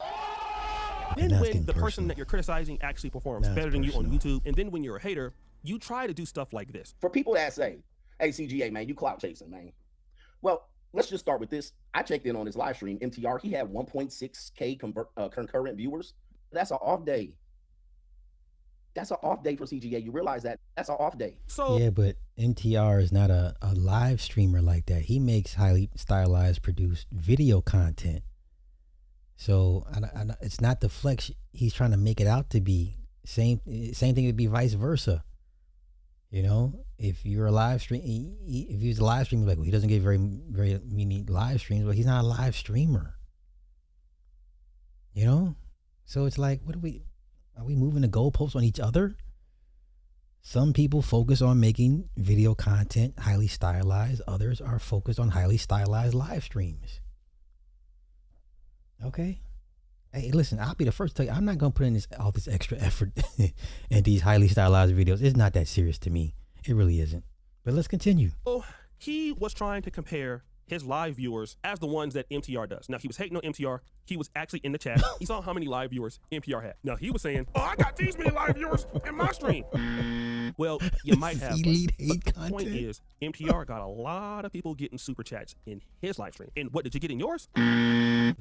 Then when the person that you're criticizing actually performs better than you on YouTube, and then when you're a hater, you try to do stuff like this. For people that say, hey, CGA, man, you clout chasing, man. Well, let's just start with this. I checked in on his live stream, MTR. He had 1.6K concurrent viewers. That's an off day. That's an off day for CGA. You realize that? That's an off day. So yeah, but MTR is not a live streamer like that. He makes highly stylized, produced video content. So it's not the flex he's trying to make it out to be. Same thing would be vice versa. You know, if you're a live stream, if he's a live streamer, like, well, he doesn't get very many live streams, but he's not a live streamer. You know, so it's like, are we moving the goalposts on each other? Some people focus on making video content highly stylized. Others are focused on highly stylized live streams. Okay. Hey, listen, I'll be the first to tell you, I'm not going to put in all this extra effort in these highly stylized videos. It's not that serious to me. It really isn't. But let's continue. So he was trying to compare his live viewers as the ones that MTR does. Now, he was hating on MTR. He was actually in the chat. He saw how many live viewers MTR had. Now, he was saying, oh, I got these many live viewers in my stream. Well, you might have. Elite hate the content. point is, MTR got a lot of people getting super chats in his live stream. And what did you get in yours?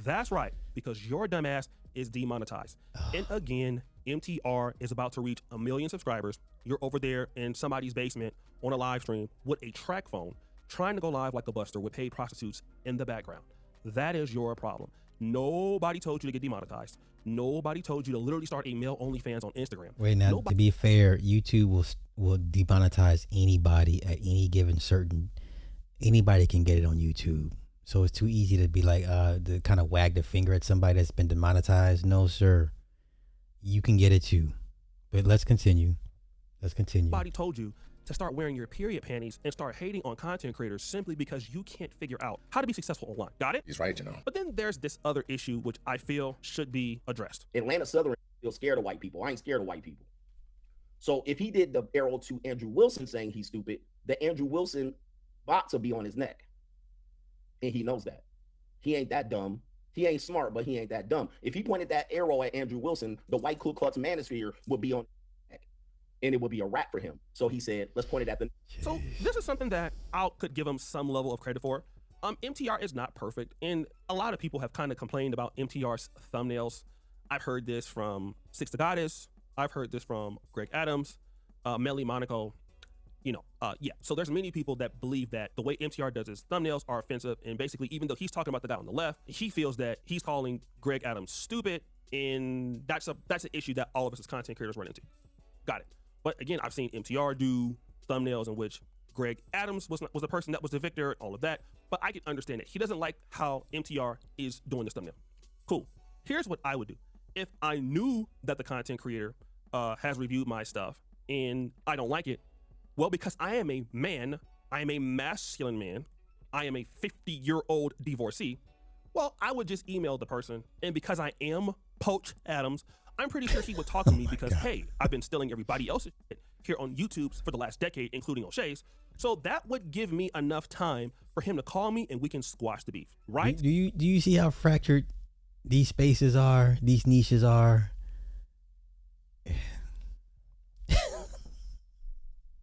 That's right, because your dumbass is demonetized. And again, MTR is about to reach 1 million subscribers. You're over there in somebody's basement on a live stream with a track phone, trying to go live like a buster with paid prostitutes in the background. That is your problem. Nobody told you to get demonetized. Nobody told you to literally start a male OnlyFans on Instagram. Wait, now, to be fair, YouTube will demonetize anybody at any given anybody can get it on YouTube. So it's too easy to be like, to kind of wag the finger at somebody that's been demonetized. No, sir. You can get it too. But let's continue. Nobody told you to start wearing your period panties and start hating on content creators simply because you can't figure out how to be successful online. Got it? He's right, you know. But then there's this other issue which I feel should be addressed. Atlanta Southern feels scared of white people. I ain't scared of white people. So if he did the arrow to Andrew Wilson saying he's stupid, the Andrew Wilson bots will be on his neck. And he knows that. He ain't that dumb. He ain't smart, but he ain't that dumb. If he pointed that arrow at Andrew Wilson, the white Ku Klux Manosphere would be on his neck. And it would be a wrap for him. So he said, let's point it at the... So this is something that I could give him some level of credit for. MTR is not perfect. And a lot of people have kind of complained about MTR's thumbnails. I've heard this from Six the Goddess. I've heard this from Greg Adams, Melly Monaco. So there's many people that believe that the way MTR does his thumbnails are offensive. And basically, even though he's talking about the guy on the left, he feels that he's calling Greg Adams stupid. And that's an issue that all of us as content creators run into. Got it. But again, I've seen MTR do thumbnails in which Greg Adams was the person that was the victor, all of that. But I can understand it. He doesn't like how MTR is doing this thumbnail. Cool. Here's what I would do. If I knew that the content creator has reviewed my stuff and I don't like it, well, because I am a man, I am a masculine man, I am a 50-year-old divorcee, well, I would just email the person. And because I am Poach Adams, I'm pretty sure he would talk to me because, hey, I've been stealing everybody else's shit here on YouTube for the last decade, including O'Shea's. So that would give me enough time for him to call me and we can squash the beef, right? Do you see how fractured these spaces are, these niches are?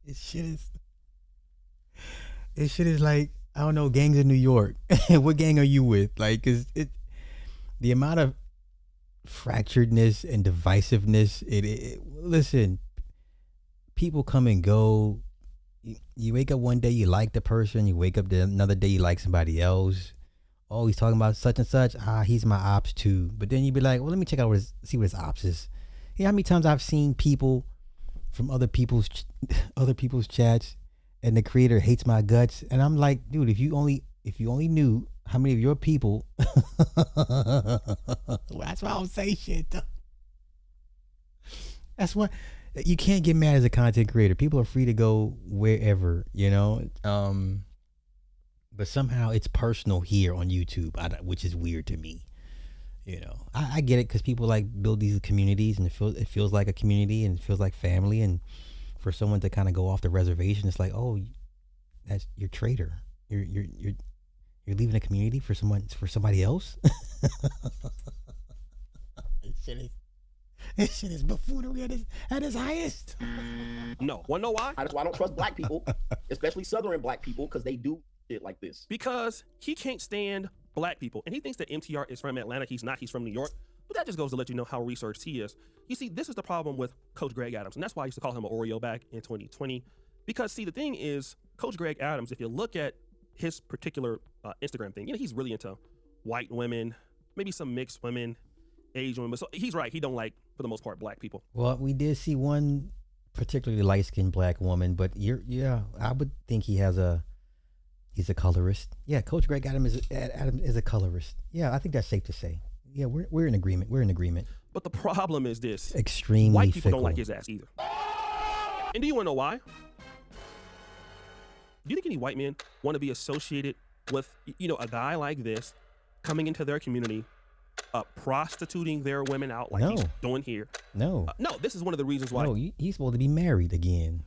This shit is like, I don't know, gangs in New York. What gang are you with? Like, the amount of fracturedness and divisiveness. Listen, people come and go. You wake up one day, you like the person. You wake up another day, you like somebody else. Oh, he's talking about such and such. He's my ops too. But then you'd be like, well, let me check out see what his ops is. You know how many times I've seen people from other people's chats, and the creator hates my guts, and I'm like, dude, if you only knew how many of your people, well, that's why I don't say shit though. That's why you can't get mad as a content creator. People are free to go wherever, but somehow it's personal here on YouTube, which is weird to me. I get it because people like build these communities, and it feels like a community, and it feels like family. And for someone to kind of go off the reservation, it's like, oh, you're a traitor. You're leaving a community for somebody else. This shit is buffoonery at its highest. No, wanna know why? That's why I don't trust black people, especially Southern black people, because they do shit like this. Because he can't stand black people, and he thinks that MTR is from Atlanta. He's not. He's from New York. But that just goes to let you know how researched he is. You see, this is the problem with Coach Greg Adams, and that's why I used to call him an Oreo back in 2020. Because see, the thing is, Coach Greg Adams, if you look at his particular Instagram thing, he's really into white women, maybe some mixed women, Asian women. So he's right. He don't like, for the most part, black people. Well, we did see one particularly light-skinned black woman, but I would think he's a colorist. Yeah, Coach Greg Adams is a colorist. Yeah, I think that's safe to say. Yeah, we're in agreement. We're in agreement. But the problem is this. Extremely white people fickle. don't like his ass either. And do you want to know why? Do you think any white men want to be associated with, a guy like this coming into their community, prostituting their women out like he's doing here? No. No, this is one of the reasons why. No, he's supposed to be married again.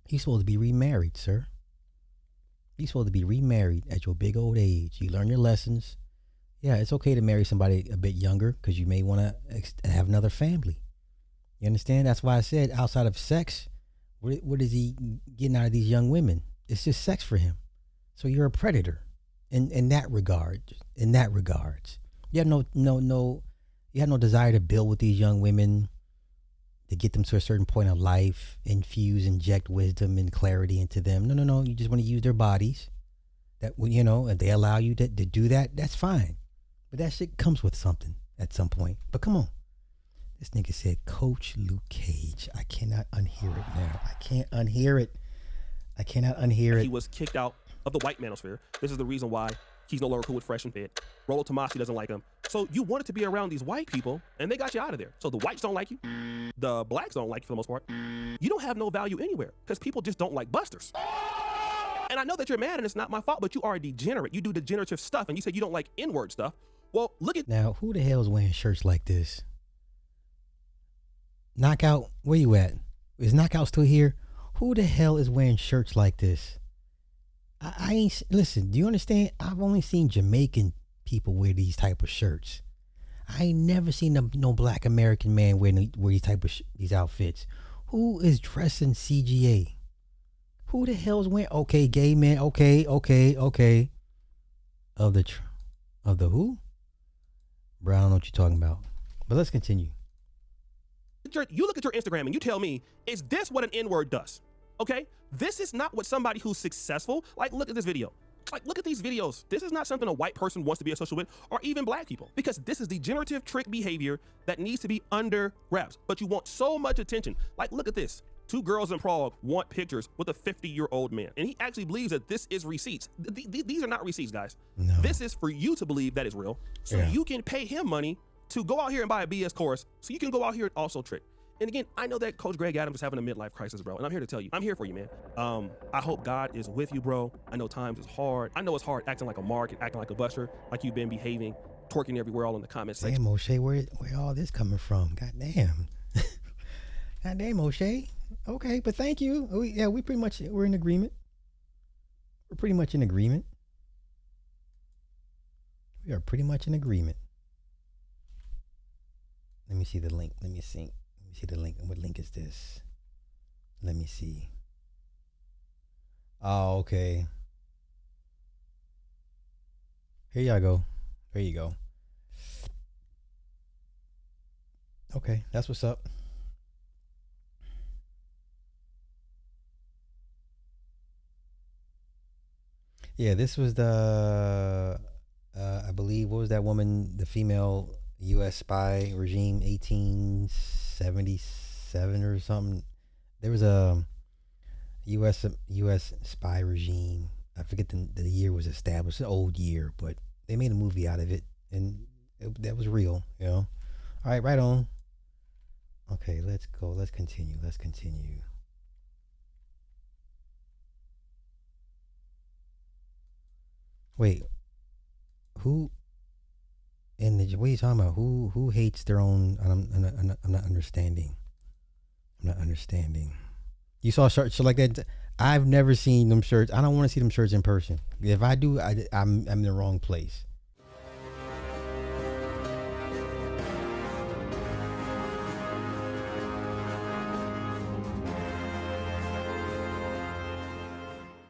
You're supposed to be remarried, sir. You're supposed to be remarried at your big old age. You learn your lessons. Yeah, it's okay to marry somebody a bit younger because you may want to have another family. You understand? That's why I said outside of sex, what is he getting out of these young women? It's just sex for him. So you're a predator in that regard. In that regards, you have no desire to build with these young women, to get them to a certain point of life, inject wisdom and clarity into them. No. You just want to use their bodies. That, you know, if they allow you to do that, that's fine. But that shit comes with something at some point. But come on. This nigga said, Coach Luke Cage. I cannot unhear it now. I can't unhear it. I cannot unhear it. He was kicked out of the white manosphere. This is the reason why he's no longer cool with Fresh and Fit. Rollo Tomassi doesn't like him. So you wanted to be around these white people, and they got you out of there. So the whites don't like you. The blacks don't like you for the most part. You don't have no value anywhere because people just don't like busters. And I know that you're mad, and it's not my fault, but you are a degenerate. You do degenerative stuff, and you said you don't like N-word stuff. Well, look at... Now, who the hell is wearing shirts like this? Knockout, where you at? Is Knockout still here? Who the hell is wearing shirts like this? I ain't... Listen, do you understand? I've only seen Jamaican people wear these type of shirts. I ain't never seen no black American man wear these type of these outfits. Who is dressing CGA? Who the hell is wearing... Okay, gay men. Okay. Of the who? Bro, I don't know what you're talking about. But let's continue. You look at your Instagram and you tell me, is this what an N-word does? Okay? This is not what somebody who's successful... Like, look at this video. Like, look at these videos. This is not something a white person wants to be associated with, or even black people, because this is degenerative trick behavior that needs to be under wraps. But you want so much attention. Like, look at this. 2 girls in Prague want pictures with a 50-year-old man. And he actually believes that this is receipts. These are not receipts, guys. No. This is for you to believe that is real. So you can pay him money to go out here and buy a BS course so you can go out here and also trick. And again, I know that Coach Greg Adams is having a midlife crisis, bro. And I'm here to tell you, I'm here for you, man. I hope God is with you, bro. I know times is hard. I know it's hard acting like a mark and acting like a buster, like you've been behaving, twerking everywhere all in the comment section. Damn, O'Shea, where all this coming from? Goddamn. Goddamn, O'Shea. Okay, but thank you. We're in agreement. We're pretty much in agreement. We are pretty much in agreement. Let me see the link. Let me see the link. What link is this? Let me see. Oh, okay. Here y'all go. There you go. Okay, that's what's up. Yeah, this was the, I believe, what was that woman, the female U.S. spy regime, 1877 or something. There was a U.S. spy regime. I forget the year was established, an old year, but they made a movie out of it, and that was real, you know. All right, right on. Okay, let's go. Let's continue. Wait, who? What are you talking about? Who hates their own? I'm not understanding. You saw shirts like that? I've never seen them shirts. I don't want to see them shirts in person. If I do, I'm in the wrong place.